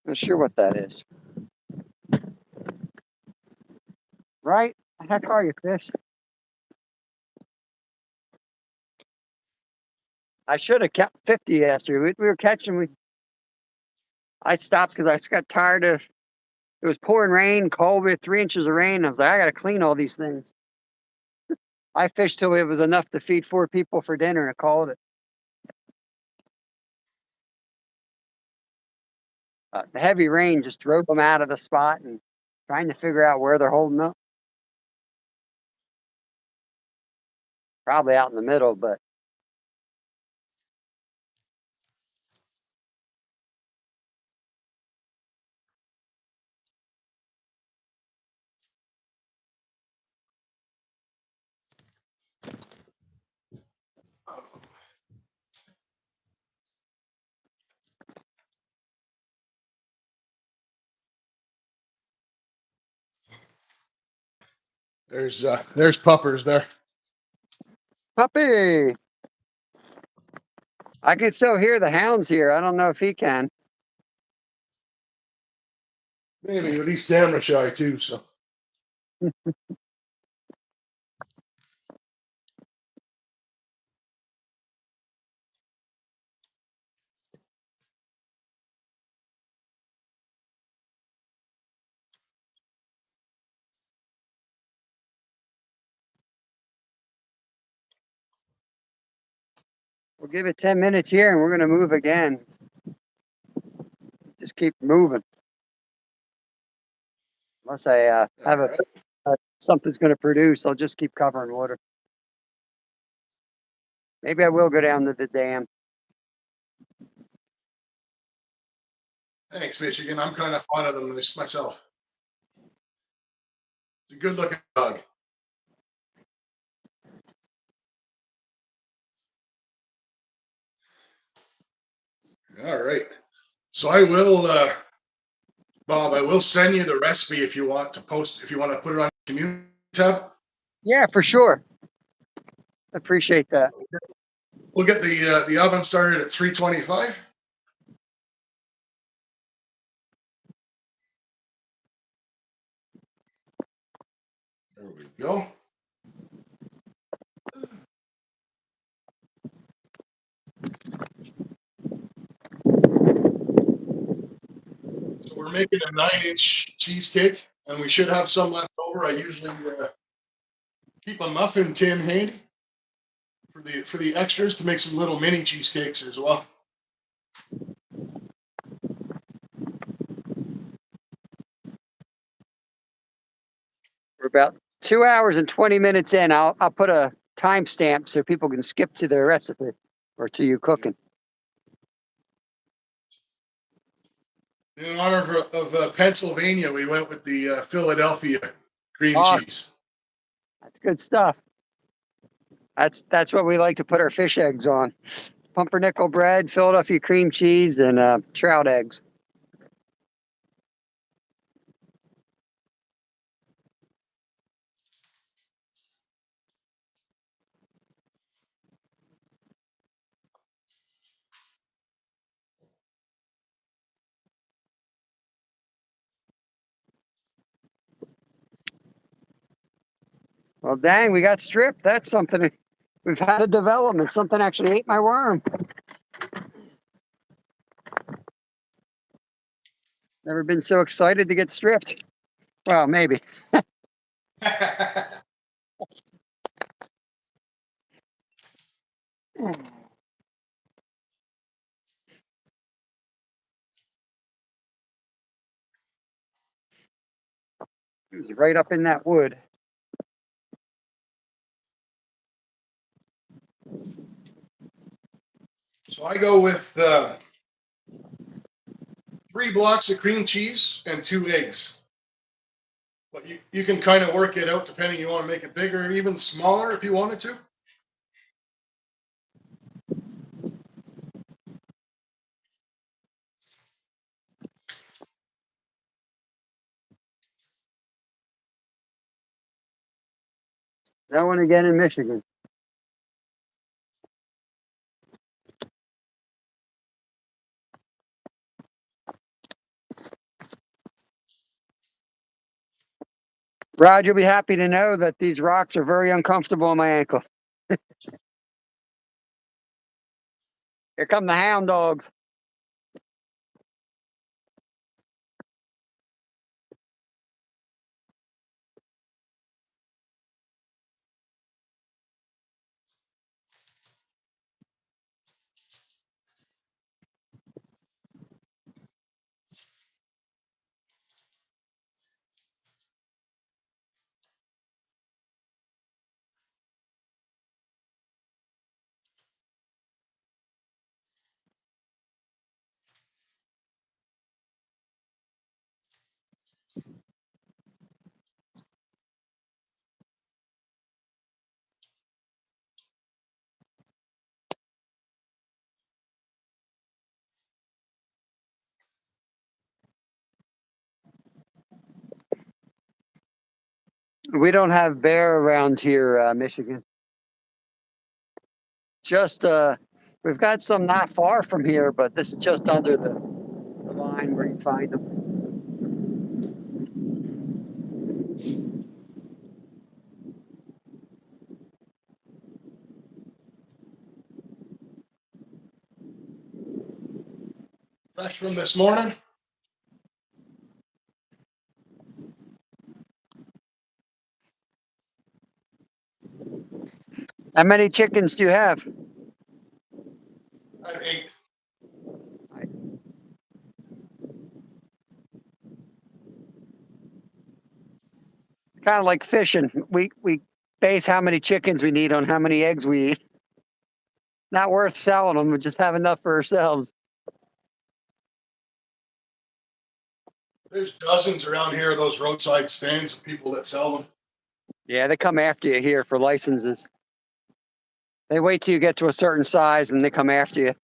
Not sure what that is. Right? The heck are you, fish? I should have kept 50 yesterday. We were catching. I stopped because I just got tired of. It was pouring rain, cold. We had 3 inches of rain. I was like, I got to clean all these things. I fished till it was enough to feed 4 people for dinner and called it. The heavy rain just drove them out of the spot and trying to figure out where they're holding up. Probably out in the middle, but There's puppers there. Puppy. I can still hear the hounds here. I don't know if he can. Maybe, but he's camera shy too. So We'll give it 10 minutes here and we're going to move again. Just keep moving. Unless I have all right. something's going to produce, I'll just keep covering water. Maybe I will go down to the dam. Thanks, Michigan. I'm kind of fond of them myself. It's a good looking dog. All right. So I will, Bob. I will send you the recipe if you want to post. If you want to put it on the community tab. Yeah, for sure. Appreciate that. We'll get the oven started at 325. There we go. So we're making a 9-inch cheesecake, and we should have some left over. I usually keep a muffin tin handy for the extras to make some little mini cheesecakes as well. We're about 2 hours and 20 minutes in. I'll put a timestamp so people can skip to the recipe or to you cooking. In honor of Pennsylvania, we went with the Philadelphia cream Oh, cheese. that's good stuff. That's what we like to put our fish eggs on. Pumpernickel bread, Philadelphia cream cheese, and trout eggs. Well, dang, we got stripped. That's something. We've had a development. Something actually ate my worm. Never been so excited to get stripped. Well, maybe. He was right up in that wood. So I go with 3 blocks of cream cheese and 2 eggs. But you can kind of work it out depending. You want to make it bigger, even smaller if you wanted to. That one again in Michigan. Rod, you'll be happy to know that these rocks are very uncomfortable on my ankle. Here come the hound dogs. We don't have bear around here, Michigan. Just we've got some not far from here, but this is just under the line where you find them. Fresh from this morning. How many chickens do you have? I have 8. Kind of like fishing. We base how many chickens we need on how many eggs we eat. Not worth selling them. We just have enough for ourselves. There's dozens around here of those roadside stands of people that sell them. Yeah, they come after you here for licenses. They wait till you get to a certain size and they come after you.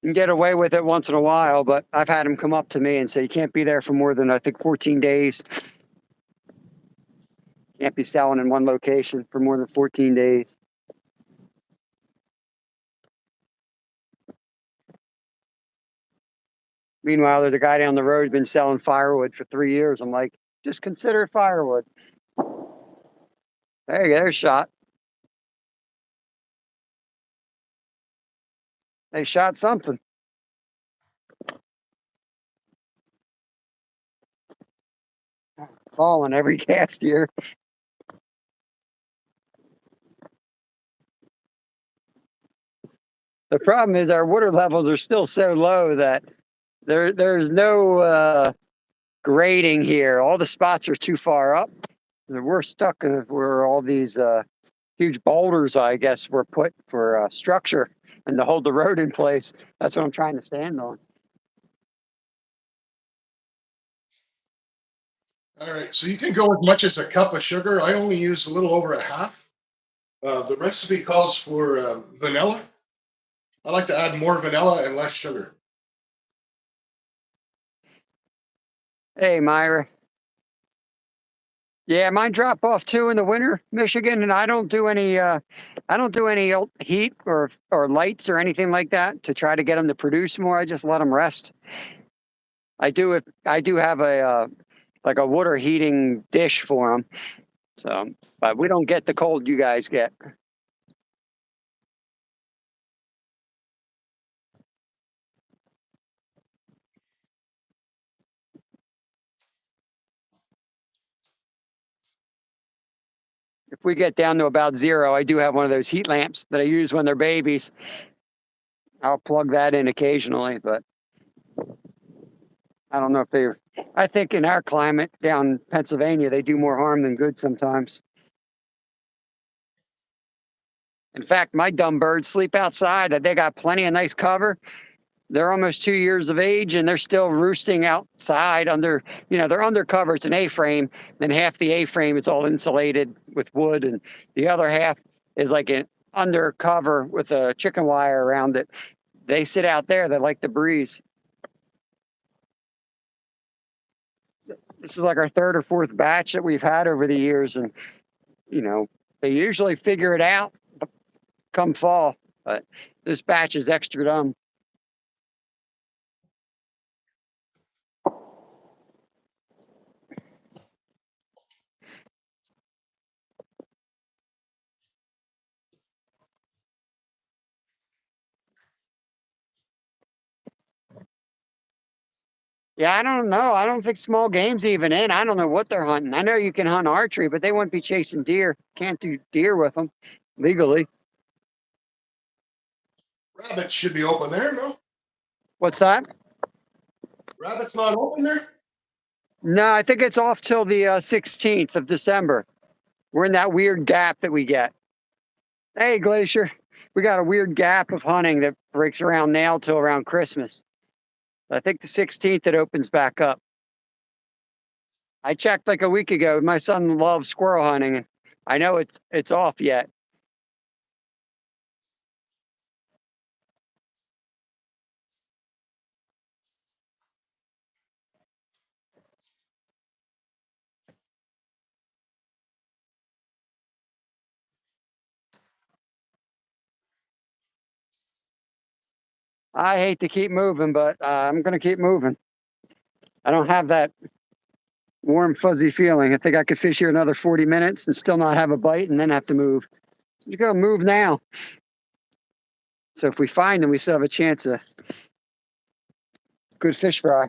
You can get away with it once in a while, but I've had them come up to me and say, you can't be there for more than, I think, 14 days. Can't be selling in one location for more than 14 days. Meanwhile, there's a guy down the road who's been selling firewood for 3 years. I'm like, just consider it firewood. There you go, there's a shot. They shot something. Falling every cast year. The problem is our water levels are still so low that there's no grading here. All the spots are too far up. We're stuck where all these huge boulders, I guess, were put for structure and to hold the road in place. That's what I'm trying to stand on. All right, so you can go as much as a cup of sugar. I only use a little over a half. The recipe calls for vanilla. I like to add more vanilla and less sugar. Hey, Myra. Yeah, mine drop off too in the winter, Michigan, and I don't do any heat or lights or anything like that to try to get them to produce more. I just let them rest. I do have a like a water heating dish for them. So, but we don't get the cold you guys get. If we get down to about 0, I do have one of those heat lamps that I use when they're babies. I'll plug that in occasionally, but I don't know if they're. I think in our climate down in Pennsylvania, they do more harm than good sometimes. In fact, my dumb birds sleep outside. They got plenty of nice cover. They're almost 2 years of age and they're still roosting outside under, they're under cover. It's an A-frame. Then half the A-frame is all insulated with wood and the other half is like an under cover with a chicken wire around it. They sit out there. They like the breeze. This is like our 3rd or 4th batch that we've had over the years. And, they usually figure it out come fall, but this batch is extra dumb. Yeah, I don't know. I don't think small game's even in. I don't know what they're hunting. I know you can hunt archery, but they wouldn't be chasing deer. Can't do deer with them legally. Rabbits should be open there, no? What's that? Rabbits not open there? No, I think it's off till the 16th of December. We're in that weird gap that we get. Hey, Glacier. We got a weird gap of hunting that breaks around now till around Christmas. I think the 16th it opens back up. I checked like a week ago. My son loves squirrel hunting, and I know it's off yet. I hate to keep moving, but I'm going to keep moving. I don't have that warm, fuzzy feeling. I think I could fish here another 40 minutes and still not have a bite and then have to move. So you got to move now. So if we find them, we still have a chance of good fish fry.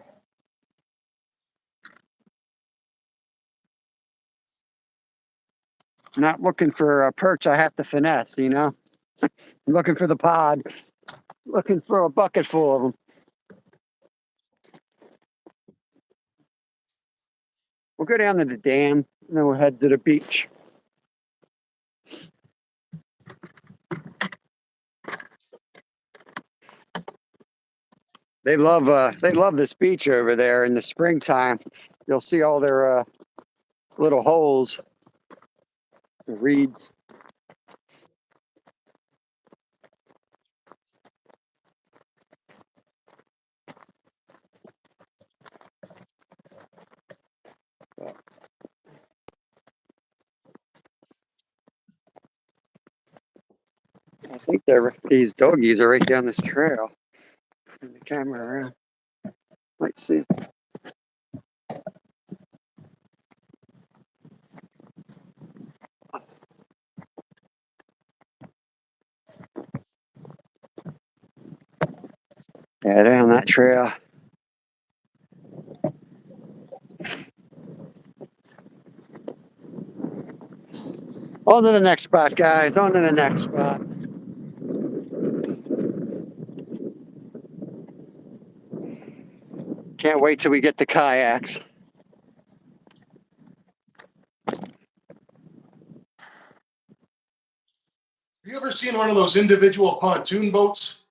Not looking for a perch I have to finesse, you know? I'm looking for the pod, looking for a bucket full of them. We'll go down to the dam and then we'll head to the beach. They love this beach over there in the springtime. You'll see all their little holes, reeds. I think these doggies are right down this trail. Turn the camera around. Let's see. Yeah, they're on that trail. On to the next spot, guys. On to the next spot. Can't wait till we get the kayaks. Have you ever seen one of those individual pontoon boats?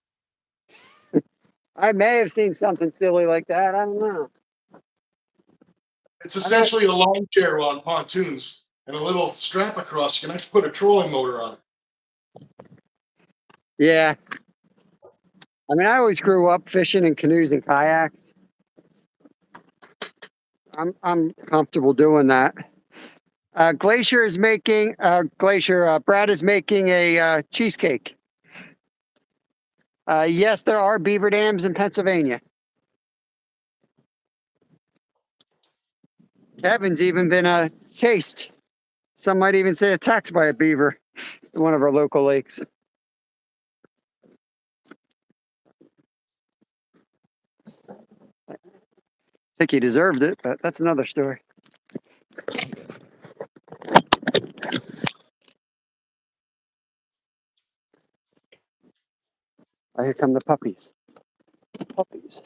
I may have seen something silly like that. I don't know. It's essentially a lawn chair on pontoons and a little strap across. You can actually put a trolling motor on it. Yeah. I mean, I always grew up fishing in canoes and kayaks. I'm comfortable doing that. Glacier is making Brad is making a cheesecake. Yes, there are beaver dams in Pennsylvania. Kevin's even been chased. Some might even say attacked by a beaver in one of our local lakes. I think he deserved it, but that's another story. Here come the puppies. Puppies.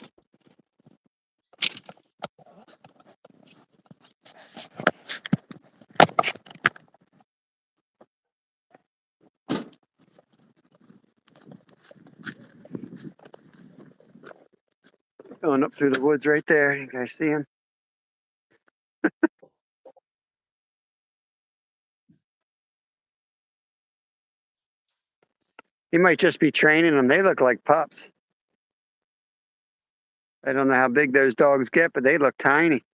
Going up through the woods right there. You guys see him? He might just be training them. They look like pups. I don't know how big those dogs get, but they look tiny.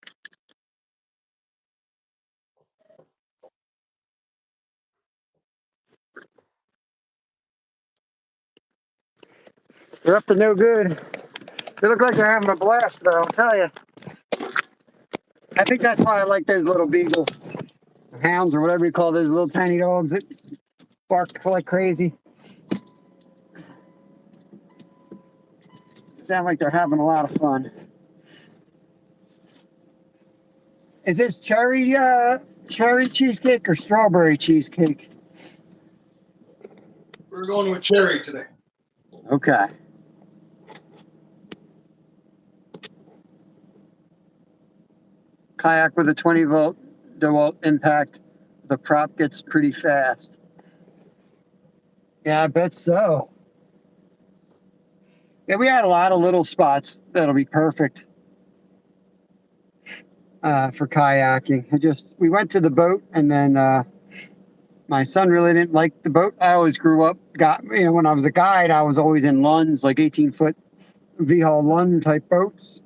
They're up to no good. They look like they're having a blast, though, I'll tell you. I think that's why I like those little beagle hounds or whatever you call those little tiny dogs that bark like crazy. Sound like they're having a lot of fun. Is this cherry cheesecake or strawberry cheesecake? We're going with cherry today. Okay. Kayak with a 20 volt impact, the prop gets pretty fast. Yeah, I bet so. Yeah, we had a lot of little spots that'll be perfect for kayaking. We went to the boat, and then my son really didn't like the boat. I always grew up, when I was a guide, I was always in Lunds, like 18-foot V-hull Lund type boats.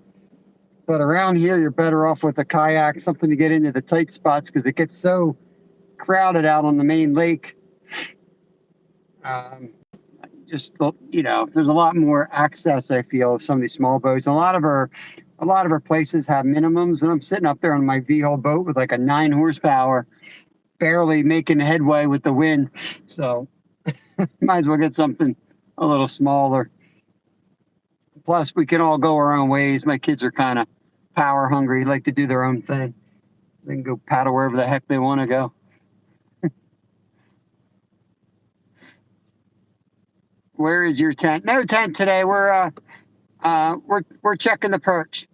But around here, you're better off with a kayak, something to get into the tight spots because it gets so crowded out on the main lake. just there's a lot more access, I feel, of some of these small boats. A lot of our places have minimums, and I'm sitting up there on my V-hull boat with like a 9 horsepower, barely making headway with the wind. So might as well get something a little smaller. Plus, we can all go our own ways. My kids are kind of power hungry, like to do their own thing. They can go paddle wherever the heck they want to go. Where is your tent? No tent today. We're checking the perch.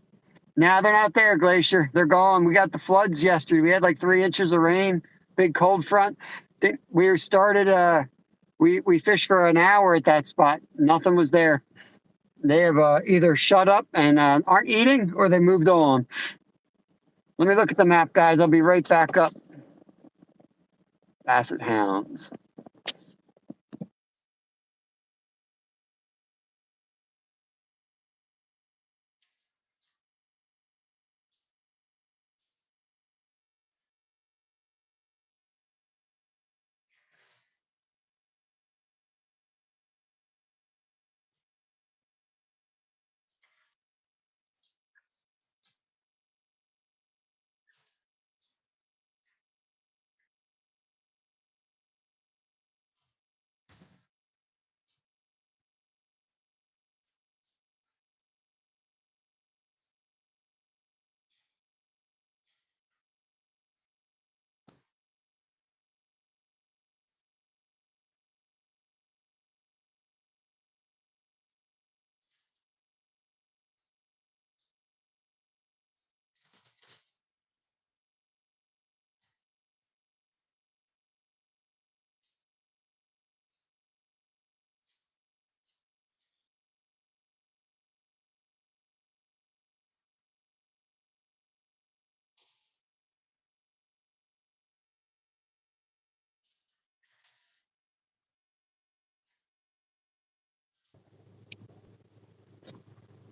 Now they're not there, Glacier. They're gone. We got the floods yesterday. We had like 3 inches of rain, big cold front. We started. We fished for an hour at that spot. Nothing was there. They have either shut up and aren't eating, or they moved on. Let me look at the map, guys. I'll be right back up. Basset hounds.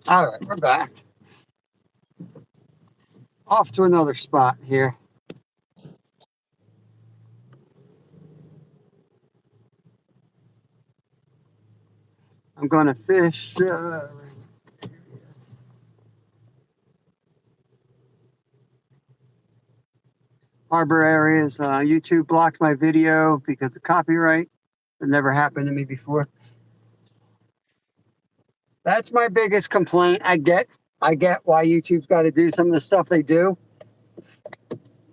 All right, we're back. Off to another spot here. I'm going to fish. Harbor areas. YouTube blocks my video because of copyright. It never happened to me before. That's my biggest complaint. I get why YouTube's got to do some of the stuff they do,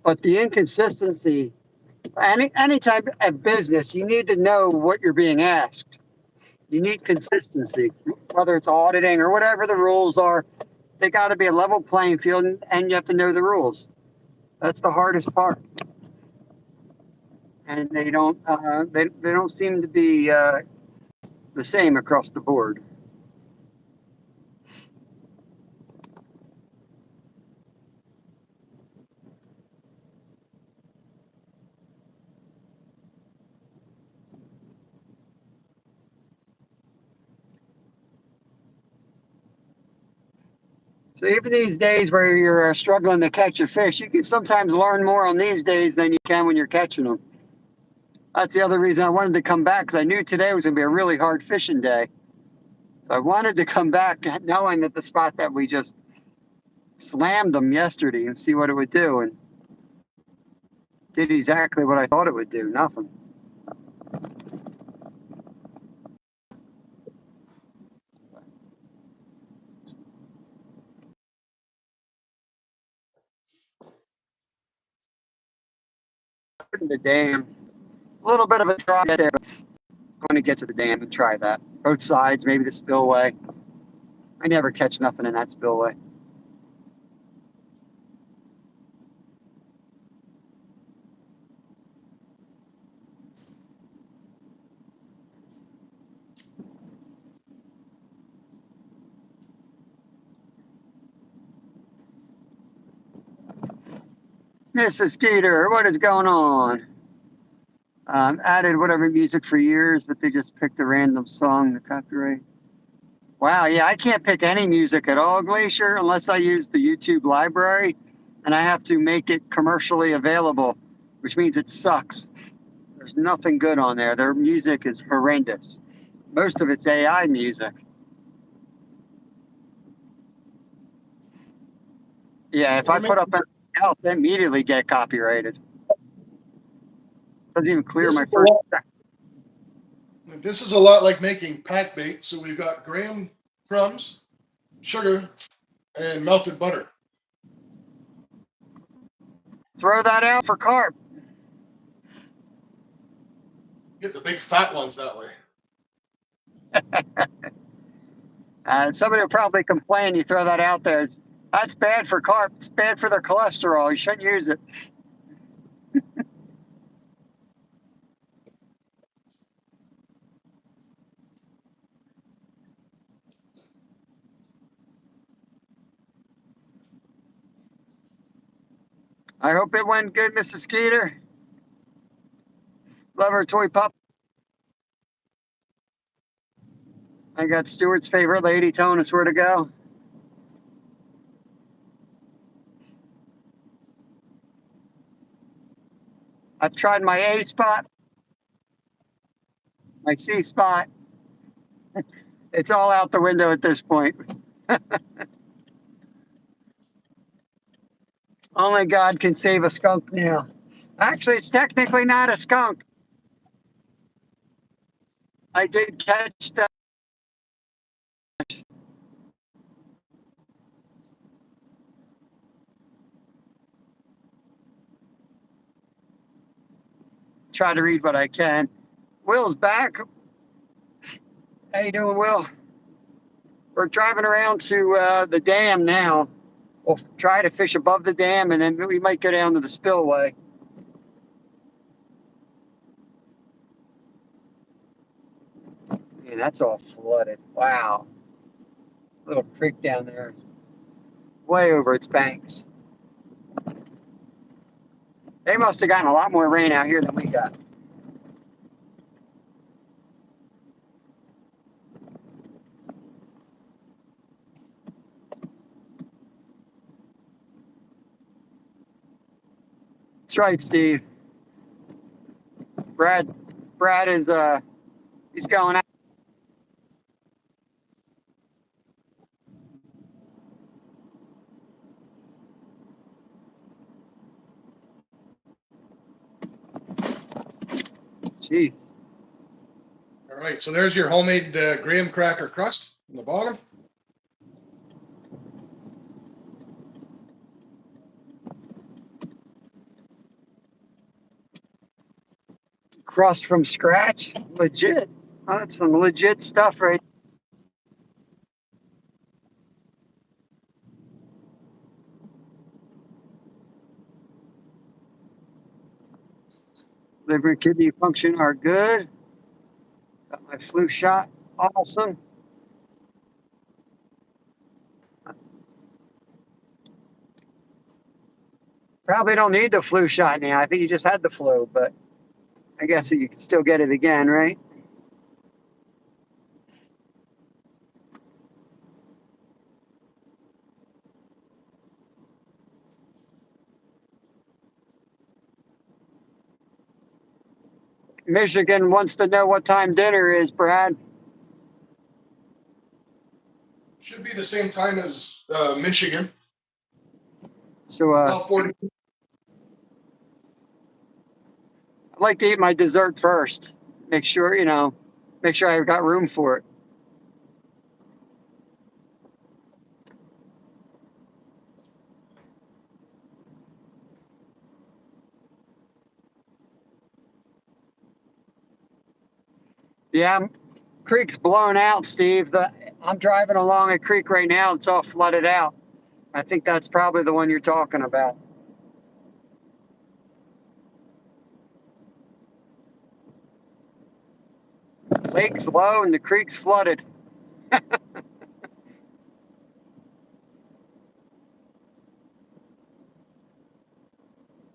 but the inconsistency. Any type of business, you need to know what you're being asked. You need consistency, whether it's auditing or whatever the rules are. They got to be a level playing field, and you have to know the rules. That's the hardest part. And they don't seem to be the same across the board. So even these days where you're struggling to catch a fish, you can sometimes learn more on these days than you can when you're catching them. That's the other reason I wanted to come back, because I knew today was going to be a really hard fishing day. So I wanted to come back knowing that the spot that we just slammed them yesterday and see what it would do, and did exactly what I thought it would do. Nothing. The dam. A little bit of a try there, but I'm going to get to the dam and try that. Both sides, maybe the spillway. I never catch nothing in that spillway. Mrs. Skeeter, what is going on? Added whatever music for years, but they just picked a random song to copyright. Wow, yeah, I can't pick any music at all, Glacier, unless I use the YouTube library, and I have to make it commercially available, which means it sucks. There's nothing good on there. Their music is horrendous. Most of it's AI music. Yeah, if I put up anything else, they immediately get copyrighted. Doesn't even clear my first. This is a lot like making pack bait. So we've got graham crumbs, sugar, and melted butter. Throw that out for carp. Get the big fat ones that way. Somebody will probably complain you throw that out there. That's bad for carp. It's bad for their cholesterol. You shouldn't use it. I hope it went good, Mrs. Skeeter. Love her toy pup. I got Stuart's favorite lady telling us where to go. I've tried my A spot, my C spot. It's all out the window at this point. Only God can save a skunk now. Actually, it's technically not a skunk. I did catch that. Try to read what I can. Will's back. How you doing, Will? We're driving around to the dam now. We'll try to fish above the dam, and then we might go down to the spillway. Man, that's all flooded. Wow. Little creek down there. Way over its banks. They must have gotten a lot more rain out here than we got. That's right, Steve. Brad is he's going out. Jeez. All right, so there's your homemade graham cracker crust in the bottom. Crust from scratch. Legit. Oh, that's some legit stuff right. Liver and kidney function are good. Got my flu shot. Awesome. Probably don't need the flu shot now. I think you just had the flu, but I guess you can still get it again, right? Michigan wants to know what time dinner is, Brad. Should be the same time as Michigan. So About 40. I'd like to eat my dessert first. Make sure, make sure I've got room for it. Yeah, creek's blown out, Steve. I'm driving along a creek right now. It's all flooded out. I think that's probably the one you're talking about. Lake's low and the creek's flooded.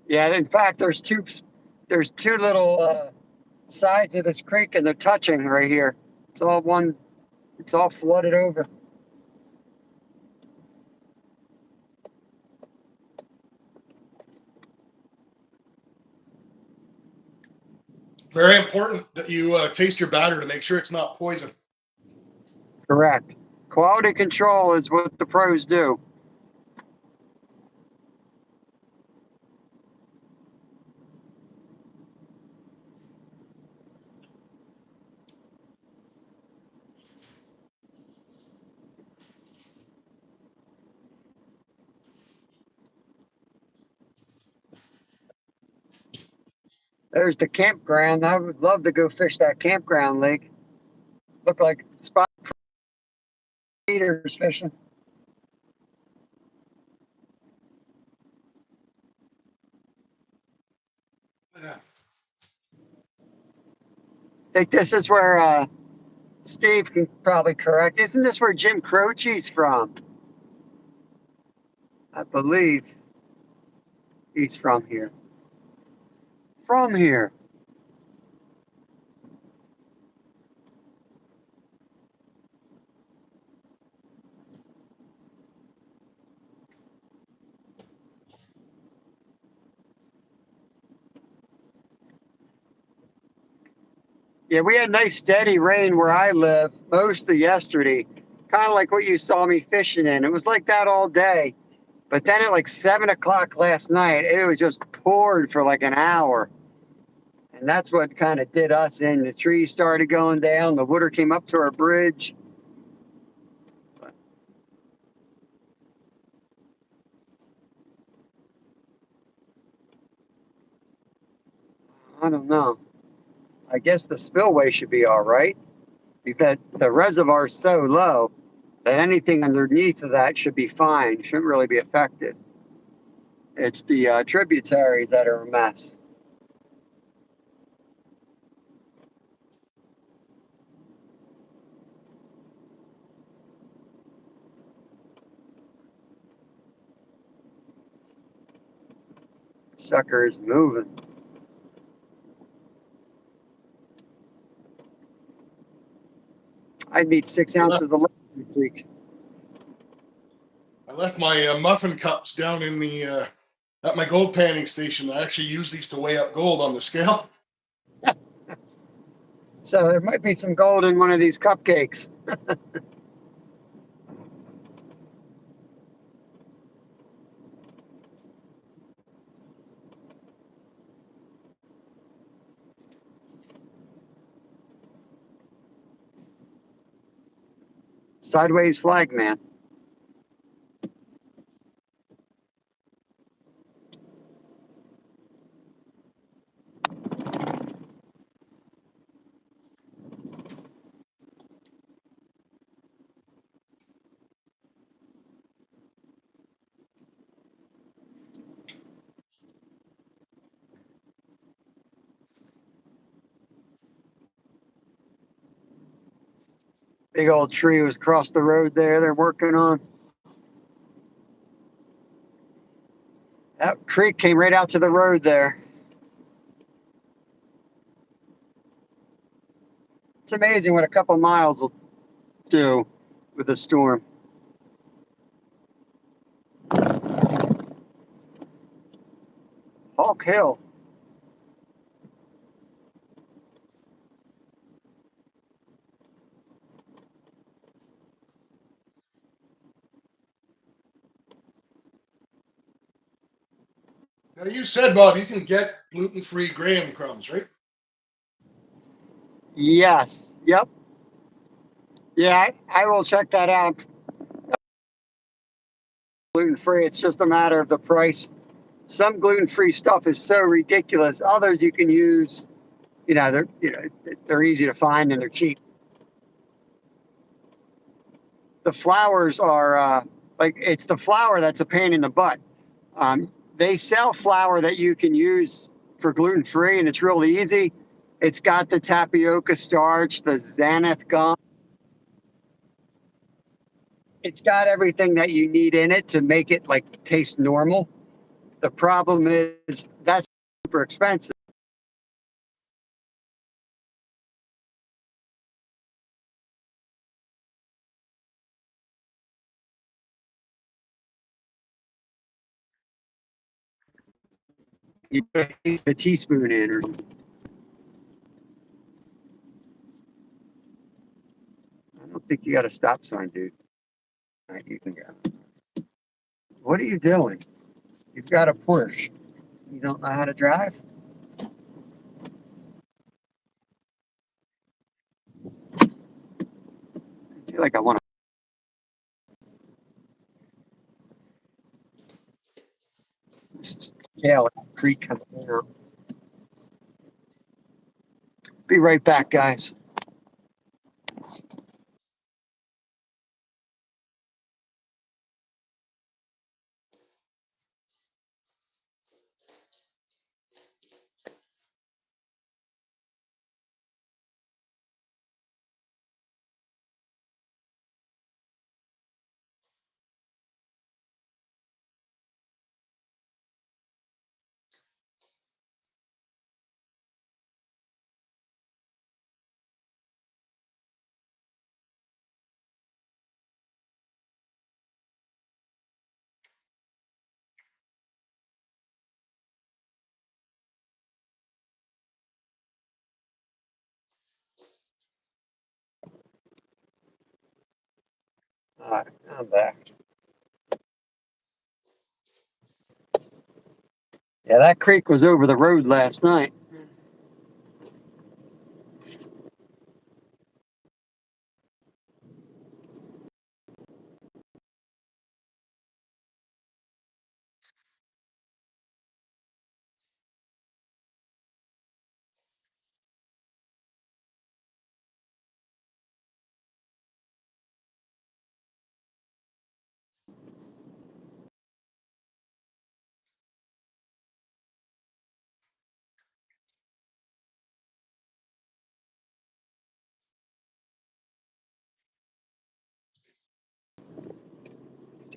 Yeah, in fact, there's two little sides of this creek, and they're touching right here. It's all one. It's all flooded over. Very important that you taste your batter to make sure it's not poison. Correct. Quality control is what the pros do. There's the campground. I would love to go fish that campground lake. Look like spot feeders fishing. Yeah. I think this is where Steve can probably correct. Isn't this where Jim Croce's from? I believe he's from here. From here. Yeah, we had nice steady rain where I live most of yesterday. Kind of like what you saw me fishing in. It was like that all day. But then at like 7 o'clock last night, it was just poured for like an hour. And that's what kind of did us in. The trees started going down. The water came up to our bridge. But I don't know. I guess the spillway should be all right because the reservoir's so low that anything underneath of that should be fine. Shouldn't really be affected. It's the tributaries that are a mess. Sucker is moving. I need 6 ounces of lemon in the creek. I left my muffin cups down in the at my gold panning station. I actually use these to weigh up gold on the scale. So there might be some gold in one of these cupcakes. Sideways flag man. Big old tree was across the road there. They're working on. That creek came right out to the road there. It's amazing what a couple miles will do with a storm. Hawk Hill. Now you said, Bob, you can get gluten-free graham crumbs, right? Yes. Yep. Yeah, I will check that out. Gluten free. It's just a matter of the price. Some gluten free stuff is so ridiculous. Others you can use. They're easy to find and they're cheap. The flours are like it's the flour that's a pain in the butt. They sell flour that you can use for gluten free, and it's really easy. It's got the tapioca starch, the xanth gum. It's got everything that you need in it to make it like taste normal. The problem is that's super expensive. You put a teaspoon in or something. think you got a stop sign, dude. All right, you can go. What are you doing? You've got a Porsche. You don't know how to drive? I feel like I want to tail creek coming down. Be right back, guys. All right, I'm back. Yeah, that creek was over the road last night.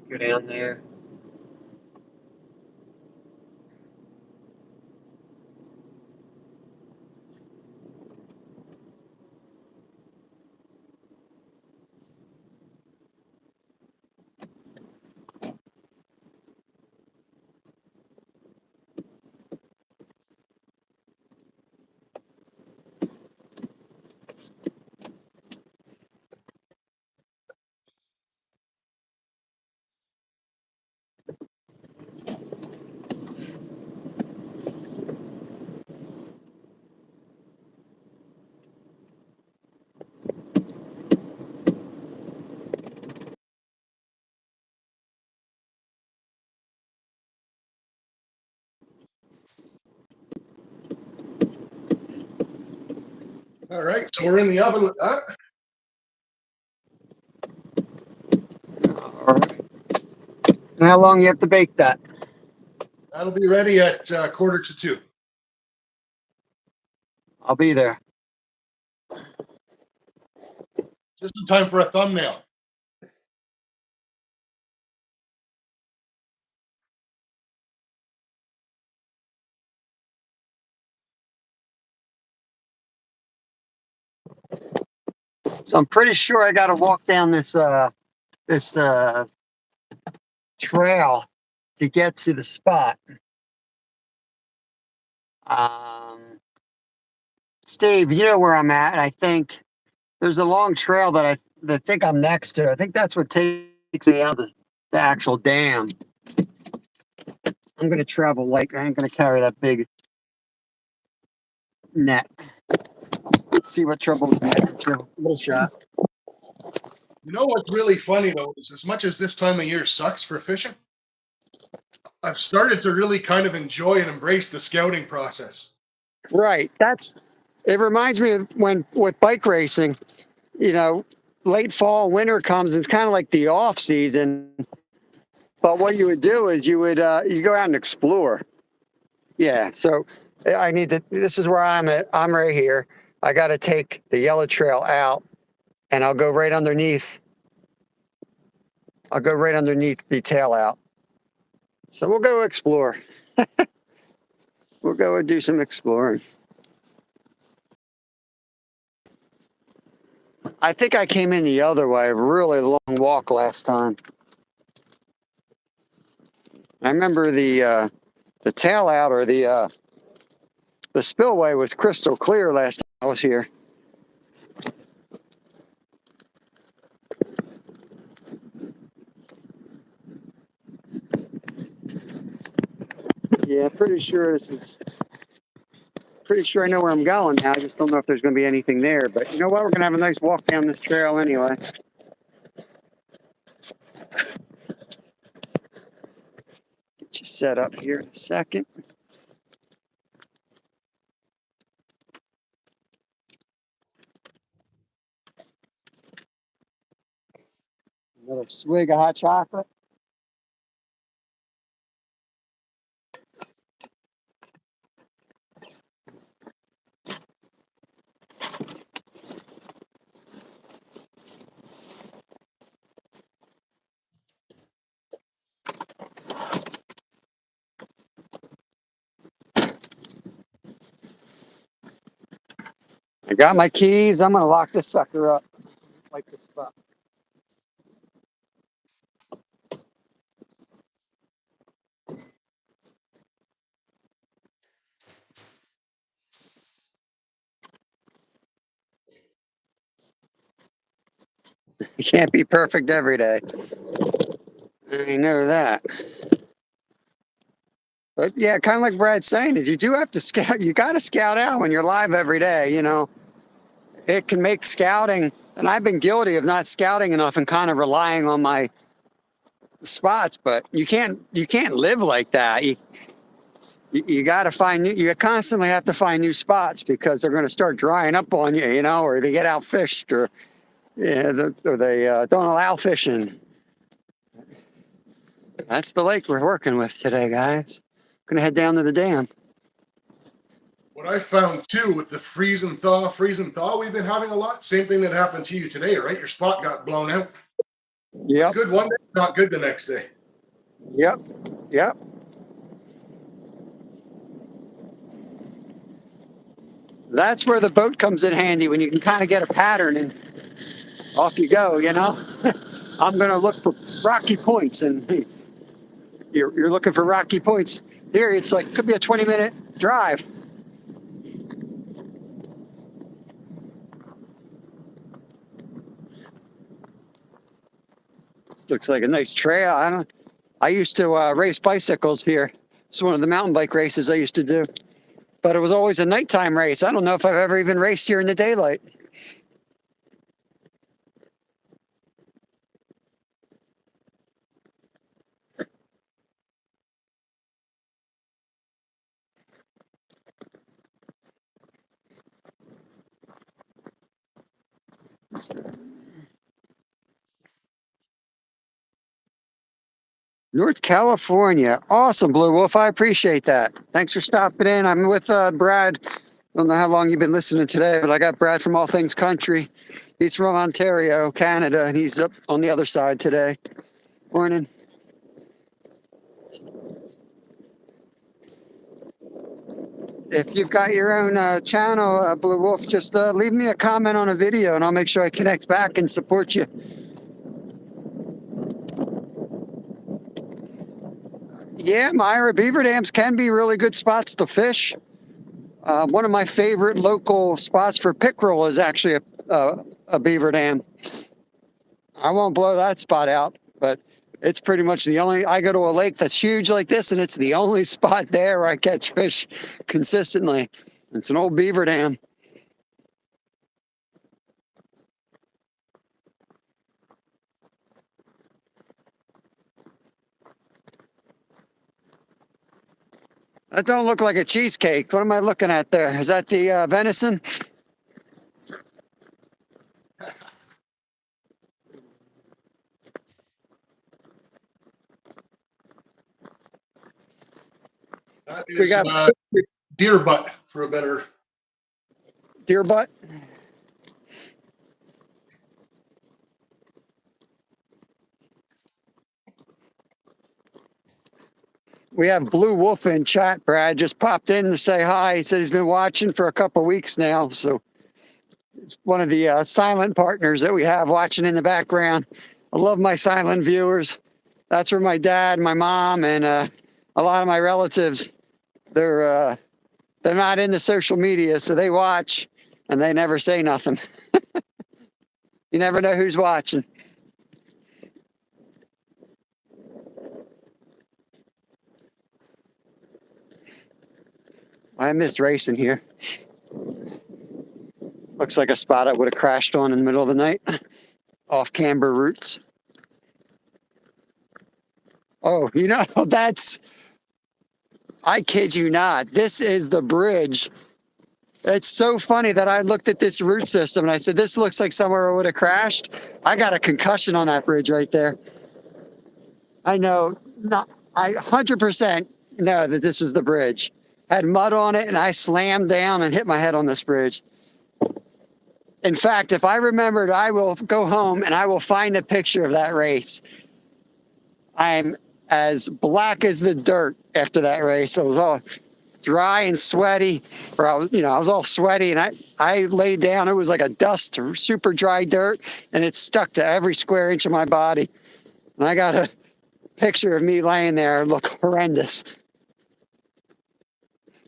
Go down there. All right, so we're in the oven with that. All right. And how long you have to bake that? That'll be ready at 1:45. I'll be there. Just in time for a thumbnail. So I'm pretty sure I got to walk down this trail to get to the spot. Steve, you know where I'm at. I think there's a long trail that think I'm next to. I think that's what takes me out of the actual dam. I'm gonna travel light. I ain't gonna carry that big net. Let's see what trouble we can get into. Little shot. You know what's really funny though is as much as this time of year sucks for fishing, I've started to really kind of enjoy and embrace the scouting process. Right. It reminds me of when with bike racing, you know, late fall, winter comes, it's kind of like the off season. But what you would do is you go out and explore. Yeah. So this is where I'm at. I'm right here. I got to take the yellow trail out and I'll go right underneath. I'll go right underneath the tail out. So we'll go explore. We'll go and do some exploring. I think I came in the other way, a really long walk last time. I remember the tail out or the spillway was crystal clear last time I was here. Yeah, pretty sure I know where I'm going now. I just don't know if there's going to be anything there. But you know what? We're going to have a nice walk down this trail anyway. Get you set up here in a second. Another swig of hot chocolate. I got my keys. I'm going to lock this sucker up. Like this spot. You can't be perfect every day. I know that. But yeah, kind of like Brad's saying, is you do have to scout. You got to scout out when you're live every day. You know, it can make scouting, and I've been guilty of not scouting enough and kind of relying on my spots. But you can't live like that. You got to find new. You constantly have to find new spots because they're going to start drying up on you. You know, or they get outfished, or yeah, or they don't allow fishing. That's the lake we're working with today, guys. Gonna head down to the dam. What I found too with the freeze and thaw we've been having a lot. Same thing that happened to you today, right? Your spot got blown out. Yep. It's good one day, not good the next day. Yep. Yep. That's where the boat comes in handy when you can kind of get a pattern and off you go, you know? I'm going to look for rocky points and you're looking for rocky points. Here, it's like, could be a 20-minute drive. This looks like a nice trail. I used to race bicycles here. It's one of the mountain bike races I used to do. But it was always a nighttime race. I don't know if I've ever even raced here in the daylight. North California. Awesome, Blue Wolf. I appreciate that. Thanks for stopping in. I'm with Brad. Don't know how long you've been listening today, but I got Brad from All Things Country. He's from Ontario, Canada, and he's up on the other side today. Morning. If you've got your own channel, Blue Wolf, just leave me a comment on a video and I'll make sure I connect back and support you. Yeah, Myra, beaver dams can be really good spots to fish. One of my favorite local spots for pickerel is actually a beaver dam. I won't blow that spot out, but it's pretty much the only. I go to a lake that's huge like this, and it's the only spot there where I catch fish consistently. It's an old beaver dam. That don't look like a cheesecake. What am I looking at there? Is that the venison? That We is got deer butt for a better. deer butt. We have Blue Wolf in chat. Brad just popped in to say hi. He said he's been watching for a couple weeks now. So it's one of the silent partners that we have watching in the background. I love my silent viewers. That's where my dad, my mom, and a lot of my relatives, they're not into social media, so they watch and they never say nothing. You never know who's watching. I miss racing here. Looks like a spot I would have crashed on in the middle of the night off Camber Roots. Oh, you know, I kid you not. This is the bridge. It's so funny that I looked at this root system and I said, this looks like somewhere I would have crashed. I got a concussion on that bridge right there. I know, I 100% know that this was the bridge. Had mud on it and I slammed down and hit my head on this bridge. In fact, if I remembered, I will go home and I will find a picture of that race. I'm as black as the dirt after that race. I was all dry and sweaty, or I was all sweaty, and I laid down. It was like a dust, super dry dirt, and it stuck to every square inch of my body. And I got a picture of me laying there, look horrendous.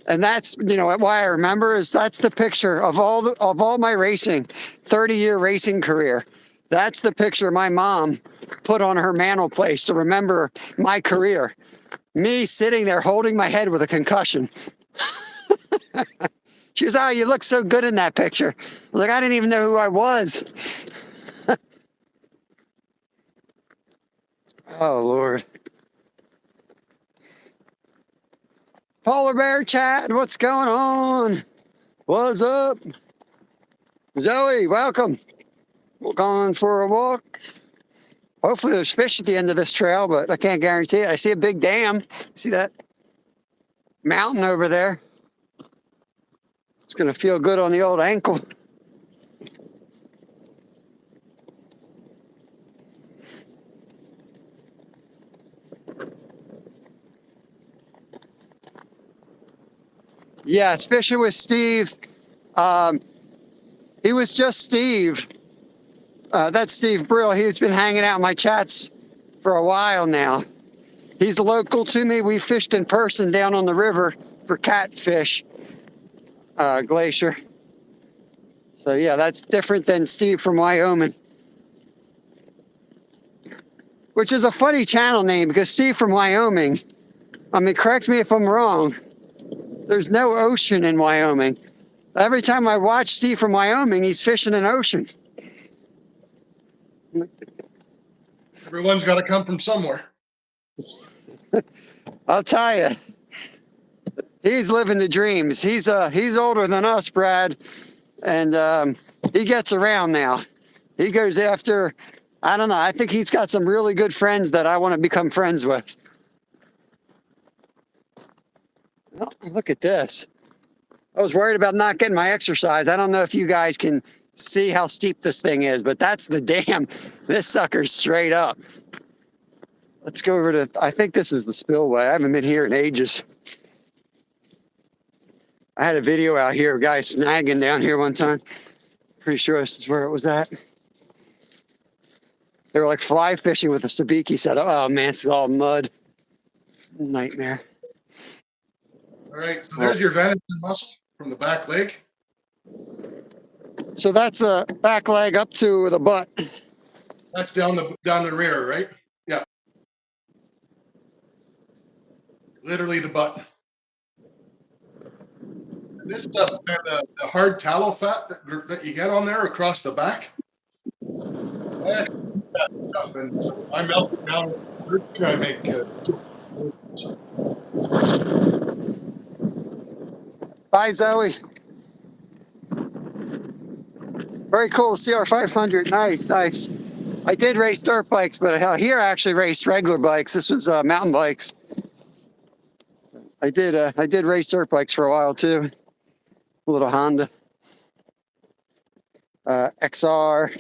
And that's, why I remember is that's the picture of all my racing, 30-year racing career. That's the picture my mom put on her mantelpiece to remember my career. Me sitting there holding my head with a concussion. She goes, "Oh, you look so good in that picture." I was like, I didn't even know who I was. Oh, Lord. Polar Bear Chat, what's going on? What's up? Zoe, welcome. We're going for a walk. Hopefully there's fish at the end of this trail, but I can't guarantee it. I see a big dam. See that mountain over there? It's going to feel good on the old ankle. Yes, fishing with Steve. He was just Steve. That's Steve Brill. He's been hanging out in my chats for a while now. He's local to me. We fished in person down on the river for catfish glacier. So yeah, that's different than Steve from Wyoming. Which is a funny channel name because Steve from Wyoming, I mean, correct me if I'm wrong, there's no ocean in Wyoming. Every time I watch Steve from Wyoming, he's fishing an ocean. Everyone's got to come from somewhere. I'll tell you, he's living the dreams. He's older than us, Brad, and he gets around now. He goes after, I don't know, I think he's got some really good friends that I want to become friends with. Oh, look at this. I was worried about not getting my exercise. I don't know if you guys can see how steep this thing is, but that's the dam. This sucker's straight up. Let's go over to, I think this is the spillway. I haven't been here in ages. I had a video out here, a guy snagging down here one time. Pretty sure this is where it was at. They were like fly fishing with a sabiki set. Oh man, it's all mud. Nightmare. All right, so there's your venison mussel from the back leg. So that's the back leg up to the butt. That's down the rear, right? Yeah. Literally the butt. And this stuff, the hard tallow fat that you get on there across the back. That stuff, and I melt it down. I make. Bye, Zoe. Very cool, CR500, nice, nice. I did race dirt bikes, but here I actually raced regular bikes. This was mountain bikes. I did race dirt bikes for a while too. A little Honda. XR, I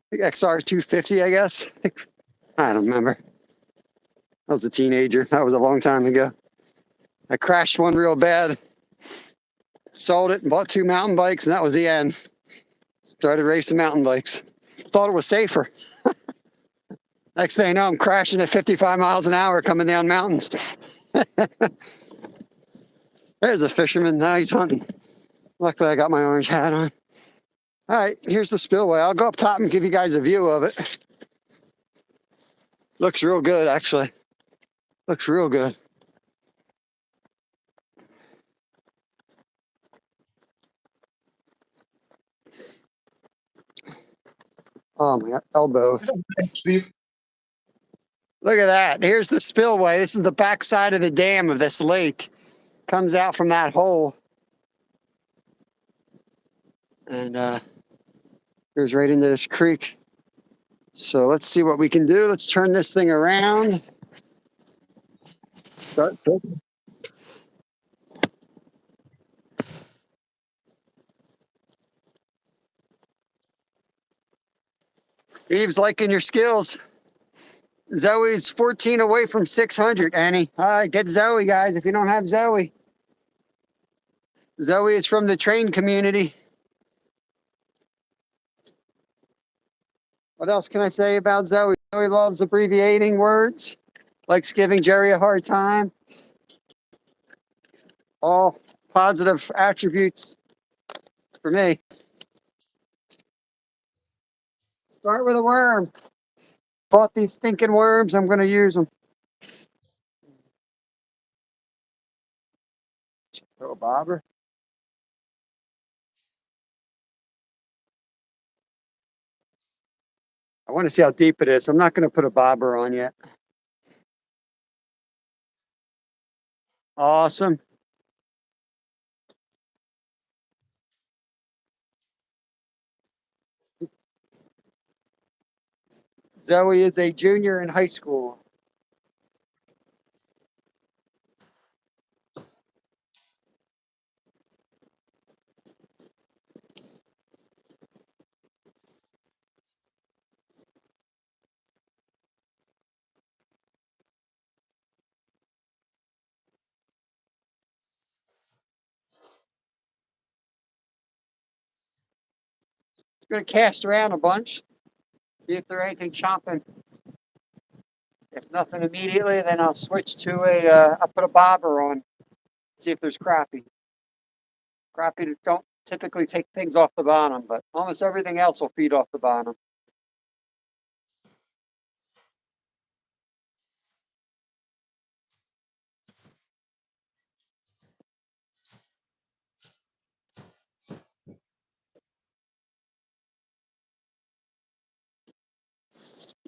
think XR 250, I guess. I don't remember. I was a teenager. That was a long time ago. I crashed one real bad. Sold it and bought 2 mountain bikes, and that was the end. Started racing mountain bikes. Thought it was safer. Next thing I know, I'm crashing at 55 miles an hour coming down mountains. There's a fisherman. Now he's hunting. Luckily, I got my orange hat on. All right, here's the spillway. I'll go up top and give you guys a view of it. Looks real good, actually. Looks real good. Oh, my elbow. Steve. Look at that. Here's the spillway. This is the backside of the dam of this lake. Comes out from that hole. And goes right into this creek. So let's see what we can do. Let's turn this thing around. Start fishing. Steve's liking your skills. Zoe's 14 away from 600, Annie. All right, get Zoe, guys, if you don't have Zoe. Zoe is from the train community. What else can I say about Zoe? Zoe loves abbreviating words, likes giving Jerry a hard time. All positive attributes for me. Start with a worm. Caught these stinking worms. I'm going to use them. Throw a bobber. I want to see how deep it is. I'm not going to put a bobber on yet. Awesome. Zoe is a junior in high school. It's going to cast around a bunch. See if there's anything chomping. If nothing immediately, then I'll switch to I'll put a bobber on. See if there's crappie. Crappie don't typically take things off the bottom, but almost everything else will feed off the bottom.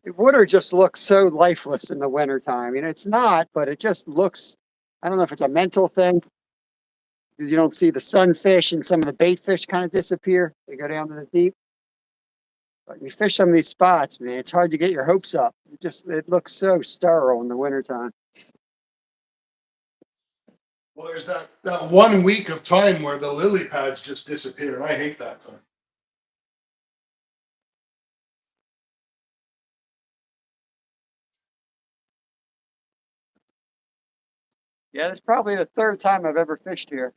The water just looks so lifeless in the wintertime. It's not, but it just looks, I don't know if it's a mental thing, because you don't see the sunfish and some of the bait fish kind of disappear. They go down to the deep. But you fish some of these spots, man, it's hard to get your hopes up. It looks so sterile in the wintertime. Well, there's that 1 week of time where the lily pads just disappear, and I hate that time. Yeah, it's probably the third time I've ever fished here.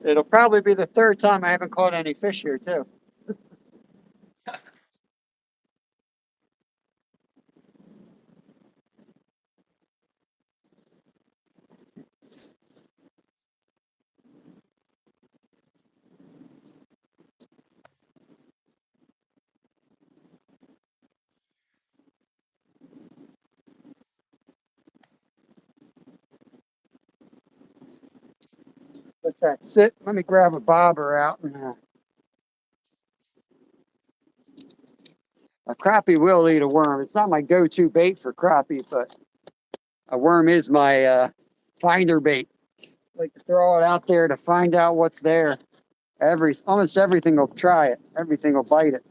It'll probably be the third time I haven't caught any fish here, too. Let that sit. Let me grab a bobber out. And, a crappie will eat a worm. It's not my go-to bait for crappie, but a worm is my finder bait. I like to throw it out there to find out what's there. Almost everything will try it. Everything will bite it.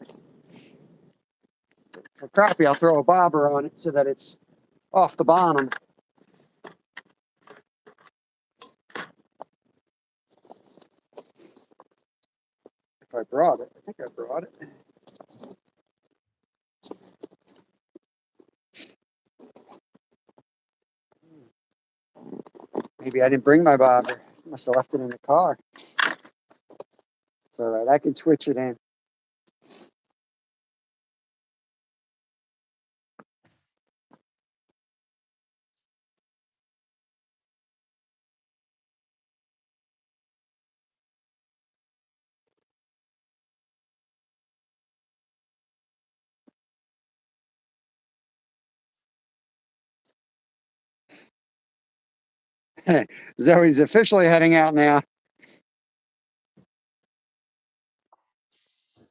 For crappie, I'll throw a bobber on it so that it's off the bottom. If I brought it, I think I brought it. Maybe I didn't bring my bobber. Must have left it in the car. It's all right. I can twitch it in. Zoe's officially heading out now.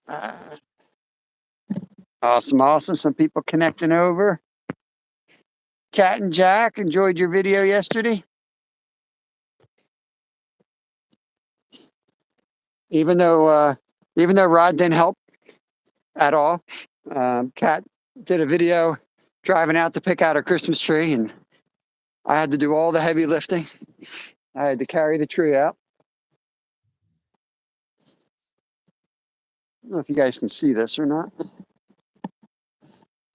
Uh, awesome, awesome. Some people connecting over. Cat and Jack, enjoyed your video yesterday. Even though Rod didn't help at all, Cat did a video driving out to pick out her Christmas tree, and I had to do all the heavy lifting. I had to carry the tree out. I don't know if you guys can see this or not.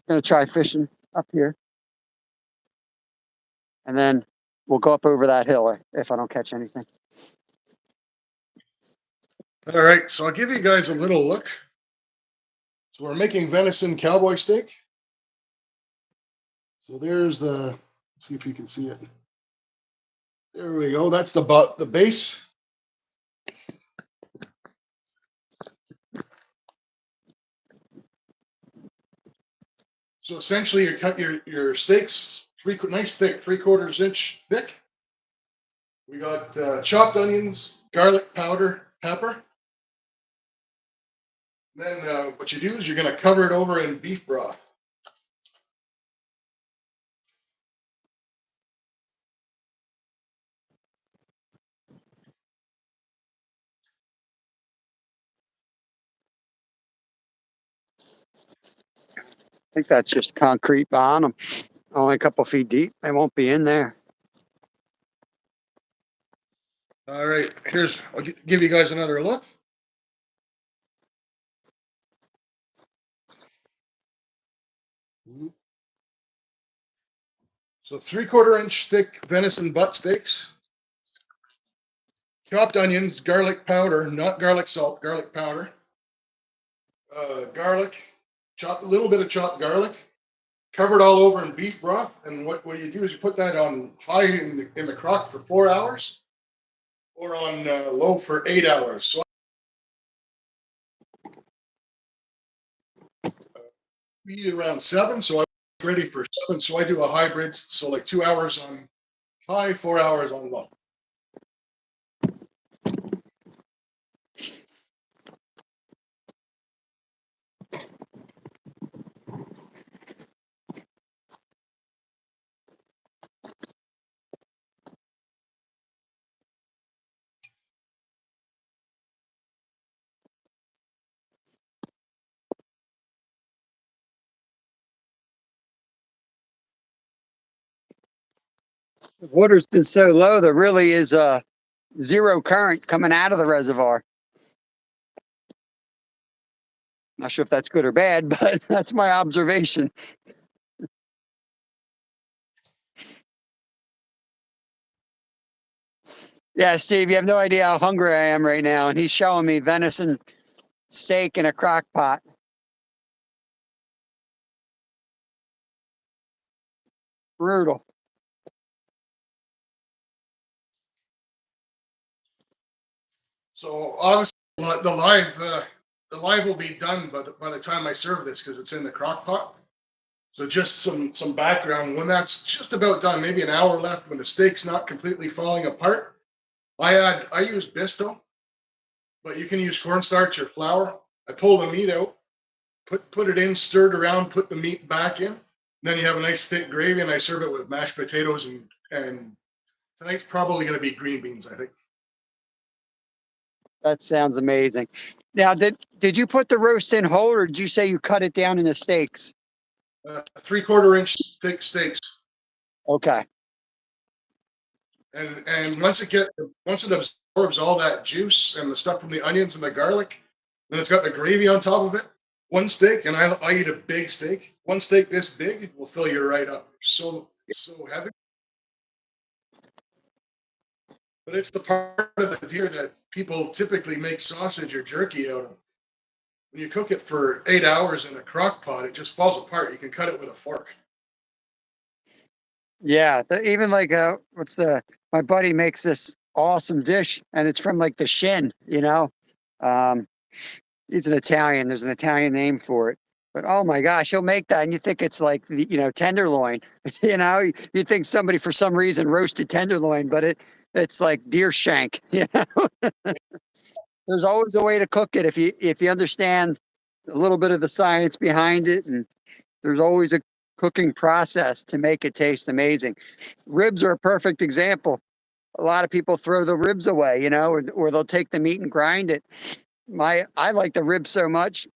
Gonna try fishing up here, and then we'll go up over that hill if I don't catch anything. All right, so I'll give you guys a little look. So we're making venison cowboy steak. So there's let's see if you can see it. There we go. That's the base. So essentially, you cut your steaks nice thick, 3/4 inch thick. We got chopped onions, garlic powder, pepper. Then what you do is you're going to cover it over in beef broth. I think that's just concrete behind them. Only a couple feet deep. They won't be in there. All right, I'll give you guys another look. So 3/4 inch thick venison butt steaks, chopped onions, garlic powder, not garlic salt, garlic powder, garlic, a little bit of chopped garlic, covered all over in beef broth. And what you do is you put that on high in the crock for 4 hours, or on low for 8 hours. So we eat around 7, so I'm ready for 7. So I do a hybrid, so like 2 hours on high, 4 hours on low. The water's been so low, there really is zero current coming out of the reservoir. Not sure if that's good or bad, but that's my observation. Yeah, Steve, you have no idea how hungry I am right now. And he's showing me venison steak in a crock pot. Brutal. So obviously the live will be done by the time I serve this, because it's in the crock pot. So just some background. When that's just about done, maybe an hour left, when the steak's not completely falling apart, I use Bisto, but you can use cornstarch or flour. I pull the meat out, put it in, stir it around, put the meat back in. Then you have a nice thick gravy, and I serve it with mashed potatoes, and tonight's probably going to be green beans, I think. That sounds amazing. Now, did you put the roast in whole, or did you say you cut it down into steaks? 3/4 inch thick steaks. Okay. And once it absorbs all that juice and the stuff from the onions and the garlic, then it's got the gravy on top of it. One steak, and I eat a big steak. One steak this big will fill you right up. So heavy. But it's the part of the deer that people typically make sausage or jerky out of. When you cook it for 8 hours in a crock pot, it just falls apart. You can cut it with a fork. Yeah, even like my buddy makes this awesome dish, and it's from like the shin, you know. He's an Italian. There's an Italian name for it. But oh my gosh, he'll make that, and you think it's like tenderloin. You think somebody for some reason roasted tenderloin, but it's like deer shank. There's always a way to cook it if you understand a little bit of the science behind it, and there's always a cooking process to make it taste amazing. Ribs are a perfect example. A lot of people throw the ribs away, or they'll take the meat and grind it. I like the ribs so much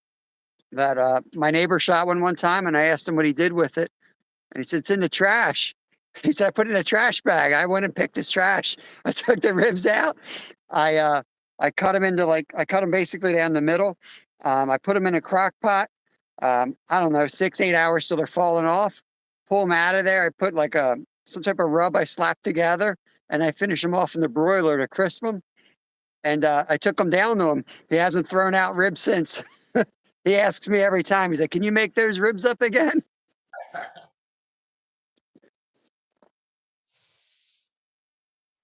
that my neighbor shot one time, and I asked him what he did with it, and he said it's in the trash. He said I put it in a trash bag. I went and picked his trash. I took the ribs out. I cut them I cut them basically down the middle. I put them in a crock pot. I don't know, 6-8 hours till they're falling off. Pull them out of there. I put like some type of rub I slapped together, and I finish them off in the broiler to crisp them. And I took them down to him. He hasn't thrown out ribs since. He asks me every time. He's like, "Can you make those ribs up again?"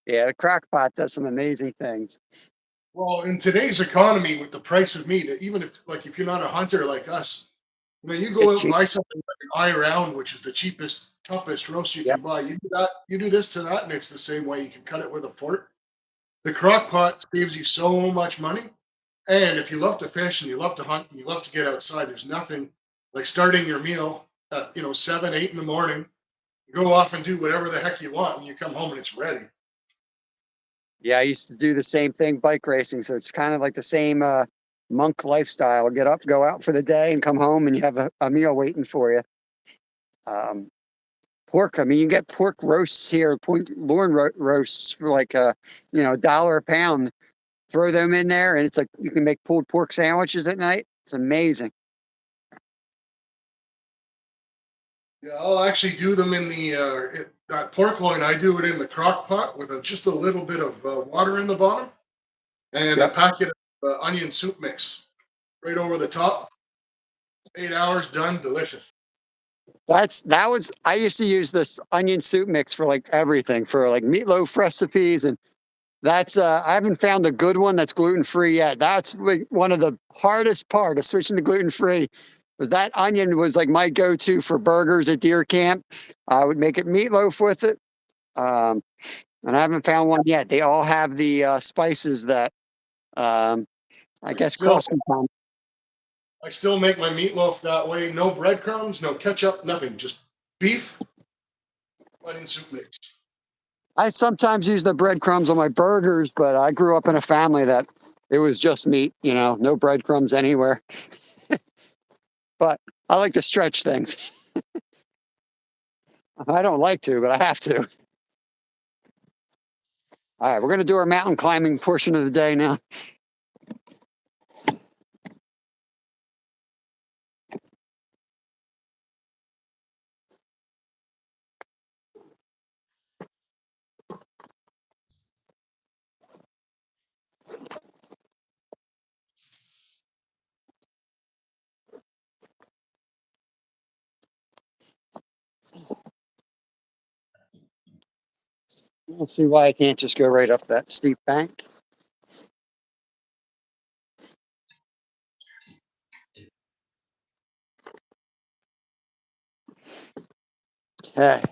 Yeah, the crock pot does some amazing things. Well, in today's economy, with the price of meat, even if you're not a hunter like us, you go Get out and cheap. buy something like an eye round, which is the cheapest, toughest roast you Yep. can buy. You do that, you do this to that, and it's the same way. You can cut it with a fork. The crock pot saves you so much money. And if you love to fish and you love to hunt and you love to get outside, there's nothing like starting your meal at 7, 8 in the morning. Go off and do whatever the heck you want, and you come home and it's ready. Yeah, I used to do the same thing, bike racing. So it's kind of like the same monk lifestyle. Get up, go out for the day, and come home, and you have a meal waiting for you. Um, Pork. I mean, you can get pork roasts here, point loin roasts for like $1 a pound. Throw them in there, and it's like you can make pulled pork sandwiches at night. It's amazing. Yeah, I'll actually do them in that pork loin. I do it in the crock pot with just a little bit of water in the bottom and a Yep. packet of onion soup mix right over the top. 8 hours done, delicious. I used to use this onion soup mix for like everything, for like meatloaf recipes, and that's I haven't found a good one that's gluten free yet. That's like one of the hardest part of switching to gluten free. Was that onion was like my go-to for burgers at deer camp. I would make it meatloaf with it. Um, and I haven't found one yet. They all have the spices that um, I I guess still cross contaminate. I still make my meatloaf that way. No breadcrumbs, no ketchup, nothing. Just beef, onion soup mix. I sometimes use the breadcrumbs on my burgers, but I grew up in a family that it was just meat, no breadcrumbs anywhere. But I like to stretch things. I don't like to, but I have to. All right, we're going to do our mountain climbing portion of the day now. I don't see why I can't just go right up that steep bank. Okay.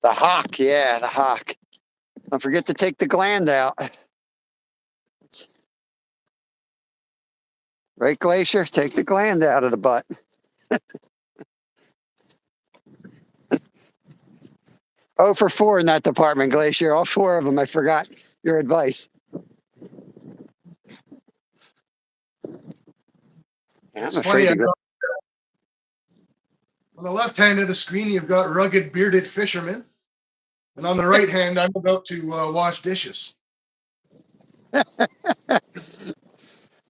The hock, yeah, the hock. Don't forget to take the gland out. Right, Glacier? Take the gland out of the butt. 0 for 4 in that department, Glacier. All 4 of them. I forgot your advice. Yeah, It's I'm afraid funny. to go. On the left hand of the screen, you've got rugged bearded fishermen, and on the right hand, I'm about to wash dishes.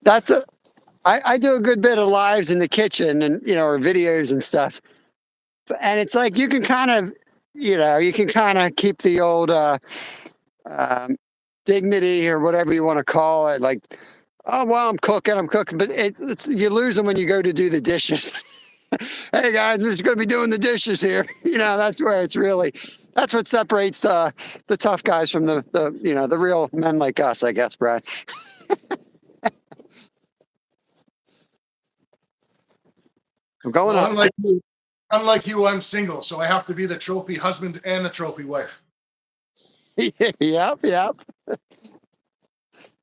That's a. I do a good bit of lives in the kitchen and or videos and stuff. And it's like you can kind of, keep the old um, dignity or whatever you want to call it. Like, oh well, I'm cooking, but you lose them when you go to do the dishes. Hey guys, I'm just going to be doing the dishes here. That's where that's what separates the tough guys from the real men like us, I guess, Brad. I'm going Well, up. unlike you, I'm single, so I have to be the trophy husband and the trophy wife. Yep, yep.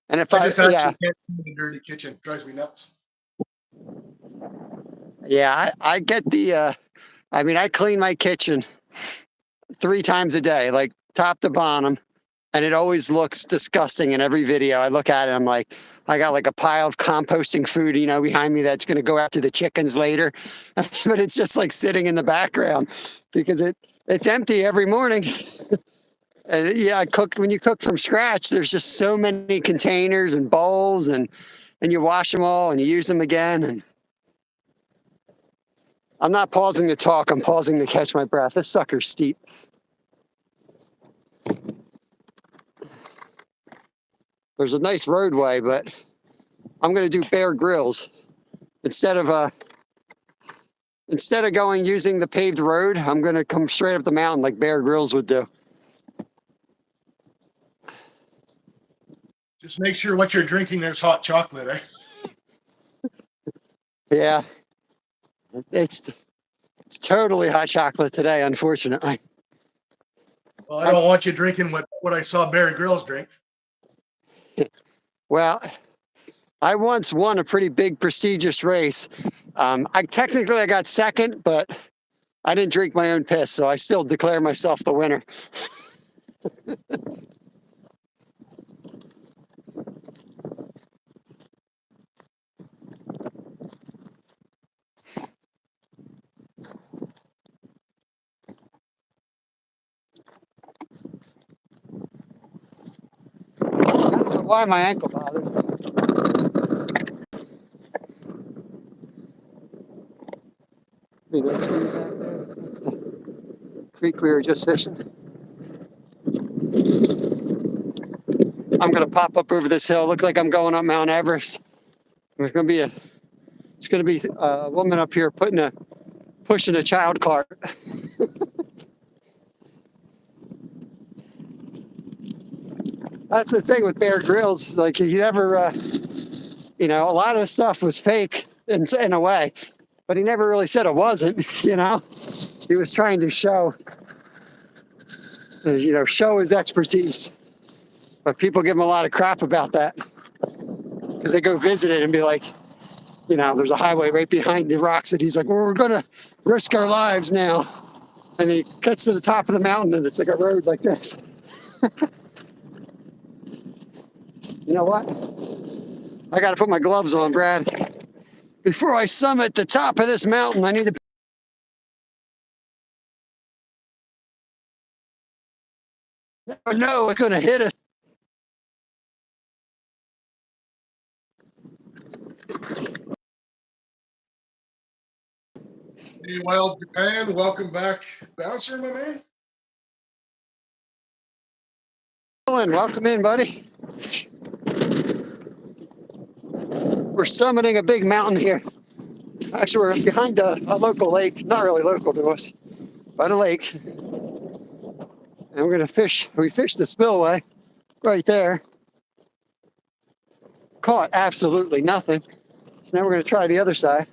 And if I I, just yeah, actually can't clean the dirty kitchen. It drives me nuts. yeah, I get the, I mean, I clean my kitchen 3 times a day, like top to bottom, and it always looks disgusting in every video. I look at it, I'm like, I got like a pile of composting food, behind me that's going to go out to the chickens later, but it's just like sitting in the background because it's empty every morning. And yeah, when you cook from scratch, there's just so many containers and bowls, and you wash them all and you use them again. And I'm not pausing to talk, I'm pausing to catch my breath. This sucker's steep. There's a nice roadway, but I'm going to do Bear Grylls instead of going using the paved road. I'm going to come straight up the mountain like Bear Grylls would do. Just make sure what you're drinking there's hot chocolate, eh? Yeah, it's totally hot chocolate today, unfortunately. Well, I don't want you drinking what I saw Barry Grylls drink. Well, I once won a pretty big prestigious race. I got second, but I didn't drink my own piss, so I still declare myself the winner. I don't know why my ankle bothers me. Pretty nice view back there. That's the creek we were just fishing. I'm gonna pop up over this hill. Look like I'm going up Mount Everest. There's gonna be a woman up here pushing a child cart. That's the thing with Bear Grylls. Like you never, a lot of the stuff was fake in a way, but he never really said it wasn't. He was trying to show his expertise. But people give him a lot of crap about that because they go visit it and be like, there's a highway right behind the rocks that he's like, well, we're gonna risk our lives now. And he gets to the top of the mountain and it's like a road like this. You know what? I got to put my gloves on, Brad. Before I summit the top of this mountain, I need to. Never know it's going to hit us. Hey, Wild Japan, welcome back, Bouncer, my man. Welcome in, buddy. We're summiting a big mountain here. Actually, we're behind a local lake, not really local to us, but a lake. And we're going to fish. We fished the spillway right there. Caught absolutely nothing. So now we're going to try the other side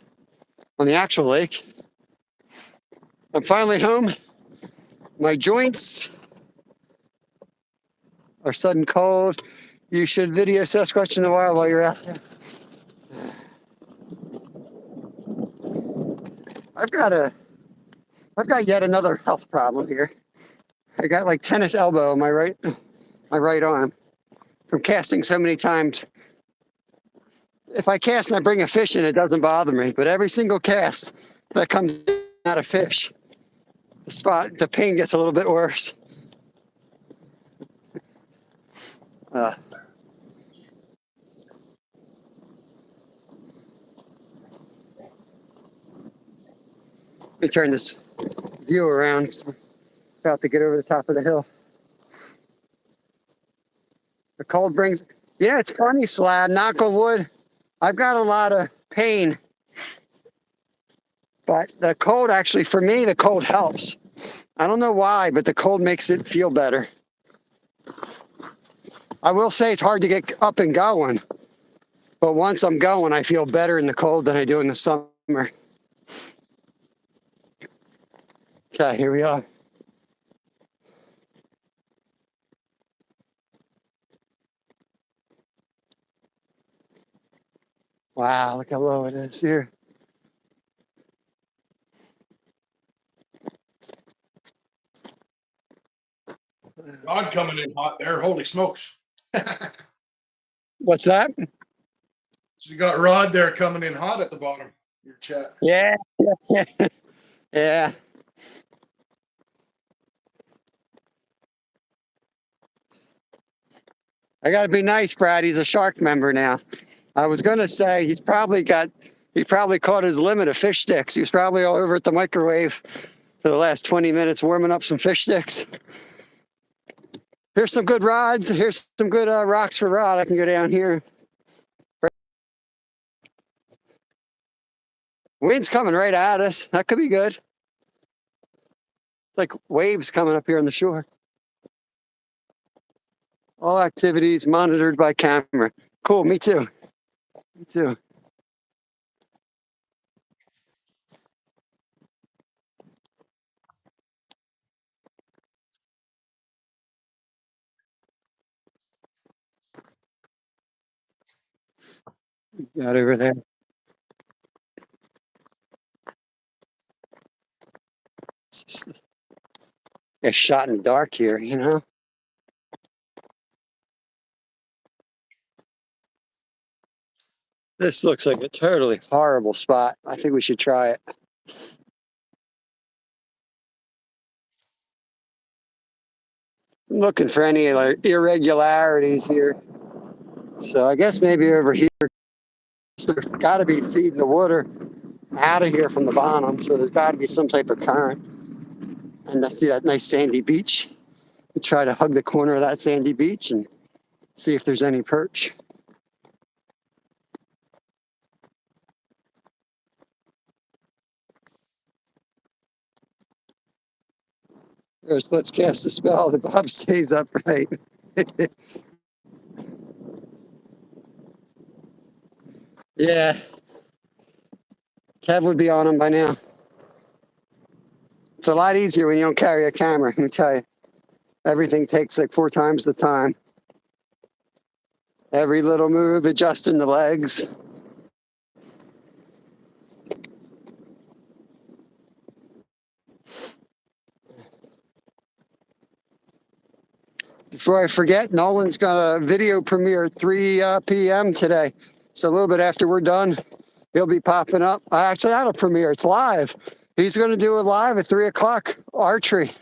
on the actual lake. I'm finally home. My joints are sudden cold. You should video Sasquatch in the wild while you're out there. I've got yet another health problem here. I got like tennis elbow on my right arm from casting so many times. If I cast and I bring a fish in, it doesn't bother me. But every single cast that comes out of fish, the pain gets a little bit worse. Let me turn this view around. 'Cause we're about to get over the top of the hill. The cold brings. Yeah, it's funny, Slab. Knock on wood. I've got a lot of pain, but the cold actually, for me, the cold helps. I don't know why, but the cold makes it feel better. I will say it's hard to get up and going, but once I'm going, I feel better in the cold than I do in the summer. Okay, here we are. Wow, look how low it is here. Rod coming in hot there. Holy smokes. What's that? So you got Rod there coming in hot at the bottom. Your chat. Yeah, yeah, yeah. I got to be nice, Brad. He's a shark member now. I was going to say he probably caught his limit of fish sticks. He was probably all over at the microwave for the last 20 minutes warming up some fish sticks. Here's some good rods. Here's some good rocks for Rod. I can go down here. Wind's coming right at us. That could be good. It's like waves coming up here on the shore. All activities monitored by camera. Cool, me too. Me too. Got over there. It's just a shot in the dark here, you know? This looks like a totally horrible spot. I think we should try it. I'm looking for any like irregularities here. So I guess maybe over here, there's got to be feeding the water out of here from the bottom. So there's got to be some type of current. And I see that nice sandy beach. We try to hug the corner of that sandy beach and see if there's any perch. First, let's cast a spell. The bob stays upright. Yeah, Kev would be on him by now. It's a lot easier when you don't carry a camera, let me tell you. Everything takes like 4 times the time. Every little move, adjusting the legs. Before I forget, Nolan's got a video premiere at 3 p.m. today. So a little bit after we're done, he'll be popping up. Actually, not a premiere, it's live. He's going to do it live at 3 o'clock, archery.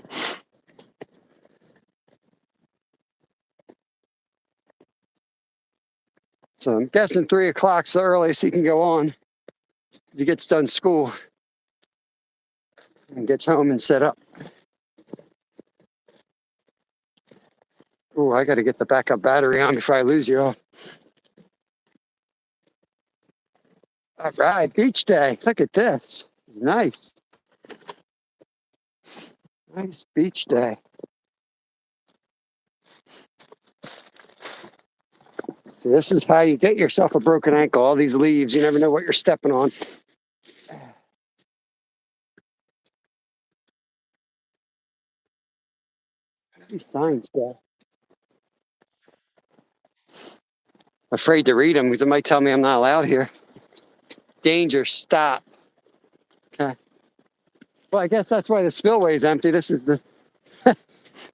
So I'm guessing 3 o'clock's the earliest he can go on. He gets done school and gets home and set up. Oh, I got to get the backup battery on before I lose you all. All right, beach day. Look at this. It's nice. Nice beach day. So this is how you get yourself a broken ankle. All these leaves, you never know what you're stepping on. These signs there. Afraid to read them because it might tell me I'm not allowed here. Danger, stop. Okay. Well, I guess that's why the spillway is empty. This is the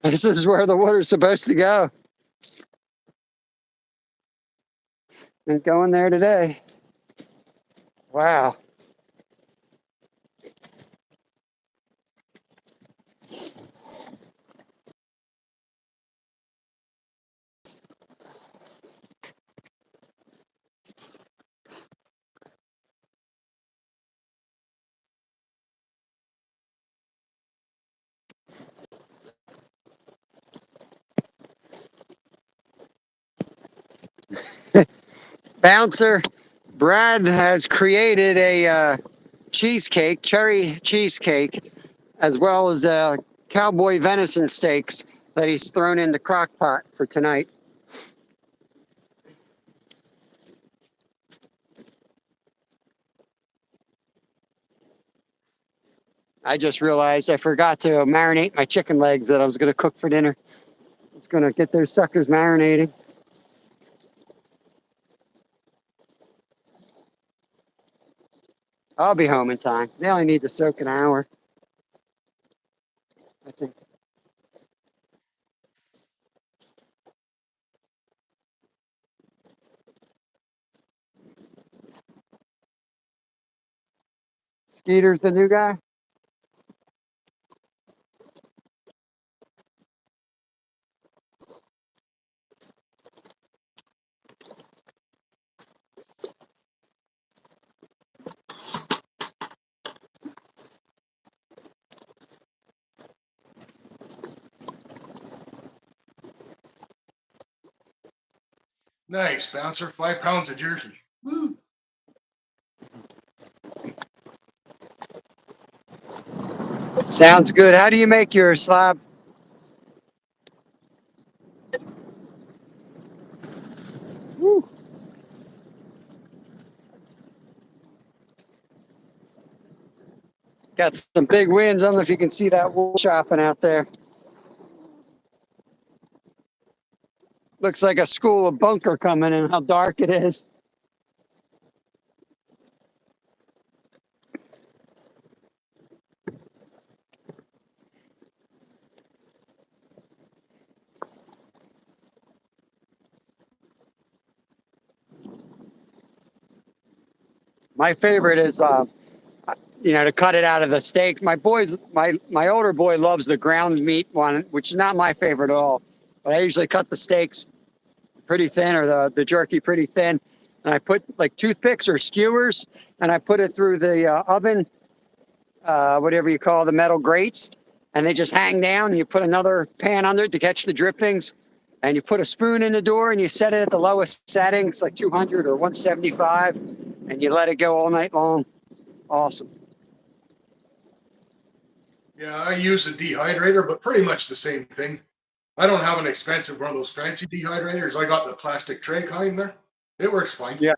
this is where the water's supposed to go. And going there today. Wow. Bouncer, Brad has created a cheesecake, cherry cheesecake, as well as cowboy venison steaks that he's thrown in the crock pot for tonight. I just realized I forgot to marinate my chicken legs that I was going to cook for dinner. I was going to get those suckers marinating. I'll be home in time. They only need to soak an hour, I think. Skeeter's the new guy. Nice, Bouncer. 5 pounds of jerky. Woo. Sounds good. How do you make your slab? Woo. Got some big winds. I don't know if you can see that wool chopping out there. Looks like a school of bunker coming in, how dark it is. My favorite is, to cut it out of the steak. My older boy loves the ground meat one, which is not my favorite at all. But I usually cut the steaks pretty thin, or the jerky pretty thin, and I put like toothpicks or skewers, and I put it through the oven, whatever you call the metal grates, and they just hang down. And you put another pan under it to catch the drippings, and you put a spoon in the door, and you set it at the lowest setting. It's like 200 or 175, and you let it go all night long. Awesome. Yeah, I use a dehydrator, but pretty much the same thing. I don't have an expensive one of those fancy dehydrators. I got the plastic tray kind there. It works fine. Yeah.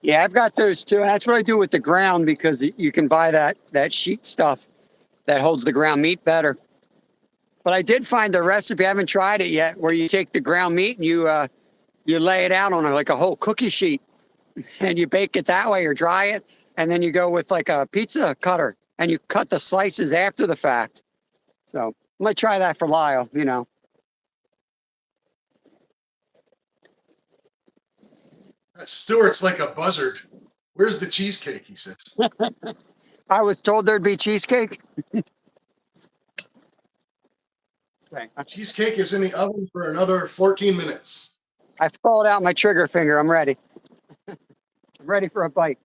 Yeah, I've got those too. And that's what I do with the ground, because you can buy that sheet stuff that holds the ground meat better. But I did find the recipe. I haven't tried it yet, where you take the ground meat and you lay it out on like a whole cookie sheet, and you bake it that way or dry it, and then you go with like a pizza cutter and you cut the slices after the fact. So I'm gonna try that for Lyle. Stuart's like a buzzard. Where's the cheesecake? He says. I was told there'd be cheesecake. Okay. Cheesecake is in the oven for another 14 minutes. I thawed out my trigger finger. I'm ready. I'm ready for a bite.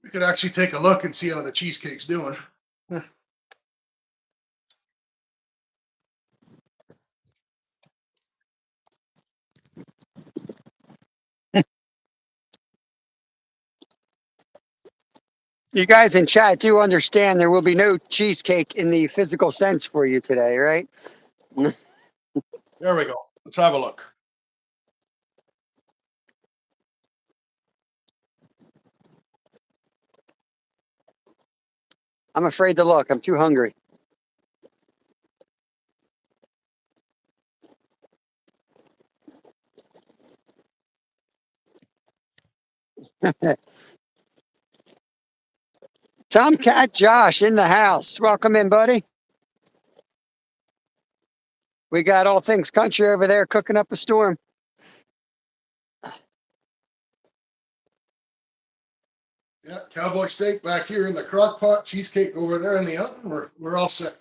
We could actually take a look and see how the cheesecake's doing. You guys in chat do understand there will be no cheesecake in the physical sense for you today, right? There we go. Let's have a look. I'm afraid to look. I'm too hungry. Tomcat Josh in the house. Welcome in, buddy. We got all things country over there cooking up a storm. Yeah, cowboy steak back here in the crock pot, cheesecake over there in the oven. We're all set.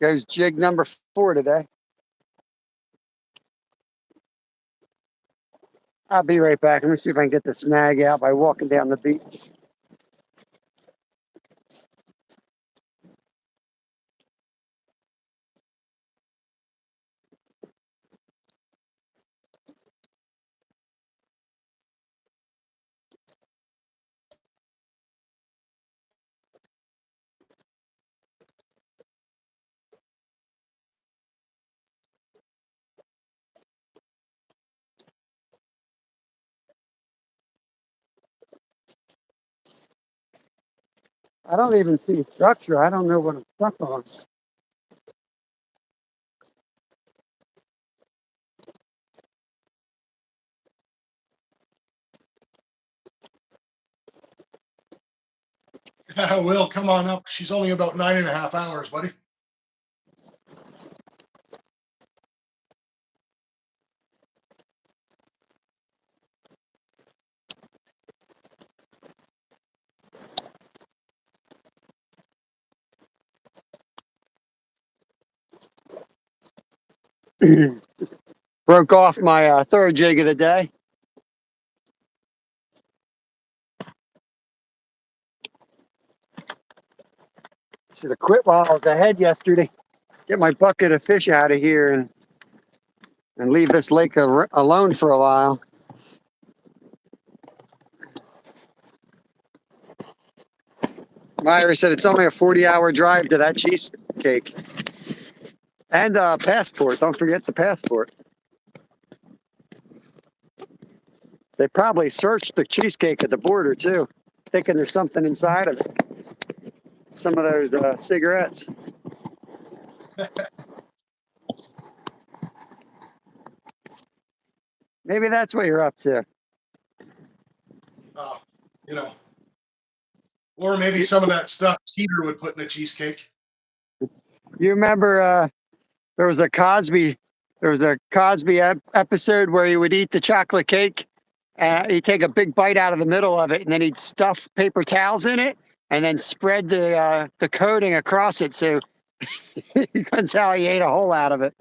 Goes jig number 4 today. I'll be right back. Let me see if I can get the snag out by walking down the beach. I don't even see structure. I don't know what I'm stuck on. Will, come on up. She's only about 9.5 hours, buddy. Broke off my third jig of the day. Should have quit while I was ahead yesterday. Get my bucket of fish out of here and leave this lake alone for a while. Myra said it's only a 40-hour drive to that cheesecake. And passport. Don't forget the passport. They probably searched the cheesecake at the border too, thinking there's something inside of it. Some of those cigarettes. Maybe that's what you're up to. Oh, you know, or maybe some of that stuff Teeter would put in a cheesecake. You remember there was a Cosby episode where he would eat the chocolate cake. He'd take a big bite out of the middle of it, and then he'd stuff paper towels in it, and then spread the coating across it, so you couldn't tell he ate a hole out of it.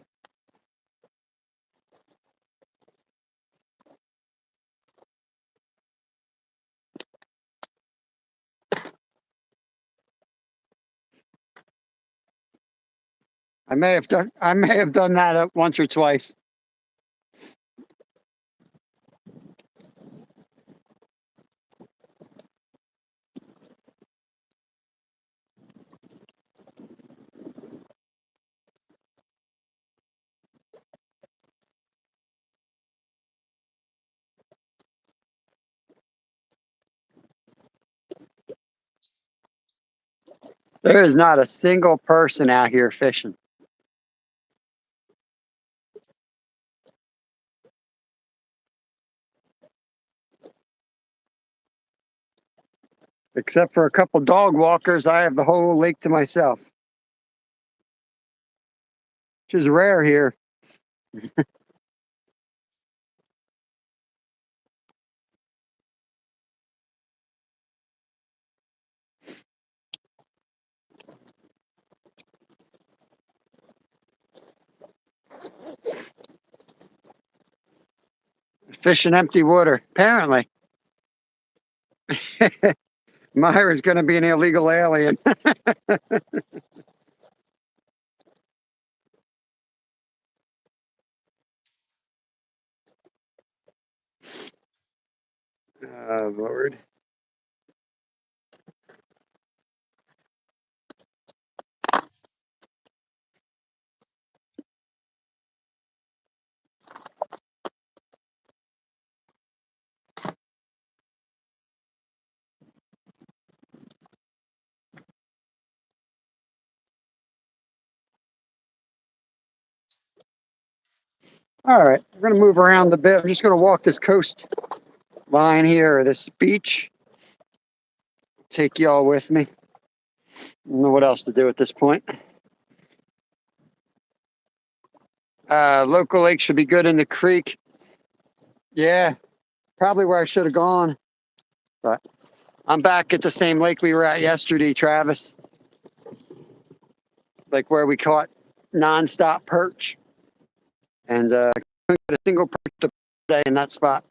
I may have done that once or twice. There is not a single person out here fishing. Except for a couple dog walkers, I have the whole lake to myself, which is rare here. Fish in empty water, apparently. Myra's going to be an illegal alien. Oh, Lord. All right, we're going to move around a bit. I'm just going to walk this coast line here, or this beach. Take y'all with me. I don't know what else to do at this point. Local lake should be good in the creek. Yeah, probably where I should have gone. But I'm back at the same lake we were at yesterday, Travis. Like where we caught nonstop perch. And couldn't get a single perch today in that spot.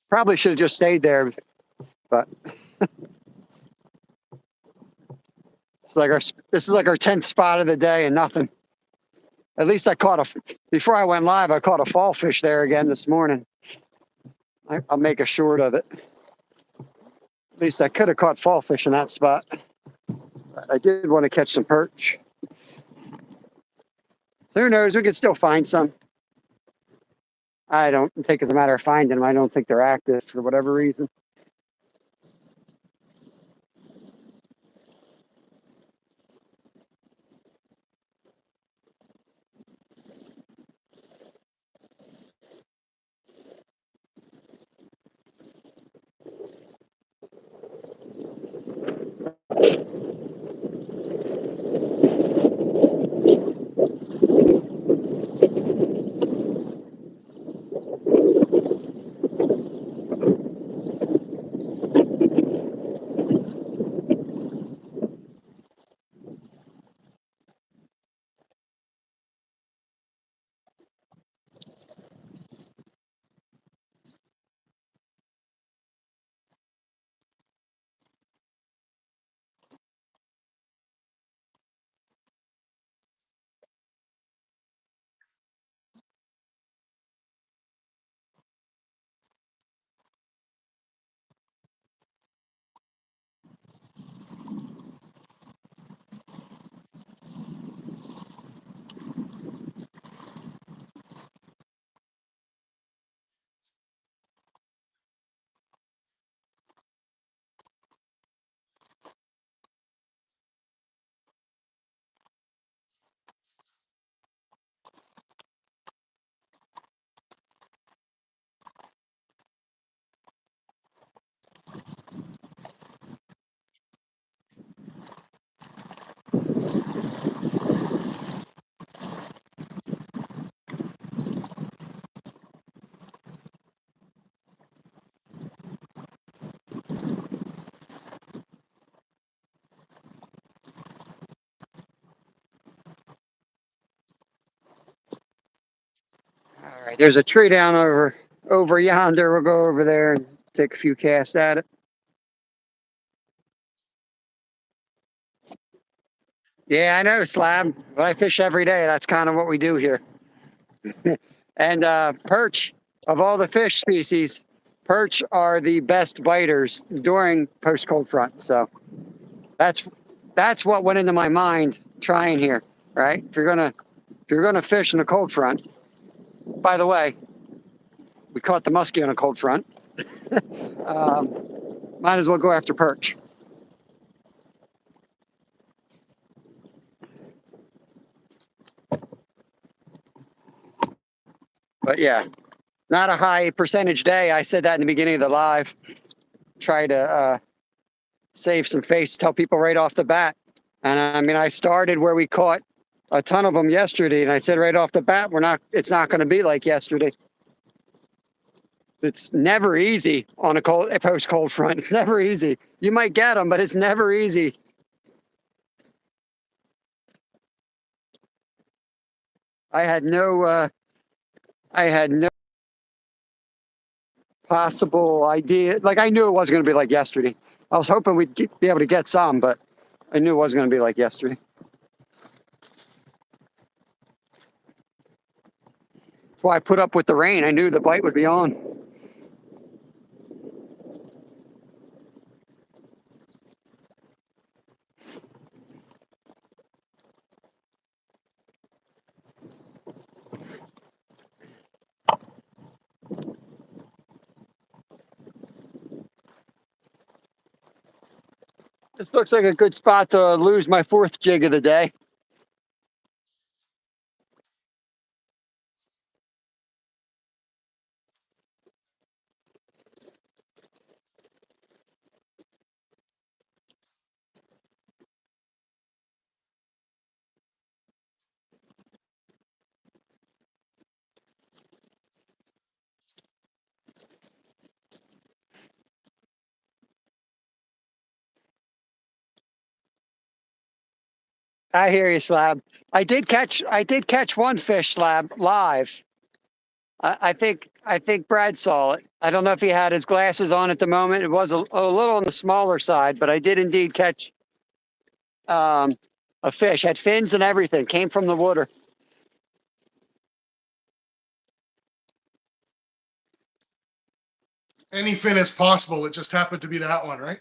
Probably should have just stayed there, but this is like our 10th spot of the day and nothing. At least I caught before I went live, I caught a fall fish there again this morning. I'll make a short of it. At least I could have caught fall fish in that spot. I did want to catch some perch. So who knows? We could still find some. I don't think it's a matter of finding them. I don't think they're active for whatever reason. All right, there's a tree down over yonder. We'll go over there and take a few casts at it. Yeah, I know, Slab. Well, I fish every day. That's kind of what we do here. And perch, of all the fish species, perch are the best biters during post cold front. So that's what went into my mind trying here, right? If you're gonna fish in a cold front, by the way, we caught the musky on a cold front. um, might as well go after perch. But yeah, not a high percentage day. I said that in the beginning of the live. Try to save some face, tell people right off the bat. And I mean, I started where we caught a ton of them yesterday, and I said right off the bat, it's not going to be like yesterday. It's never easy on a post cold front. It's never easy. You might get them, but it's never easy. I had no possible idea. Like I knew it wasn't going to be like yesterday. I was hoping we'd be able to get some, but I knew it wasn't going to be like yesterday. That's why I put up with the rain. I knew the bite would be on. This looks like a good spot to lose my fourth jig of the day. I hear you, Slab. I did catch one fish, Slab, live. I think Brad saw it. I don't know if he had his glasses on at the moment. It was a little on the smaller side, but I did indeed catch um, a fish. Had fins and everything. Came from the water. Any fin is possible. It just happened to be that one, right?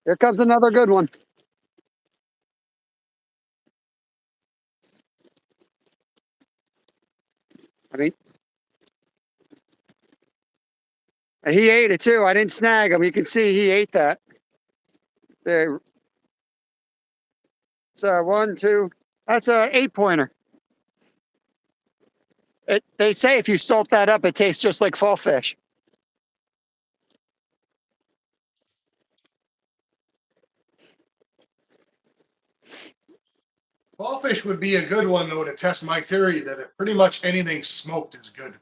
Here comes another good one. I mean, and he ate it too. I didn't snag him. You can see he ate that. There. It's a one, two. That's a 8-pointer. They say if you salt that up, it tastes just like fall fish. Fall fish would be a good one, though, to test my theory that pretty much anything smoked is good.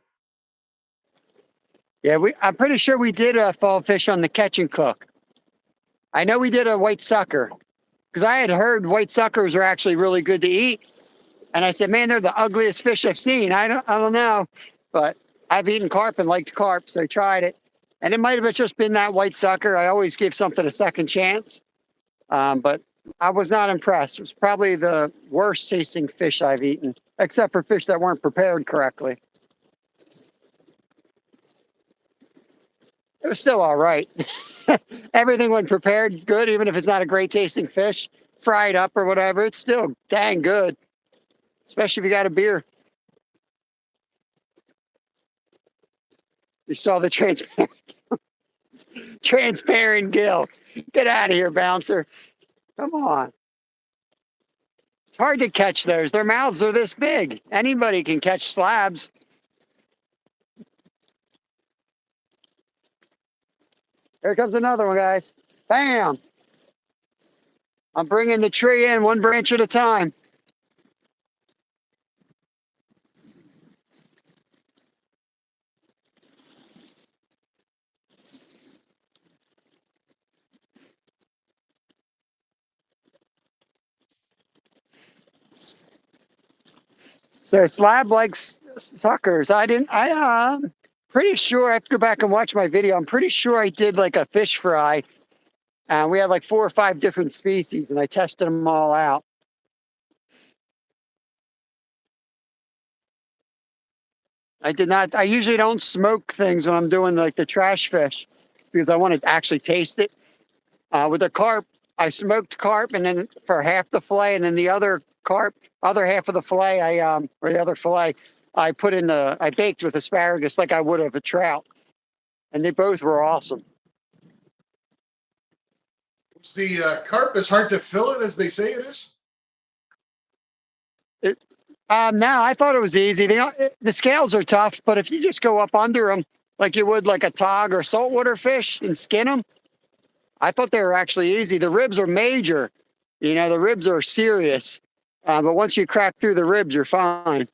Yeah, I'm pretty sure we did a fall fish on the catch and cook. I know we did a white sucker because I had heard white suckers are actually really good to eat, and I said, "Man, they're the ugliest fish I've seen." I don't know, but I've eaten carp and liked carp, so I tried it, and it might have just been that white sucker. I always give something a second chance, but I was not impressed. It was probably the worst tasting fish I've eaten, except for fish that weren't prepared correctly. It was still all right. Everything when prepared good, even if it's not a great tasting fish, fried up or whatever, it's still dang good, especially if you got a beer. You saw the transparent gill. Get out of here, bouncer. Come on. It's hard to catch those. Their mouths are this big. Anybody can catch slabs. Here comes another one, guys. Bam. I'm bringing the tree in one branch at a time. So slab likes suckers. Pretty sure I have to go back and watch my video. I'm pretty sure I did like a fish fry. And we had like 4 or 5 different species and I tested them all out. I did not, I usually don't smoke things when I'm doing like the trash fish because I want to actually taste it. With the carp, I smoked carp and then for half the fillet, and then the other half of the fillet, or the other fillet, I baked with asparagus like I would have a trout. And they both were awesome. Was the carp as hard to fill it as they say it is? No, I thought it was easy. The scales are tough, but if you just go up under them like you would like a tog or saltwater fish and skin them, I thought they were actually easy. The ribs are major. The ribs are serious. But once you crack through the ribs, you're fine.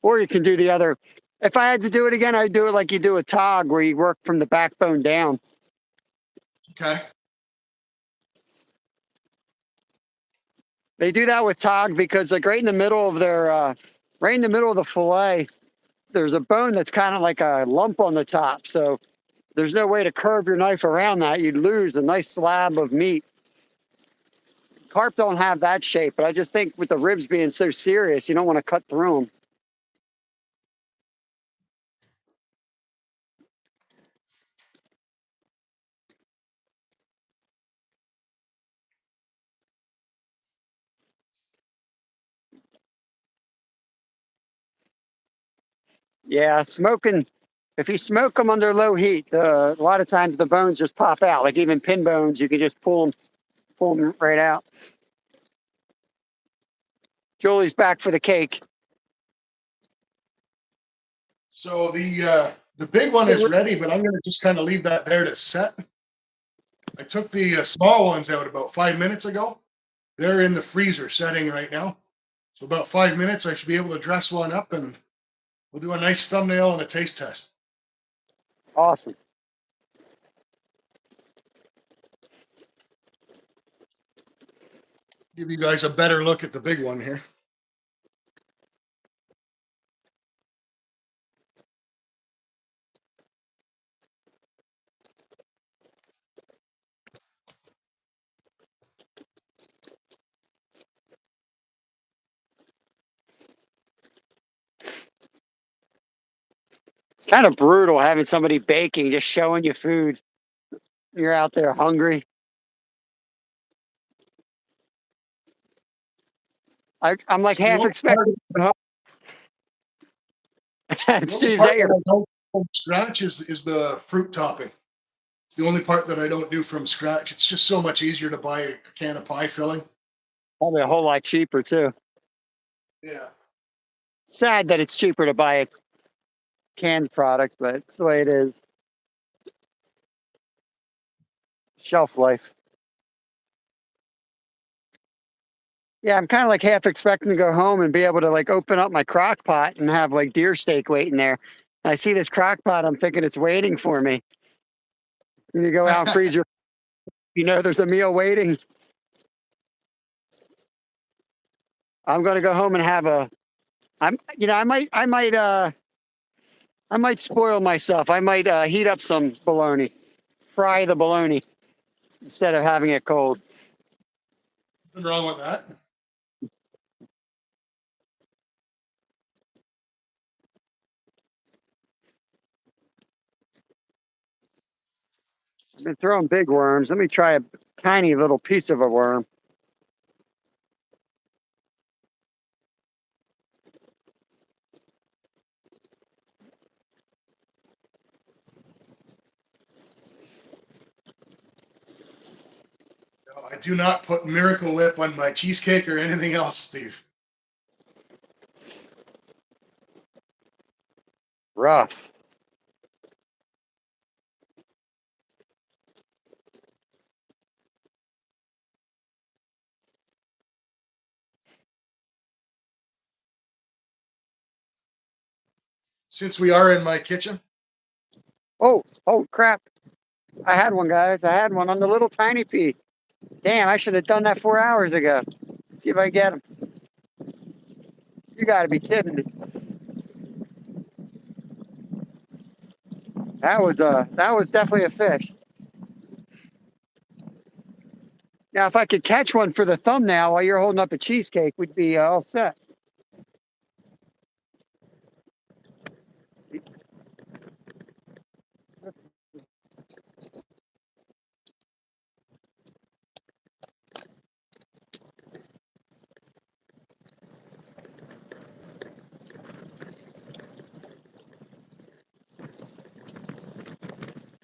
Or you can do the other. If I had to do it again, I'd do it like you do a tog where you work from the backbone down. Okay. They do that with tog because like right in the middle of right in the middle of the fillet, there's a bone that's kind of like a lump on the top. So there's no way to curve your knife around that. You'd lose a nice slab of meat. Carp don't have that shape, but I just think with the ribs being so serious, you don't want to cut through them. Yeah, smoking. If you smoke them under low heat, a lot of times the bones just pop out. Like even pin bones, you can just pull them right out. Julie's back for the cake. So the big one is ready, but I'm going to just kind of leave that there to set. I took the small ones out about 5 minutes ago. They're in the freezer setting right now. So about 5 minutes, I should be able to dress one up and we'll do a nice thumbnail and a taste test. Awesome. Give you guys a better look at the big one here. It's kind of brutal having somebody baking, just showing you food. You're out there hungry. I'm like So the half only part, expecting. the only Steve's part at your. that I don't do from scratch is the fruit topping. It's the only part that I don't do from scratch. It's just so much easier to buy a can of pie filling. Probably a whole lot cheaper too. Yeah. Sad that it's cheaper to buy a canned product, but it's the way it is. Shelf life. Yeah, I'm kind of like half expecting to go home and be able to like open up my crock pot and have like deer steak waiting there. I see this crock pot, I'm thinking it's waiting for me. When you go out and freeze your, there's a meal waiting. I'm gonna go home and have a. I might spoil myself. I might heat up some bologna, fry the bologna instead of having it cold. Nothing wrong with that. I've been throwing big worms. Let me try a tiny little piece of a worm. No, I do not put Miracle Whip on my cheesecake or anything else, Steve. Rough. Since we are in my kitchen, Oh crap. I had one, guys. I had one on the little tiny piece. Damn, I should have done that 4 hours ago. See if I get him. You got to be kidding me. That was definitely a fish. Now, if I could catch one for the thumbnail while you're holding up a cheesecake, we'd be all set.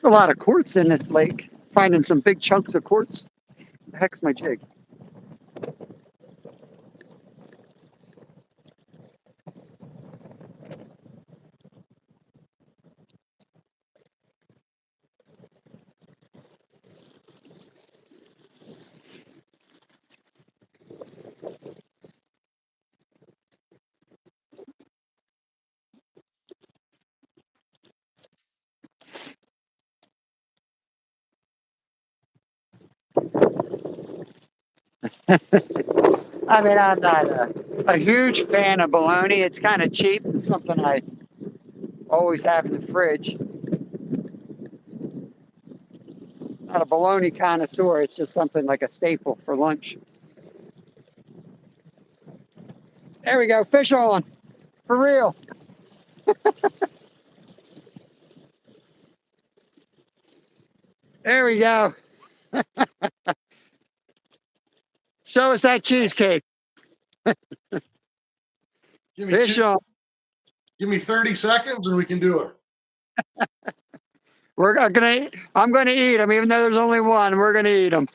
There's a lot of quartz in this lake. Finding some big chunks of quartz. The heck's my jig? I mean, I'm not a huge fan of bologna. It's kind of cheap and something I always have in the fridge. Not a bologna connoisseur. It's just something like a staple for lunch. There we go. Fish on. For real. There we go. Show us that cheesecake. give me Fish on. give me 30 seconds and we can do it. I'm gonna eat them, even though there's only one. We're gonna eat them.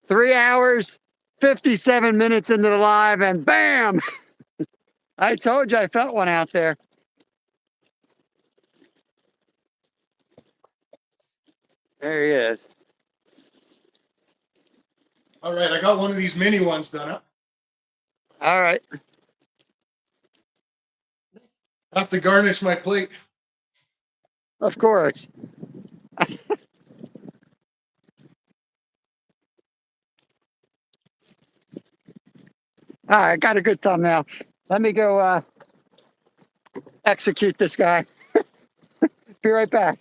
3 hours, 57 minutes into the live, and bam! I told you I felt one out there. There he is. All right, I got one of these mini ones done up. All right. I have to garnish my plate. Of course. All right, got a good thumbnail. Let me go execute this guy. Be right back.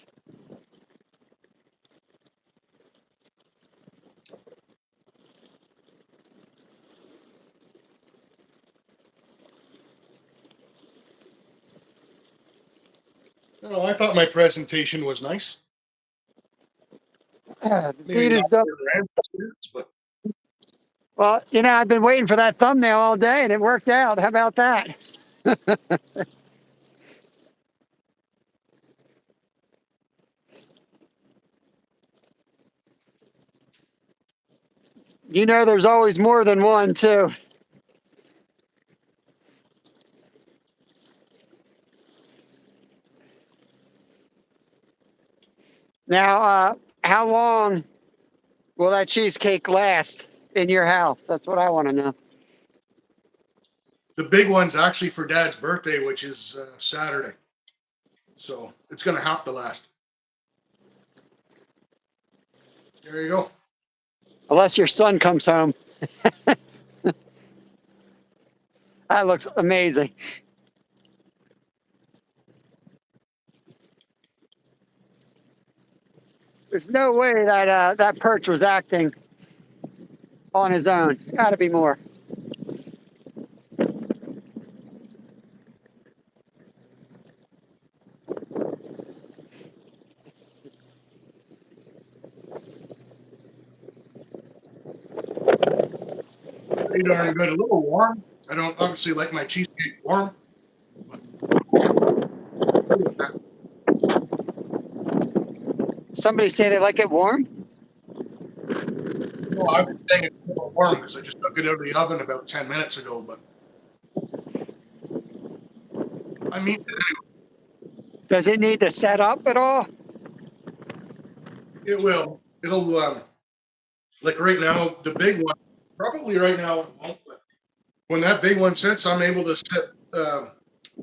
Oh, I thought my presentation was nice. The Maybe deed not is done. for grandparents, but Well, I've been waiting for that thumbnail all day and it worked out. How about that? There's always more than one, too. Now, how long will that cheesecake last in your house? That's what I want to know. the big one's actually for Dad's birthday, which is Saturday. So it's going to have to last. There you go. Unless your son comes home. That looks amazing. There's no way that that perch was acting on his own. It's got to be more. Pretty darn good. A little warm. I don't obviously like my cheesecake warm. But Somebody say they like it warm? no, I've been saying it's a little warm because I just took it out of the oven about 10 minutes ago. But I mean, Does it need to set up at all? it will. It'll, like right now, the big one, probably right now it won't. But when that big one sits, I'm able to sit,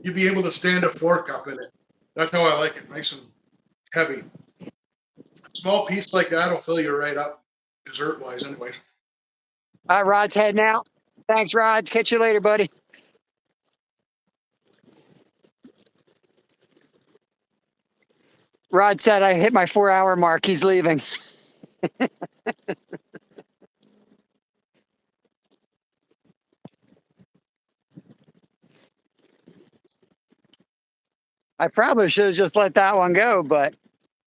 you'd be able to stand a fork up in it. That's how I like it, nice and heavy. A small piece like that will fill you right up, dessert wise, anyways. All right, Rod's heading out. Thanks, Rod. Catch you later, buddy. Rod said I hit my 4-hour mark. He's leaving. I probably should have just let that one go, but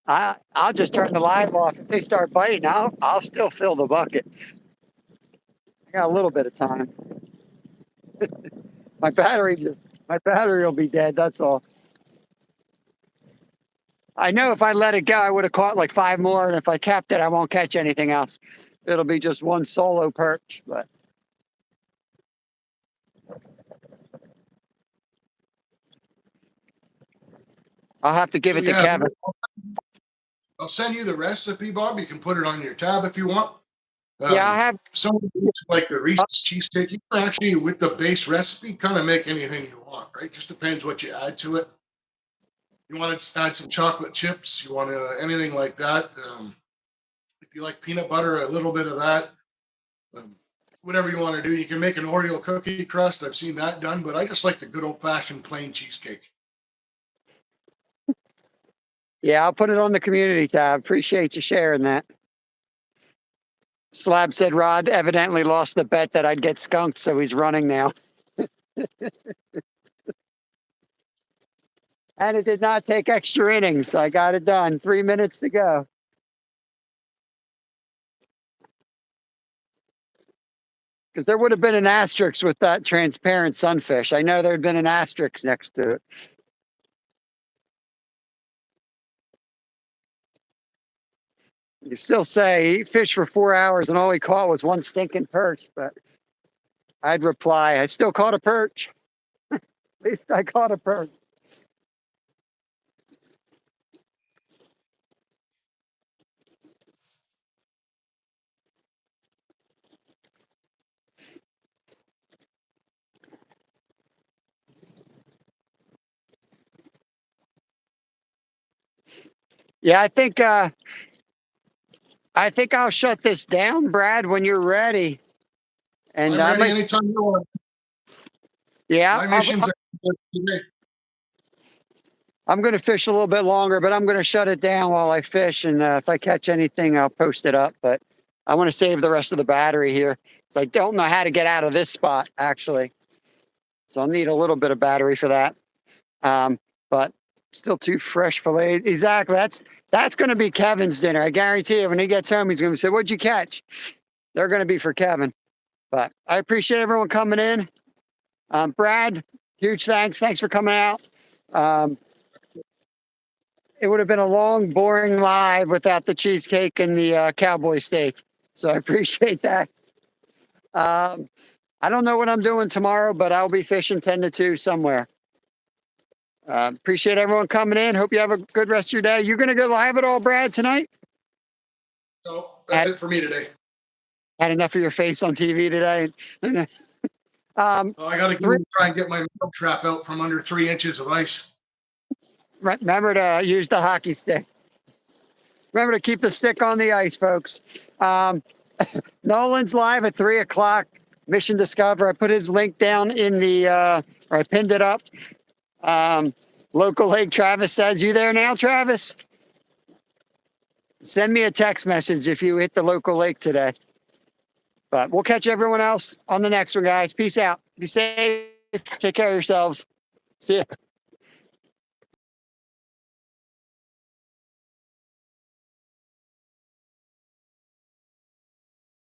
I'll just turn the live off. If they start biting, I'll still fill the bucket. I got a little bit of time. My battery will be dead. That's all. I know if I let it go, I would have caught like 5 more, and if I kept it, I won't catch anything else. It'll be just one solo perch, but I'll have to give So it to yeah, Kevin. I'll send you the recipe, Bob. You can put it on your tab if you want. Yeah, I have. Some like the Reese's cheesecake. You can actually, with the base recipe, kind of make anything you want, right? Just depends what you add to it. You want to add some chocolate chips. You want to anything like that. If you like peanut butter, a little bit of that. Um, whatever you want to do. You can make an Oreo cookie crust. I've seen that done, but I just like the good old fashioned plain cheesecake. Yeah, I'll put it on the community tab. Appreciate you sharing that. Slab said Rod evidently lost the bet that I'd get skunked, so he's running now. And it did not take extra innings. I got it done. 3 minutes to go. Because there would have been an asterisk with that transparent sunfish. I know there'd been an asterisk next to it. You still say he fished for 4 hours and all he caught was one stinking perch, but I'd reply, I still caught a perch. At least I caught a perch. Yeah, I think I'll shut this down, Brad, when you're ready. And I'm ready anytime you want. Yeah, My mission's I'm going to fish a little bit longer, but I'm going to shut it down while I fish. And if I catch anything, I'll post it up. But I want to save the rest of the battery here. So I don't know how to get out of this spot, actually. So I'll need a little bit of battery for that. But still two fresh fillets. Exactly. That's going to be Kevin's dinner. I guarantee you when he gets home, he's going to say, "What'd you catch?" They're going to be for Kevin. But I appreciate everyone coming in. Brad, huge thanks. Thanks for coming out. It would have been a long, boring live without the cheesecake and the cowboy steak. So I appreciate that. I don't know what I'm doing tomorrow, but I'll be fishing 10 to 2 somewhere. Appreciate everyone coming in. Hope you have a good rest of your day. You're going to go live at all, Brad, tonight? No, that's it for me today. Had enough of your face on TV today. I got to go try and get my milk trap out from under 3 inches of ice. Remember to use the hockey stick. Remember to keep the stick on the ice, folks. Nolan's live at 3 o'clock. Mission Discover. I put his link down in the, or I pinned it up. Local Lake Travis says, "You there now, Travis?" Send me a text message if you hit the local lake today. But we'll catch everyone else on the next one, guys. Peace out. Be safe. Take care of yourselves. See ya.